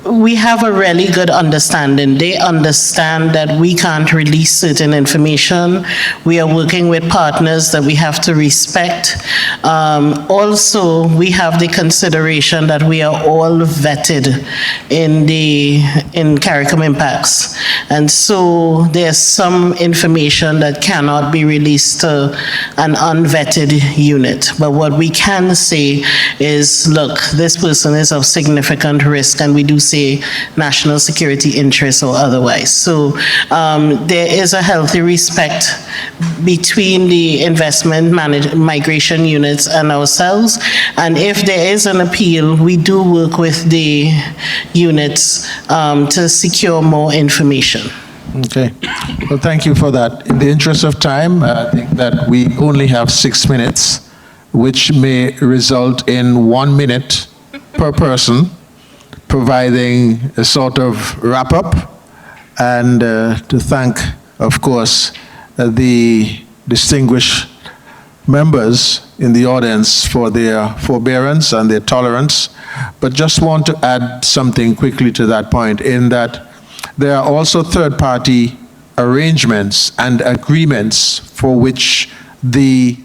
We have a really good understanding. They understand that we can't release certain information. We are working with partners that we have to respect. Also, we have the consideration that we are all vetted in CARICOM impacts. And so there's some information that cannot be released to an unvetted unit. But what we can say is, look, this person is of significant risk, and we do say national security interests or otherwise. So there is a healthy respect between the investment migration units and ourselves. And if there is an appeal, we do work with the units to secure more information. Okay. Well, thank you for that. In the interest of time, I think that we only have 6 minutes, which may result in 1 minute per person, providing a sort of wrap-up, and to thank, of course, the distinguished members in the audience for their forbearance and their tolerance. But just want to add something quickly to that point, in that there are also third-party arrangements and agreements for which the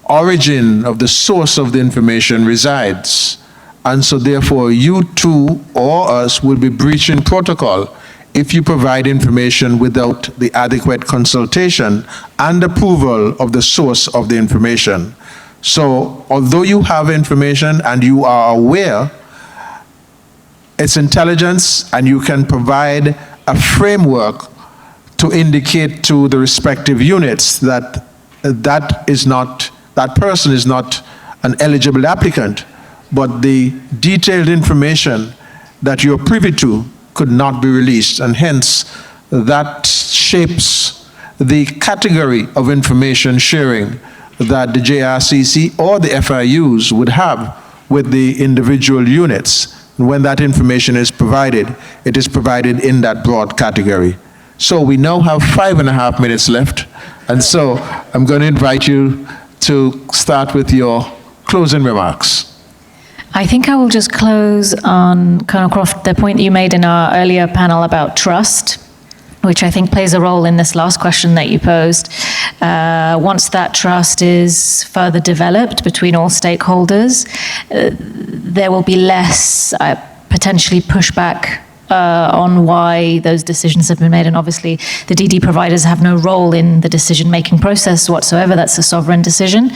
origin of the source of the information resides. And so therefore, you too, or us, will be breaching protocol if you provide information without the adequate consultation and approval of the source of the information. So although you have information and you are aware, it's intelligence, and you can provide a framework to indicate to the respective units that that person is not an eligible applicant, but the detailed information that you're privy to could not be released, and hence that shapes the category of information sharing that the JRCC or the FIUs would have with the individual units. When that information is provided, it is provided in that broad category. So we now have 5.5 minutes left, and so I'm going to invite you to start with your closing remarks. I think I will just close on, Colonel Croft, the point you made in our earlier panel about trust, which I think plays a role in this last question that you posed. Once that trust is further developed between all stakeholders, there will be less potentially pushback on why those decisions have been made. And obviously, the DD providers have no role in the decision-making process whatsoever. That's a sovereign decision.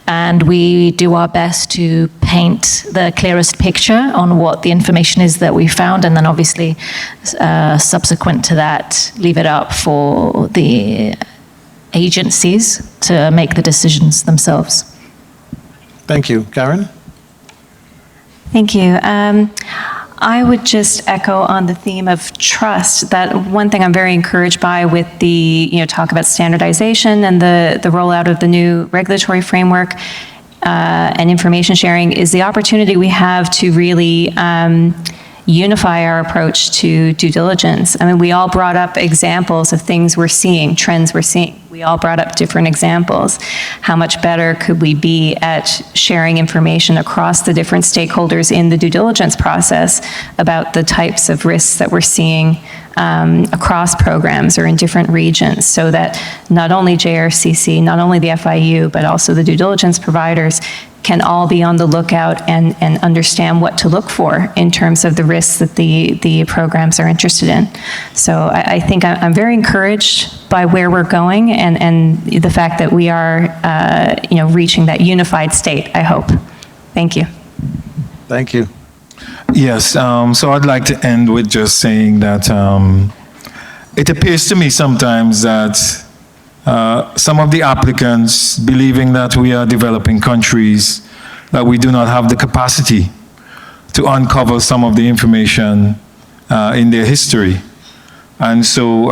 And we do our best to paint the clearest picture on what the information is that we found. And then obviously, subsequent to that, leave it up for the agencies to make the decisions themselves. Thank you. Karen? Thank you. I would just echo on the theme of trust, that one thing I'm very encouraged by with the talk about standardization and the rollout of the new regulatory framework and information sharing is the opportunity we have to really unify our approach to due diligence. I mean, we all brought up examples of things we're seeing, trends we're seeing. We all brought up different examples. How much better could we be at sharing information across the different stakeholders in the due diligence process about the types of risks that we're seeing across programs or in different regions, so that not only JRCC, not only the FIU, but also the due diligence providers can all be on the lookout and understand what to look for in terms of the risks that the programs are interested in. So I think I'm very encouraged by where we're going and the fact that we are reaching that unified state, I hope. Thank you. Thank you. Yes, so I'd like to end with just saying that it appears to me sometimes that some of the applicants, believing that we are developing countries, that we do not have the capacity to uncover some of the information in their history. And so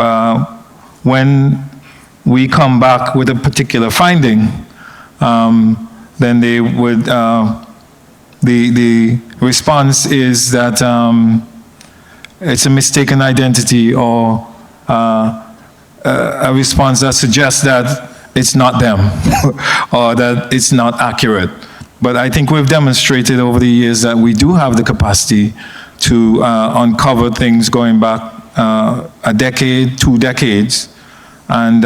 when we come back with a particular finding, then they would, the response is that it's a mistaken identity or a response that suggests that it's not them or that it's not accurate. But I think we've demonstrated over the years that we do have the capacity to uncover things going back a decade, 2 decades, and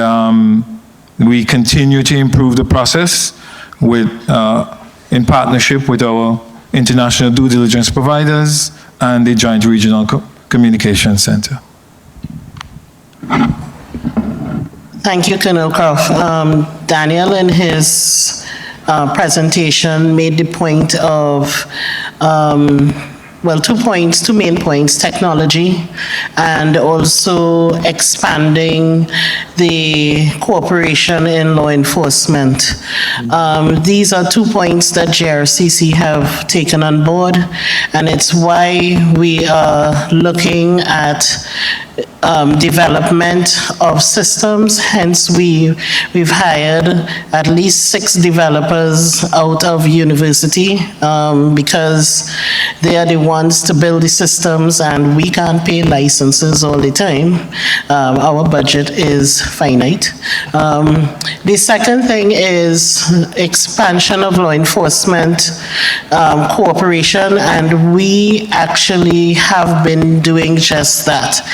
we continue to improve the process with, in partnership with our international due diligence providers and the Joint Regional Communication Center. Thank you, Colonel Croft. Daniel, in his presentation, made the point of, well, 2 points, 2 main points: technology and also expanding the cooperation in law enforcement. These are 2 points that JRCC have taken on board, and it's why we are looking at development of systems. Hence, we've hired at least 6 developers out of university because they are the ones to build the systems, and we can't pay licenses all the time. Our budget is finite. The second thing is expansion of law enforcement cooperation, and we actually have been doing just that.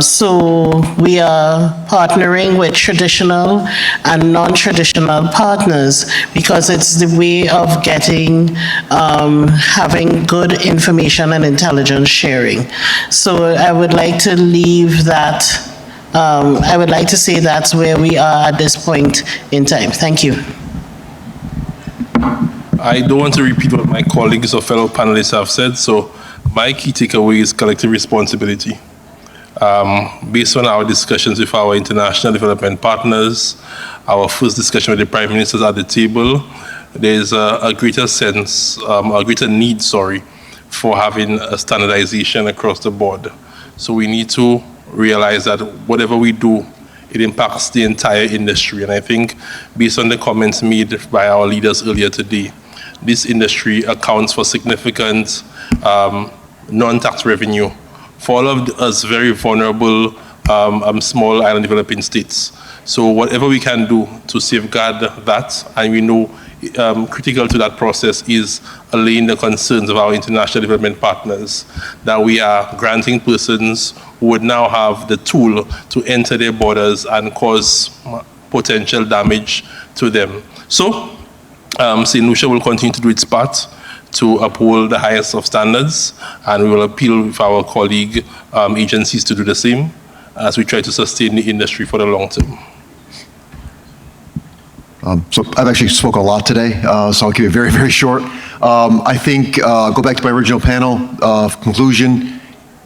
So we are partnering with traditional and non-traditional partners because it's the way of getting, having good information and intelligence sharing. So I would like to leave that, I would like to say that's where we are at this point in time. Thank you. I don't want to repeat what my colleagues or fellow panelists have said, so my key takeaway is collective responsibility. Based on our discussions with our international development partners, our first discussion with the Prime Ministers at the table, there's a greater sense, a greater need, for having a standardization across the board. So we need to realize that whatever we do it impacts the entire industry. And I think, based on the comments made by our leaders earlier today, this industry accounts for significant non-tax revenue for all of us very vulnerable small island developing states. So whatever we can do to safeguard that, and we know critical to that process is allaying the concerns of our international development partners, that we are granting persons who would now have the tool to enter their borders and cause potential damage to them. So, St. Lucia will continue to do its part to uphold the highest of standards, and we will appeal with our colleague agencies to do the same as we try to sustain the industry for the long term. So I've actually spoken a lot today, so I'll keep it very, very short. I think, go back to my original panel conclusion,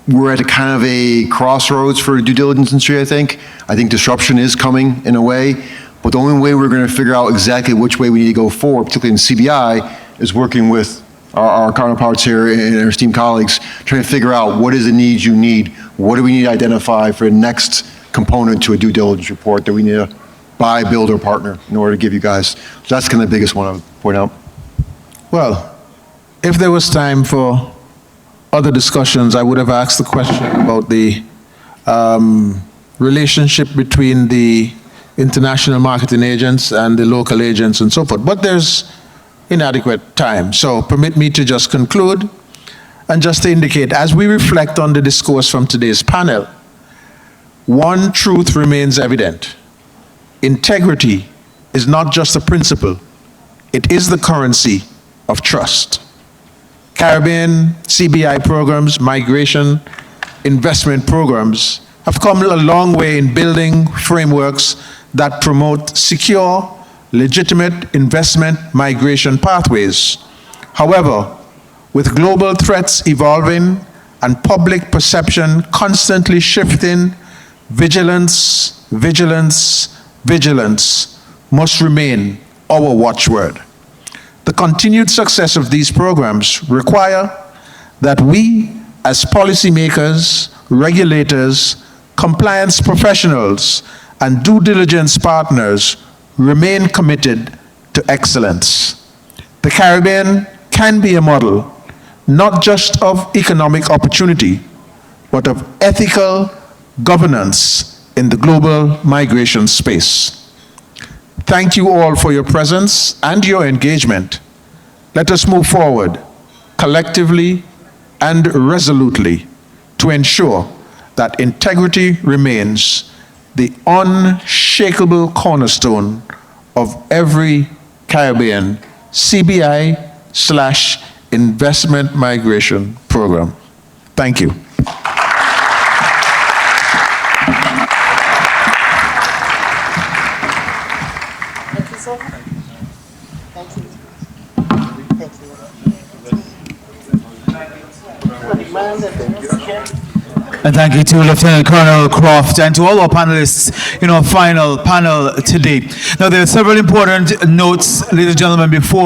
we're at a kind of a crossroads for the due diligence industry, I think. I think disruption is coming in a way, but the only way we're going to figure out exactly which way we need to go forward, particularly in CBI, is working with our counterparts here and our esteemed colleagues, trying to figure out what is the needs you need, what do we need to identify for the next component to a due diligence report that we need to buy, build, or partner in order to give you guys. So that's kind of the biggest one I would point out. Well, if there was time for other discussions, I would have asked the question about the relationship between the international marketing agents and the local agents and so forth. But there's inadequate time. So permit me to just conclude and just to indicate, as we reflect on the discourse from today's panel, one truth remains evident. Integrity is not just a principle, it is the currency of trust. Caribbean CBI programs, migration, investment programs have come a long way in building frameworks that promote secure, legitimate investment migration pathways. However, with global threats evolving and public perception constantly shifting, vigilance must remain our watchword. The continued success of these programs require that we, as policymakers, regulators, compliance professionals, and due diligence partners, remain committed to excellence. The Caribbean can be a model, not just of economic opportunity, but of ethical governance in the global migration space. Thank you all for your presence and your engagement. Let us move forward collectively and resolutely to ensure that integrity remains the unshakable cornerstone of every Caribbean CBI/investment migration program. Thank you. And thank you to Lieutenant Colonel Croft and to all our panelists in our final panel today. Now, there are several important notes, ladies and gentlemen, before